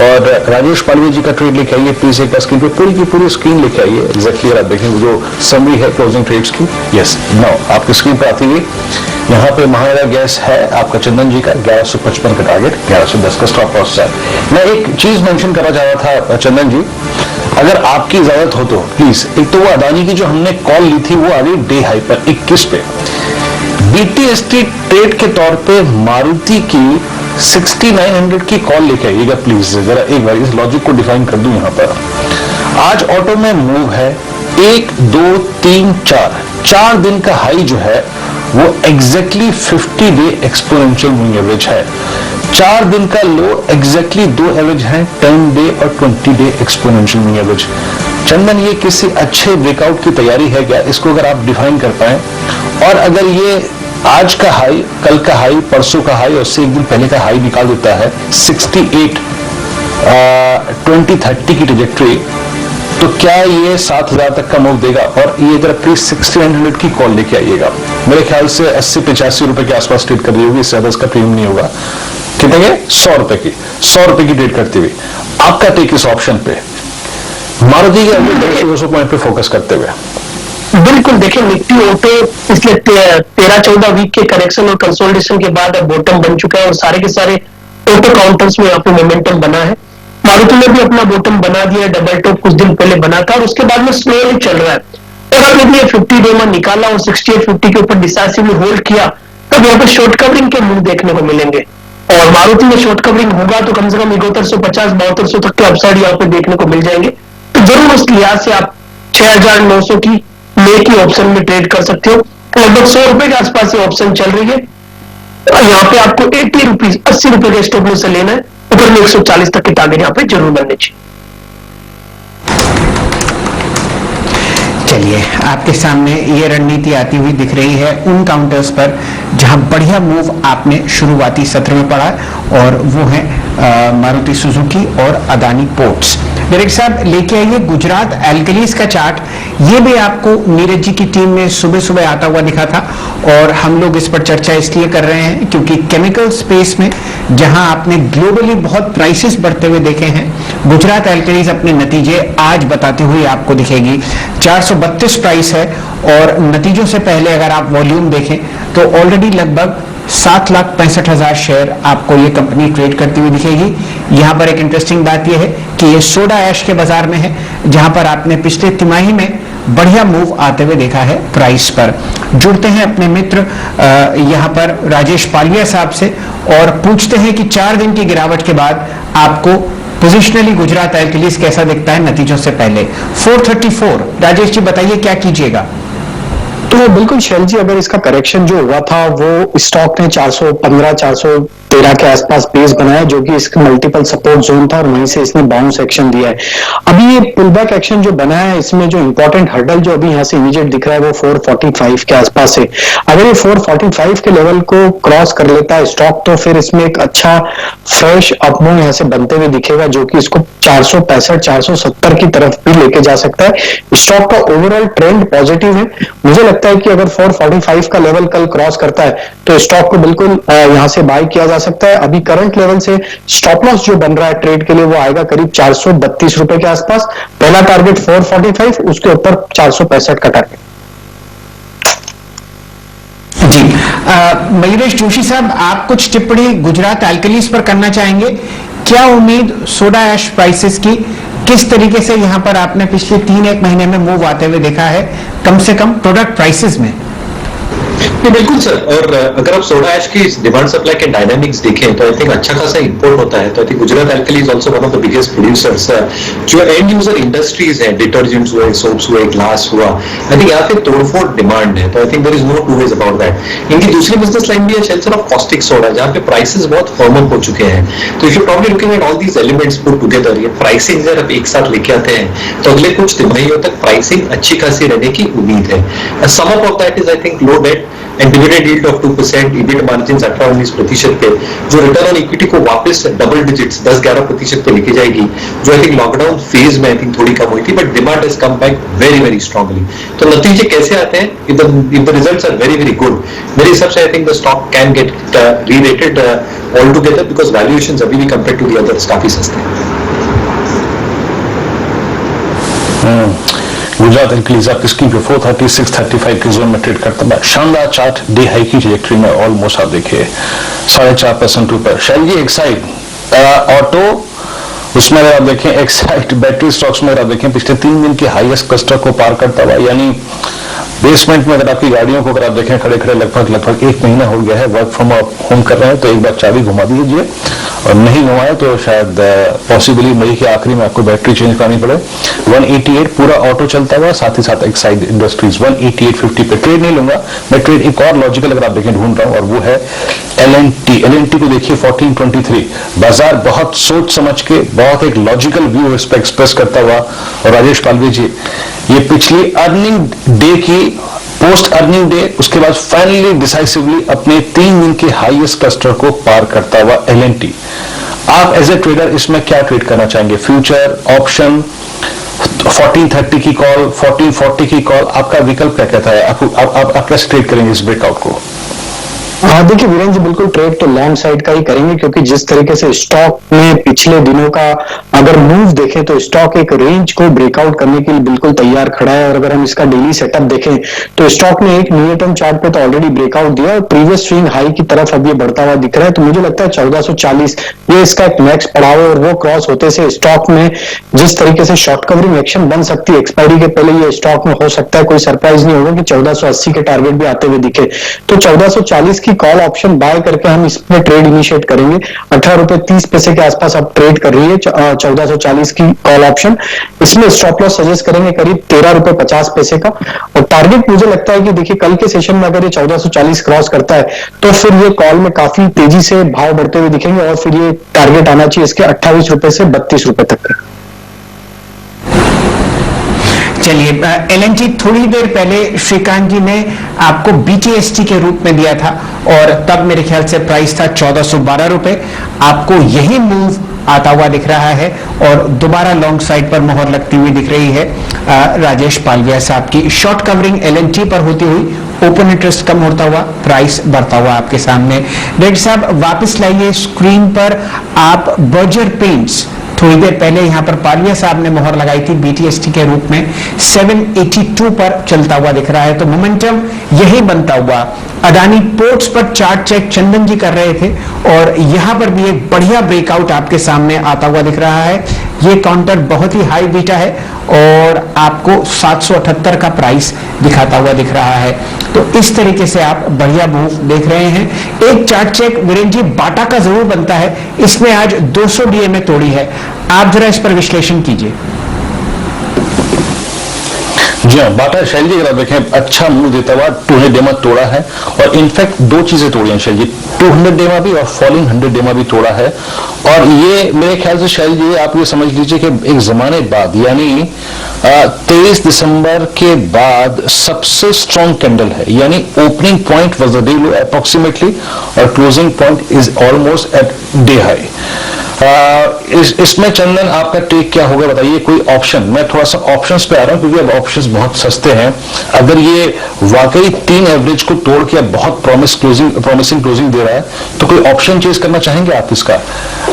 और राजेश पालिया जी का ट्रेड लेके आइए प्लीज, एक स्क्रीन पे पूरी की पूरी स्क्रीन लेके आइए एग्जैक्टली। अगर आप देखें जो समरी है क्लोजिंग ट्रेड्स की, यस नाउ आपकी स्क्रीन पर आती है। यहाँ पे महानगर गैस है आपका चंदन जी का 1155 का टारगेट, 1110 का स्टॉप लॉस है। मैं एक चीज मेंशन करना चाह रहा था चंदन जी, अगर आपकी इजाजत हो तो प्लीज, एक तो वो अदानी की जो हमने कॉल ली थी वो आ गई डे हाई पर 21 पे, बीटीएसटी ट्रेड के तौर पे मारुति की 6900 की कॉल लेके आइएगा प्लीज। जरा एक बार इस लॉजिक को डिफाइन कर दूं। यहाँ पर आज ऑटो में मूव है 1, 2, 3, 4 दिन का हाई जो है वो exactly 50 day exponential moving average है। 4 दिन का लो एग्जैक्टली 2 एवरेज हैं, 10 डे और 20 डे एक्सपोनेंशियल मूविंग एवरेज। चंदन, ये किसी अच्छे ब्रेकआउट की तैयारी है क्या? इसको अगर आप डिफाइन कर पाए, और अगर ये आज का हाई, कल का हाई, परसों का हाई और उससे एक दिन पहले का हाई निकाल देता है 68 2030 की ट्रेजेक्टरी, तो क्या ये 7000 तक का मूव देगा? और ये अगर प्लीज 6900 की कॉल लेके आइएगा, मेरे ख्याल से 80-85 रुपए के आसपास ट्रेड कर रही होगी, इससे इसका प्रीमियम नहीं होगा। कितने के? 100 रुपए की, 100 रुपए की ट्रेड करते हुए आपका टेक इस ऑप्शन पे मारुति के अगले 150 पॉइंट पे फोकस करते हुए। बिल्कुल, देखिए निफ्टी ऑटो इसलिए 13-14 वीक के करेक्शन और कंसोलिडेशन के बाद अब बॉटम बन चुका है और सारे के सारे ऑटो काउंटर्स में यहाँ पे मोमेंटम बना है। मारुति ने भी अपना बॉटम बना दिया, डबल टॉप कुछ दिन पहले बना था और उसके बाद में स्लोली चल रहा है। और अब यदि 50 डे में निकाला और 6850 के ऊपर डिसाइसिवली होल्ड किया, तब यहाँ पे शॉर्ट कवरिंग के मूव देखने को मिलेंगे। और मारुति में शॉर्ट कवरिंग होगा तो कम से कम 7150-7200 तक के अपसाइड यहाँ पे देखने को मिल जाएंगे। तो जरूर उस लिहाज से आप 6900 की ले की ऑप्शन में ट्रेड कर सकते हो। लगभग 100 रुपए के आसपास ये ऑप्शन चल रही है। यहाँ पे आपको 80 रुपीज 80 रुपए के स्टॉप लॉस से लेना है, ऊपर में 140 तक के टारगेट यहाँ पे जरूर बनने चाहिए। चलिए, आपके सामने ये रणनीति आती हुई दिख रही है उन काउंटर्स पर जहां बढ़िया मूव आपने शुरुआती सत्र में पड़ा, और वो है मारुति सुजुकी और अदानी पोर्ट्स। डायरेक्टर साहब लेके आइए गुजरात एल्कलीज का चार्ट। ये भी आपको नीरज जी की टीम में सुबह सुबह आता हुआ दिखा था, और हम लोग इस पर चर्चा इसलिए कर रहे हैं क्योंकि केमिकल स्पेस में जहां आपने ग्लोबली बहुत प्राइसेस बढ़ते हुए देखे हैं, गुजरात एल्कलीज अपने नतीजे आज बताते हुए आपको दिखेगी। 432 प्राइस है, और नतीजों से पहले अगर आप वॉल्यूम देखें तो ऑलरेडी लगभग 7,65,000 शेयर आपको ये कंपनी ट्रेड करती हुई दिखेगी। यहां पर एक इंटरेस्टिंग बात यह है कि ये सोडा ऐश के बाजार में है, जहां पर आपने पिछले तिमाही में बढ़िया मूव आते हुए देखा है प्राइस पर। जुड़ते हैं अपने मित्र यहां पर राजेश पालिया साहब से और पूछते हैं कि 4 दिन की गिरावट के बाद आपको पोजिशनली गुजरात एल्कलीज कैसा दिखता है नतीजों से पहले। 434, राजेश जी बताइए क्या कीजिएगा? तो बिल्कुल शैल जी, अगर इसका करेक्शन जो हुआ था वो स्टॉक ने 415-413 के आसपास बेस बनाया, जो कि इसका मल्टीपल सपोर्ट जोन था, और वहीं से इसने बाउंस एक्शन दिया है। अभी ये पुल बैक एक्शन जो बना है, इसमें जो इंपॉर्टेंट हर्डल जो अभी यहाँ से इमीडिएट दिख रहा है वो 445 के आसपास है। अगर ये 445 के लेवल को क्रॉस कर लेता है स्टॉक, तो फिर इसमें एक अच्छा फ्रेश अपमूव यहाँ से बनते हुए दिखेगा, जो कि इसको 465-470 की तरफ भी लेके जा सकता है। स्टॉक का ओवरऑल ट्रेंड पॉजिटिव है। मुझे लगता है कि अगर 445 का लेवल कल क्रॉस करता है तो स्टॉक को बिल्कुल यहां से बाय किया जा सकता है। अभी करंट लेवल से स्टॉप लॉस जो बन रहा है ट्रेड के लिए वो आएगा करीब 432 रुपए के आसपास। पहला टारगेट 445, उसके ऊपर 465 का टारगेट। जी, मयूरेश जोशी साहब, आप कुछ टिप्पणी गुजरात एल्कलीज पर करना चाहेंगे? क्या उम्मीद सोडा ऐश प्राइसेस की? किस तरीके से यहां पर आपने पिछले 3-1 महीने में मूव आते हुए देखा है, कम से कम प्रोडक्ट प्राइसेस में? बिल्कुल सर, और अगर आप सोडा ऐश की डिमांड सप्लाई के डायनामिक्स देखें तो आई थिंक अच्छा खासा इंपोर्ट होता है। तो आई थिंक गुजरात एल्कली is also one of the biggest producers. जो एंड यूजर इंडस्ट्रीज है, डिटर्जेंट्स हुए, सोप्स हुए, ग्लास हुआ, आई थिंक यहाँ पे तोड़फोड़ डिमांड है। तो I think there is no two ways about that. इनकी दूसरी बिजनेस लाइन भी है शेल्टर ऑफ कॉस्टिक सोडा, जहाँ पे प्राइसेस बहुत फर्म अप हो चुके हैं। तो if you probably looking at all these elements put together, ये प्राइसिंग अगर आप एक साथ लेके आते हैं तो अगले कुछ तिमाहियों तक प्राइसिंग अच्छी खासी रहने की उम्मीद है। Some of that is I think low debt and dividend yield of 2%, EBIT margins 18-19% पे, जो रिटर्न ऑन इक्विटी को वापस डबल डिजिट्स 10-11% पे लेके जाएगी, जो आई थिंक लॉकडाउन फेज में आई थिंक थोड़ी कम हुई थी, but demand has come back very very strongly. तो नतीजे कैसे आते हैं? If the results are very very good, मेरे हिसाब से I think the stock can get re-rated all together, because valuations अभी भी कंपेयर टू द अदर्स काफी सस्ते हैं। गुजरात एल्कलीज आपकी स्क्रीन पे 436-35 के जोन में ट्रेड करता है। शानदार चार्ट, डे हाई की ट्रैजेक्टरी में ऑलमोस्ट आप देखिए 4.5% ऊपर। शैल जी, एक्साइड ऑटो, उसमें अगर आप देखें एक्साइड बैटरी स्टॉक्स में अगर आप देखें पिछले 3 दिन के हाईएस्ट क्लस्टर को पार करता हुआ, यानी बेसमेंट में अगर आपकी गाड़ियों को अगर आप देखें खड़े खड़े लगभग 1 महीना हो गया है, वर्क फ्रॉम होम कर रहे हैं, तो एक बार चाबी घुमा दीजिए और नहीं घुमाए तो शायद पॉसिबली मई के आखिरी में आपको बैटरी चेंज करनी पड़े। 188 पूरा ऑटो चलता हुआ, साथ ही साथ एक्साइड इंडस्ट्रीज 188.50 पे ट्रेड नहीं लूंगा मैं। ट्रेड एक और लॉजिकल अगर आप देखें ढूंढ रहा हूं, और वो है एलएनटी को देखिए 1423। बाजार बहुत सोच समझ के बहुत एक लॉजिकल व्यू इस पर एक्सप्रेस करता हुआ। और राजेश पालवी जी, ये पिछली अर्निंग डे की पोस्ट अर्निंग डे, उसके बाद फाइनली डिसाइसिवली अपने 3 दिन के हाईएस्ट क्लस्टर को पार करता हुआ एलएनटी। आप एज ए ट्रेडर इसमें क्या ट्रेड करना चाहेंगे? फ्यूचर, ऑप्शन, 1430 की कॉल, 1440 की कॉल, आपका विकल्प क्या कहता है? आप कैसे ट्रेड करेंगे इस ब्रेकआउट को? हाँ देखिए वीरेंद्र जी, बिल्कुल ट्रेड तो लॉन्ग साइड का ही करेंगे, क्योंकि जिस तरीके से स्टॉक में पिछले दिनों का अगर मूव देखें तो स्टॉक एक रेंज को ब्रेकआउट करने के लिए बिल्कुल तैयार खड़ा है। और अगर हम इसका डेली सेटअप देखें तो स्टॉक ने एक नियर टर्म चार्ट पे तो ऑलरेडी ब्रेकआउट दिया और प्रीवियस स्विंग हाई की तरफ अब ये बढ़ता हुआ दिख रहा है। तो मुझे लगता है 1440 ये इसका एक नेक्स्ट पड़ाव है, और वो क्रॉस होते से स्टॉक में जिस तरीके से शॉर्ट कवरिंग एक्शन बन सकती है एक्सपायरी के पहले, ये स्टॉक में हो सकता है कोई सरप्राइज नहीं होगा कि 1480 के टारगेट भी आते हुए दिखे। तो 1440 की कॉल ऑप्शन बाय करके हम इसमें ट्रेड इनिशिएट करेंगे। 18.30 के आसपास अब ट्रेड कर रही है 1440 की कॉल ऑप्शन। इसमें स्टॉप लॉस सजेस्ट करेंगे करीब 13.50 रुपए का। और टारगेट मुझे लगता है कि देखिए कल के सेशन में अगर ये 1440 क्रॉस करता है तो फिर ये कॉल में काफी तेजी से भाव बढ़ते हुए दिखेंगे, और फिर ये टारगेट आना चाहिए इसके 28 रुपए से 32 रुपए तक का। चलिए, एलएनटी थोड़ी देर पहले श्रीकांत जी ने आपको बीटीएसटी के रूप में दिया था, और तब मेरे ख्याल से प्राइस था 1412 रुपए। आपको यही मूव आता हुआ दिख रहा है और दोबारा लॉन्ग साइड पर मोहर लगती हुई दिख रही है राजेश पालविया साहब की। शॉर्ट कवरिंग एलएनटी पर होती हुई ओपन इंटरेस्ट कम होता हुआ, प्राइस बढ़ता हुआ आपके सामने। डायरेक्टर साहब वापस लाइए स्क्रीन पर आप बर्जर पेंट्स। थोड़ी देर पहले यहां पर पालविया साहब ने मोहर लगाई थी बीटीएसटी के रूप में, 782 पर चलता हुआ दिख रहा है। तो मोमेंटम यही बनता हुआ। अडानी पोर्ट्स पर चार्ट चेक चंदन जी कर रहे थे, और यहां पर भी एक बढ़िया ब्रेकआउट आपके सामने आता हुआ दिख रहा है। ये काउंटर बहुत ही हाई बीटा है और आपको 778 का प्राइस दिखाता हुआ दिख रहा है। तो इस तरीके से आप बढ़िया मूव देख रहे हैं। एक चार्ट चेक वीरेंद्र जी बाटा का जरूर बनता है, इसमें आज 200 डीएमए तोड़ी है। आप जरा इस पर विश्लेषण कीजिए। जी हाँ, बाटा शैल जी अगर आप देखें अच्छा मूव देता हुआ 200 डेमा तोड़ा है, और इनफैक्ट 2 चीजें तोड़ी हैं शैल जी, 200 डेमा भी और फॉलिंग 100 डेमा भी तोड़ा है। और ये मेरे ख्याल से शैल जी आप ये समझ लीजिए कि एक जमाने बाद, यानी 23 दिसंबर के बाद सबसे स्ट्रॉन्ग कैंडल है। यानी opening point was the day low approximately, और closing point is almost at day high. इसमें चंदन आपका टेक क्या होगा बताइए? कोई ऑप्शन, मैं थोड़ा सा ऑप्शंस पे आ रहा हूं क्योंकि अब ऑप्शंस बहुत सस्ते हैं। अगर ये वाकई 3 एवरेज को तोड़ के अब बहुत प्रॉमिसिंग क्लोजिंग दे रहा है, तो कोई ऑप्शन चेज करना चाहेंगे आप इसका?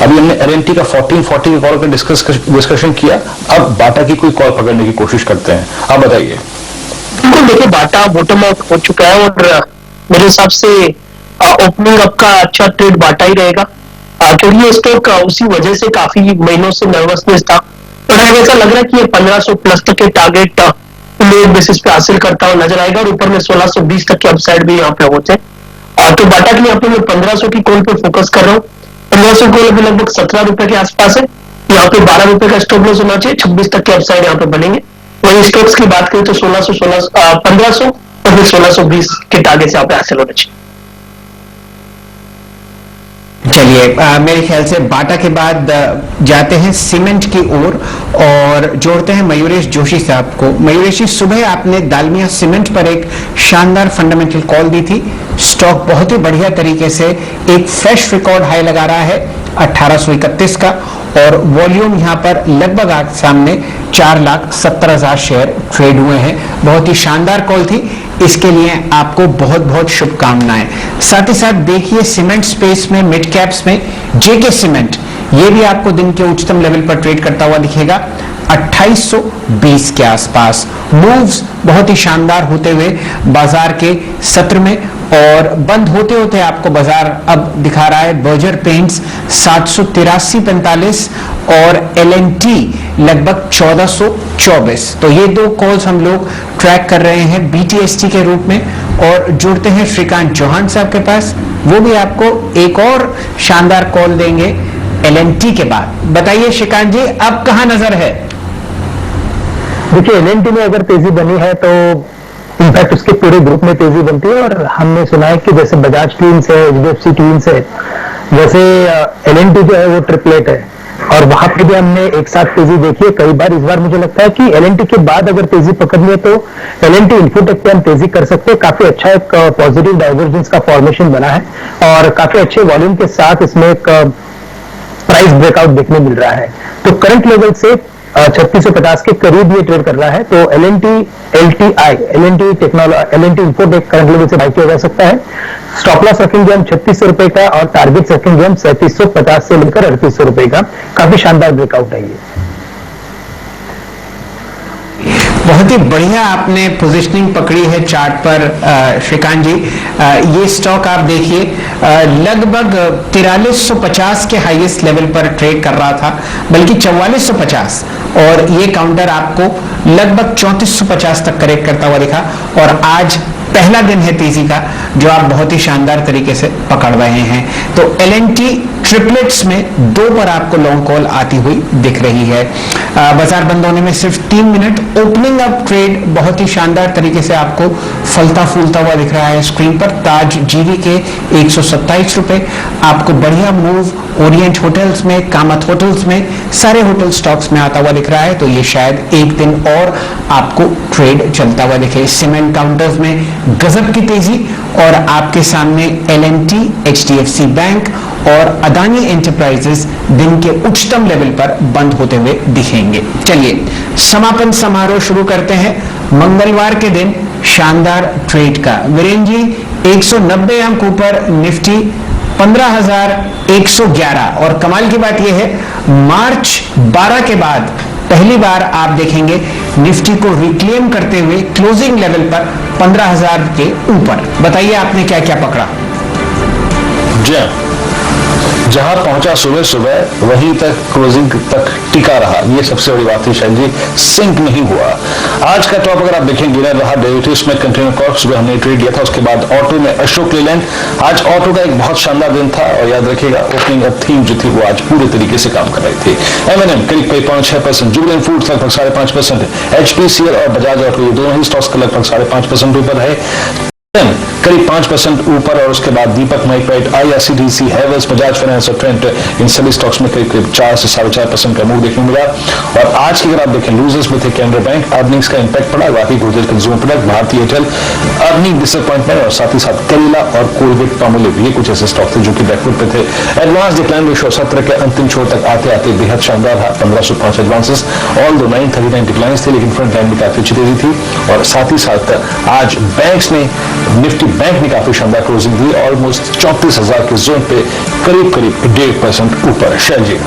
अभी हमने एलएनटी का 1440 के कॉल पर डिस्कशन किया, अब बाटा की कोई कॉल पकड़ने की कोशिश करते हैं, आप बताइए। बिल्कुल, देखिए बाटा बॉटम आउट हो चुका है, और मेरे हिसाब से ओपनिंग अप का अच्छा ट्रेड बाटा ही रहेगा, क्योंकि ये स्टॉक उसी वजह से काफी महीनों से नर्वसनेस था। तो ऐसा लग रहा है कि ये 1500 प्लस तक के टारगेट लोड बेसिस पे हासिल करता हुआ नजर आएगा, और ऊपर में 1620 तक के अपसाइड भी यहाँ पे होते हैं। तो बाटा के यहाँ पे मैं 1500 की कॉल पे फोकस कर रहा हूँ। 1500 कॉल अभी लगभग 17 रुपए के आसपास है। यहाँ पे 12 रुपए का स्टॉप लॉस होना चाहिए, 26 तक के अपसाइड यहाँ पे बनेंगे। वही स्टॉक्स की बात करें तो 1500 और फिर 1620 के टारगेट यहाँ पे हासिल होना चाहिए। चलिए, मेरे ख्याल से बाटा के बाद जाते हैं सीमेंट की ओर और जोड़ते हैं मयूरेश जोशी साहब को। मयूरेश जी, सुबह आपने दालमिया सीमेंट पर एक शानदार फंडामेंटल कॉल दी थी। स्टॉक बहुत ही बढ़िया तरीके से एक फ्रेश रिकॉर्ड हाई लगा रहा है 1831 का, और वॉल्यूम यहां पर लगभग आज सामने 4,70,000 शेयर ट्रेड हुए हैं। बहुत ही शानदार कॉल थी, इसके लिए आपको बहुत बहुत शुभकामनाएं। साथ ही साथ देखिए सीमेंट स्पेस में मिड कैप्स में जेके सीमेंट, ये भी आपको दिन के उच्चतम लेवल पर ट्रेड करता हुआ दिखेगा 2820 के आसपास। मूव्स बहुत ही शानदार होते हुए बाजार के सत्र में, और बंद होते होते आपको बाजार अब दिखा रहा है बर्जर पेंट्स 783.45 और एलएनटी लगभग 1424। तो ये 2 कॉल्स हम लोग ट्रैक कर रहे हैं बीटीएसटी के रूप में। और जुड़ते हैं श्रीकांत चौहान साहब के पास, वो भी आपको एक और शानदार कॉल देंगे L&T के बाद। बताइए श्रीकांत जी, अब कहां नजर है? देखिए, L&T में अगर तेजी बनी है तो इनफैक्ट उसके पूरे ग्रुप में तेजी बनती है, और हमने सुना है कि जैसे बजाज टीम्स है, HDFC टीम्स है, वैसे L&T जो है वो ट्रिपलेट है, और वहां पे भी हमने एक साथ तेजी देखी है कई बार। इस बार मुझे लगता है कि L&T के बाद अगर तेजी पकड़ लिया तो L&T इन्फोटेक पे हम तेजी कर सकते हैं। काफी अच्छा एक पॉजिटिव डाइवर्जेंस का फॉर्मेशन बना है और काफी अच्छे वॉल्यूम के साथ इसमें एक प्राइस ब्रेकआउट देखने मिल रहा है। तो करंट लेवल से 3650 के करीब ये ट्रेड कर रहा है। तो L&T इन्फोटेक करंट लेवल से बाय किया जा सकता है। स्टॉप लॉस रखेंगे हम 3600 रुपए का और टारगेट रखेंगे हम 3750 से लेकर 3800 रुपए का। काफी शानदार ब्रेकआउट है ये। बहुत ही बढ़िया आपने पोजीशनिंग पकड़ी है चार्ट पर श्रीकांत जी। ये स्टॉक आप देखिए लगभग 4350 के हाईएस्ट लेवल पर ट्रेड कर रहा था, बल्कि 4450, और ये काउंटर आपको लगभग 3450 तक करेक्ट करता हुआ दिखा। और आज पहला दिन है तेजी का जो आप बहुत ही शानदार तरीके से पकड़ रहे हैं। तो L&T ट्रिपलेट्स में 2 पर आपको लॉन्ग कॉल आती हुई दिख रही है। बाजार बंद होने में सिर्फ 3 मिनट, ओपनिंग अप ट्रेड बहुत ही शानदार तरीके से आपको फलता फूलता हुआ दिख रहा है स्क्रीन पर। ताज जीवी के 127 रुपए, आपको बढ़िया मूव ओरिएंट होटल्स में, कामत होटल्स में, सारे होटल स्टॉक्स में आता हुआ दिख रहा है। तो ये शायद एक दिन और आपको ट्रेड चलता हुआ दिखे। सीमेंट काउंटर्स में गजब की तेजी, और आपके सामने L&T, HDFC बैंक और अदानी एंटरप्राइजेस दिन के उच्चतम लेवल पर बंद होते हुए दिखेंगे। चलिए समापन समारोह शुरू करते हैं मंगलवार के दिन शानदार ट्रेड का। वीरेंद्र जी, 190 अंक ऊपर निफ्टी 15,111, और कमाल की बात यह है मार्च 12 के बाद पहली बार आप देखेंगे निफ्टी को रिक्लेम करते हुए क्लोजिंग लेवल पर 15,000 के ऊपर। बताइए आपने क्या क्या पकड़ा? जी, जहां पहुंचा सुबह सुबह वहीं तक क्लोजिंग तक टिका रहा, ये सबसे बड़ी बात थी शायद जी, सिंक नहीं हुआ। आज का टॉप अगर आप देखें गिनर रहा डेरिवेटिव्स में कंटेनर कॉर्प, सुबह हमने ट्रेड लिया था। उसके बाद ऑटो में अशोक लेलैंड। आज ऑटो का एक बहुत शानदार दिन था, और याद रखिएगा ओपनिंग अप थीम जो थी वो आज पूरे तरीके से काम कर रही थी। M&M करीब 5.6%, जुबिलेंट फूड्स लगभग 5.5%, HPCL और बजाज ऑटो ये दोनों ही स्टॉक्स लगभग 5.5% ऊपर है, करीब 5% ऊपर। और उसके बाद दीपक माइक्रोइट, IRCTC, हैवेल्स, बजाज फाइनेंस और ट्रेंट, इन सभी स्टॉक्स में करीब 4 से 4.5% का मूव देखने मिला। और आज की अगर आप देखें लूजर्स में थे कैनरा बैंक, अर्निंग्स का इंपैक्ट पड़ा, बाकी Gujarat consumer product, Bharti Airtel earning disappointment, और साथ ही साथ करेला और कोलगेट पामोलिव, ये कुछ ऐसे स्टॉक थे जो कि बैकफुट पे थे। एडवांस डिक्लाइन रेशियो 17 के अंतिम छोर तक आते आते बेहद शानदार रहा, 1505 एडवांसेस, ऑल दो 939 डिक्लाइंस थे, लेकिन फ्रंट लाइन में काफी अच्छी तेजी थी। और साथ ही साथ आज बैंक्स ने, निफ्टी बैंक ने काफी शानदार क्लोजिंग दी, ऑलमोस्ट 34,000 के जोन पे करीब 1.5% ऊपर। शैल जी।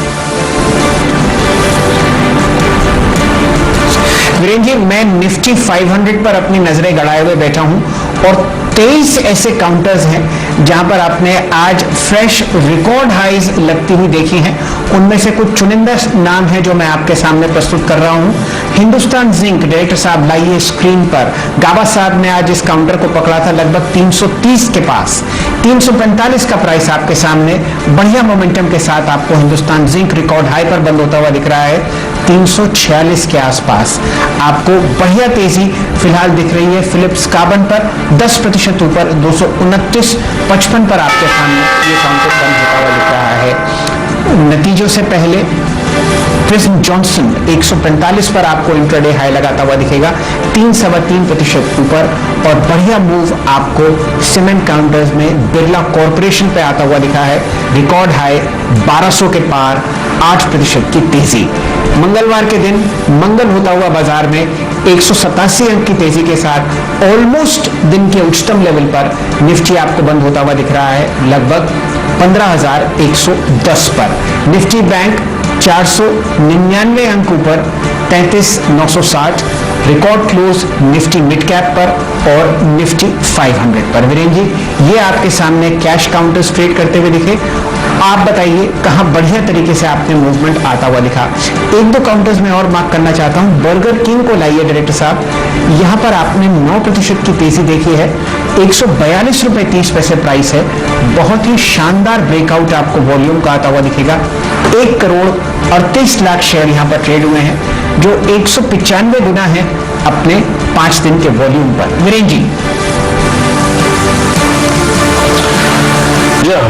वीरेंद्र जी, मैं निफ्टी 500 पर अपनी नजरें गड़ाए हुए बैठा हूं, और 23 ऐसे काउंटर्स हैं जहां पर आपने आज फ्रेश रिकॉर्ड हाइज लगती हुई देखी हैं। उनमें से कुछ चुनिंदा नाम है जो मैं आपके सामने प्रस्तुत कर रहा हूं। हिंदुस्तान जिंक, डायरेक्टर साहब लाइए स्क्रीन पर। गाबा साहब ने आज इस काउंटर को पकड़ा था लगभग 330 के पास, 345 का प्राइस आपके सामने बढ़िया मोमेंटम के साथ आपको हिंदुस्तान जिंक रिकॉर्ड हाई पर बंद होता हुआ दिख रहा है 346 के आसपास। आपको बढ़िया तेजी फिलहाल दिख रही है फिलिप्स कार्बन पर 10% ऊपर 229.55 पर आपके सामने ये काउंटर बंद होता हुआ दिख रहा है। नतीजों से पहले प्रिज्म जॉनसन 145 पर आपको इंट्राडे हाई लगाता हुआ दिखेगा 3.3% ऊपर, और बढ़िया मूव आपको सीमेंट काउंटर्स में बिरला कॉर्पोरेशन पे आता हुआ दिखा है, रिकॉर्ड हाई 1200 के पार 8% की तेजी। मंगलवार के दिन मंगल होता हुआ बाजार में 187 अंक की तेजी के साथ ऑलमोस्ट दिन के उच्चतम लेवल पर निफ्टी आपको बंद होता हुआ दिख रहा है लगभग 15,110 पर। निफ्टी बैंक 499 अंक ऊपर 33,960, record close Nifty mid cap पर और निफ्टी 500 पर। वीरेंद्र जी, ये आपके सामने कैश काउंटर्स ट्रेड करते हुए दिखे। आप बताइए कहां बढ़िया तरीके से आपने मूवमेंट आता हुआ दिखा। एक दो काउंटर्स में और मार्क करना चाहता हूं। बर्गर किंग को लाइए डायरेक्टर साहब। यहां पर आपने 9% की तेजी देखी है। 142 रुपए 30 पैसे प्राइस है। बहुत ही शानदार ब्रेकआउट आपको वॉल्यूम का आता हुआ दिखेगा। 1 करोड़ 38 लाख शेयर यहां पर ट्रेड हुए हैं, जो 195 गुना है अपने 5 दिन के वॉल्यूम पर। वीरेंद्र जी,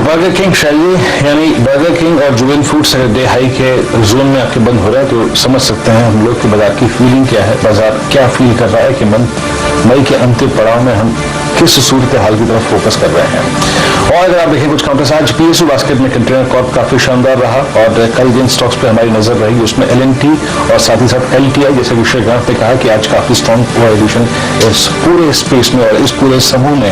बर्गर किंग शैली, यानी बर्गर किंग और जुबिन फूड्स अगर डे हाई के जोन में आपके बंद हो रहा है तो समझ सकते हैं हम लोग कि बाजार की फीलिंग क्या है, बाजार क्या फील कर रहा है कि मई के अंतिम पड़ाव में हम किस सूरत हाल की तरफ फोकस कर रहे हैं। और अगर आप देखें कुछ काउंटर्स, आज पीएसयू बास्केट में कंटेनर कॉर्प काफी शानदार रहा और कल जिन स्टॉक्स पे हमारी नजर रही उसमें एलएनटी और साथ ही साथ एलटीआई, जैसे विश्वकांत ने कहा कि आज काफी स्ट्रॉन्ग वैल्यूएशन इस पूरे स्पेस में और इस पूरे समूह में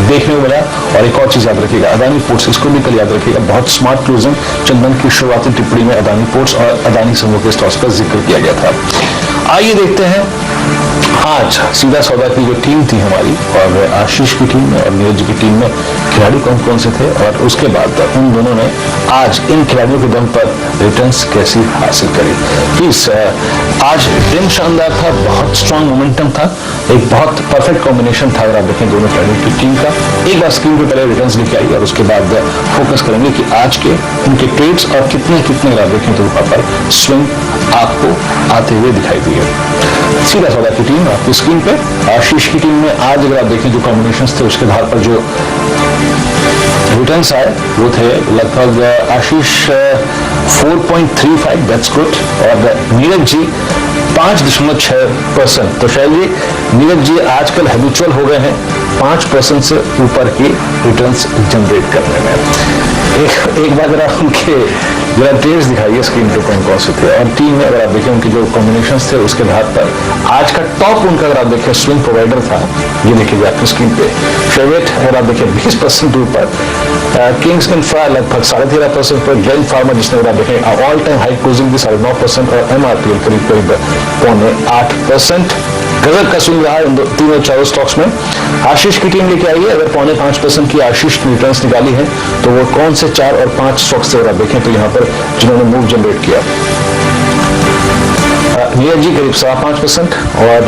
देखने को मिला। और एक और चीज याद रखिएगा, अदानी पोर्ट्स, इसको भी कल याद रखिएगा, बहुत स्मार्ट क्लोजिंग। चंदन की शुरुआती टिप्पणी में अदानी पोर्ट्स और अदानी समूह के स्टॉक्स का जिक्र किया गया था। आइए देखते हैं आज सीधा सौदा की जो टीम थी हमारी, और आशीष की टीम में और नीरज जी की टीम में खिलाड़ी कौन कौन से थे, और उसके बाद उन दोनों ने आज इन खिलाड़ियों के दम पर रिटर्न्स कैसी हासिल करी। प्लीज, आज दिन शानदार था, बहुत स्ट्रांग मोमेंटम था, एक बहुत परफेक्ट कॉम्बिनेशन था। अगर आप देखें दोनों खिलाड़ियों की टीम का, एक बार स्क्रीन पर पहले रिटर्न्स लेके आई और उसके बाद फोकस करेंगे कि आज के उनके ट्रेड्स और कितने अगर आप देखें तो वहां पर स्विंग आपको आते हुए दिखाई दिए। सीधा सौदा की टीम आपकी स्क्रीन पे, आशीष की टीम में आज अगर आप देखें जो कॉम्बिनेशंस थे उसके आधार पर जो रिटर्न्स आए वो थे लगभग आशीष 4.35, दैट्स गुड, और नीरज जी 5.6%। तो शायद ये नीरज जी आजकल हैबिचुअल हो गए हैं 5% से ऊपर की रिटर्न्स जनरेट करने में। एक बार जरा उनके जरा ट्रेड्स दिखाइए स्क्रीन पे कौन कौन से थे, और टीम में अगर आप देखें उनके जो कॉम्बिनेशंस थे उसके आधार पर आज का टॉप उनका अगर आप देखें स्विंग प्रोवाइडर था, ये देखिए आपकी स्क्रीन पे फेवरेट अगर आप देखें 20% ऊपर किंग्स इंफ्रा लगभग 13.5% पर, ग्लेन फार्मा जिसने अगर आप देखें ऑल टाइम हाई क्लोजिंग भी 9.5% और एमआरपीएल करीब 8%। गजब का स्विंग रहा इन तीनों चारों स्टॉक्स में। आशीष की टीम लेके आई है, अगर 5.5% की आशीष ने रिटर्न्स निकाली है तो वो कौन से 4 और 5 स्टॉक्स से अगर आप देखें तो यहाँ पर जिन्होंने मूव जनरेट किया, नीरज जी करीब 5.5% और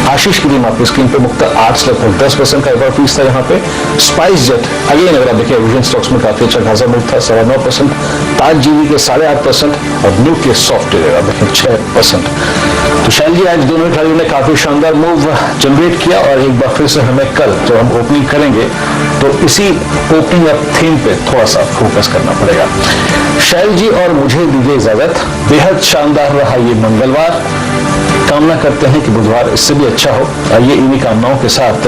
आशीष की टीम आपकी स्क्रीन पे मुक्ता 8 से लगभग 10% का एक और पीस था यहाँ पे। स्पाइस जेट अगेन अगर आप देखिए विजन स्टॉक्स में काफी अच्छा खासा मूव था 9.5%, ताज जीवी के 8.5% और ब्लू के सॉफ्टवेयर आप देखें 6%। तो शैल जी आज दोनों खिलाड़ियों ने काफी शानदार मूव जनरेट किया, और एक बार फिर से हमें कल जब हम ओपनिंग करेंगे तो इसी ओपनिंग थीम पे थोड़ा सा फोकस करना पड़ेगा। शैल जी और मुझे दीजिए इजाजत, बेहद शानदार रहा ये मंगलवार, कामना करते हैं कि बुधवार इससे भी अच्छा हो। आइए इन्हीं कामनाओं के साथ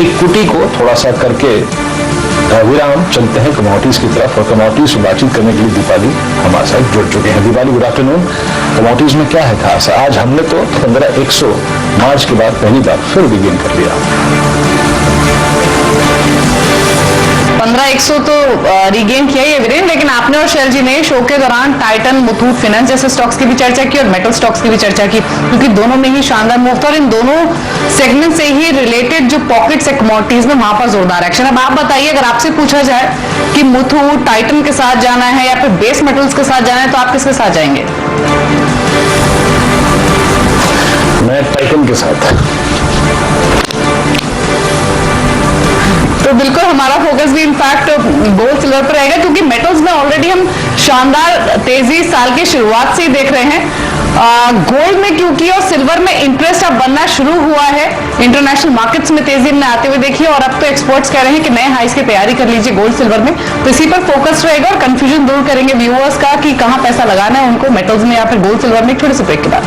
एक कुटी को थोड़ा सा करके विराम चलते हैं कमोडिटीज की तरफ, और कमोडिटीज से बातचीत करने के लिए दीपाली हमारे साथ जुड़ चुके हैं। Deepali, good afternoon. कमोडिटीज में क्या है खास? आज हमने तो 15,100 मार्च के बाद पहली बार फिर बिगिन कर लिया। 15,100 तो रीगेन किया ही है वीरेन, लेकिन आपने और शैल जी ने शो के दौरान टाइटन, मुथूट फाइनेंस जैसे स्टॉक्स की भी चर्चा की और मेटल स्टॉक्स की भी चर्चा की, क्योंकि दोनों में ही शानदार मूव था और इन दोनों सेगमेंट से ही रिलेटेड जो पॉकेट्स है कमोडिटीज में वहां पर जोरदार एक्शन। अब आप बताइए, अगर आपसे पूछा जाए कि मुथूट टाइटन के साथ जाना है या फिर बेस मेटल्स के साथ जाना है तो आप किसके साथ जाएंगे? मैं टाइटन के साथ। तो बिल्कुल हमारा फोकस भी इनफैक्ट गोल्ड सिल्वर पर रहेगा, क्योंकि मेटल्स में ऑलरेडी हम शानदार तेजी साल की शुरुआत से ही देख रहे हैं। गोल्ड में क्योंकि और सिल्वर में इंटरेस्ट अब बनना शुरू हुआ है, इंटरनेशनल मार्केट्स में तेजी हमने आते हुए देखी है, और अब तो एक्सपर्ट्स कह रहे हैं कि नए हाइस की तैयारी कर लीजिए गोल्ड सिल्वर में। तो इसी पर फोकस रहेगा और कंफ्यूजन दूर करेंगे व्यूअर्स का कि कहाँ पैसा लगाना है उनको, मेटल्स में या फिर गोल्ड सिल्वर में। एक छोटे से ब्रेक के बाद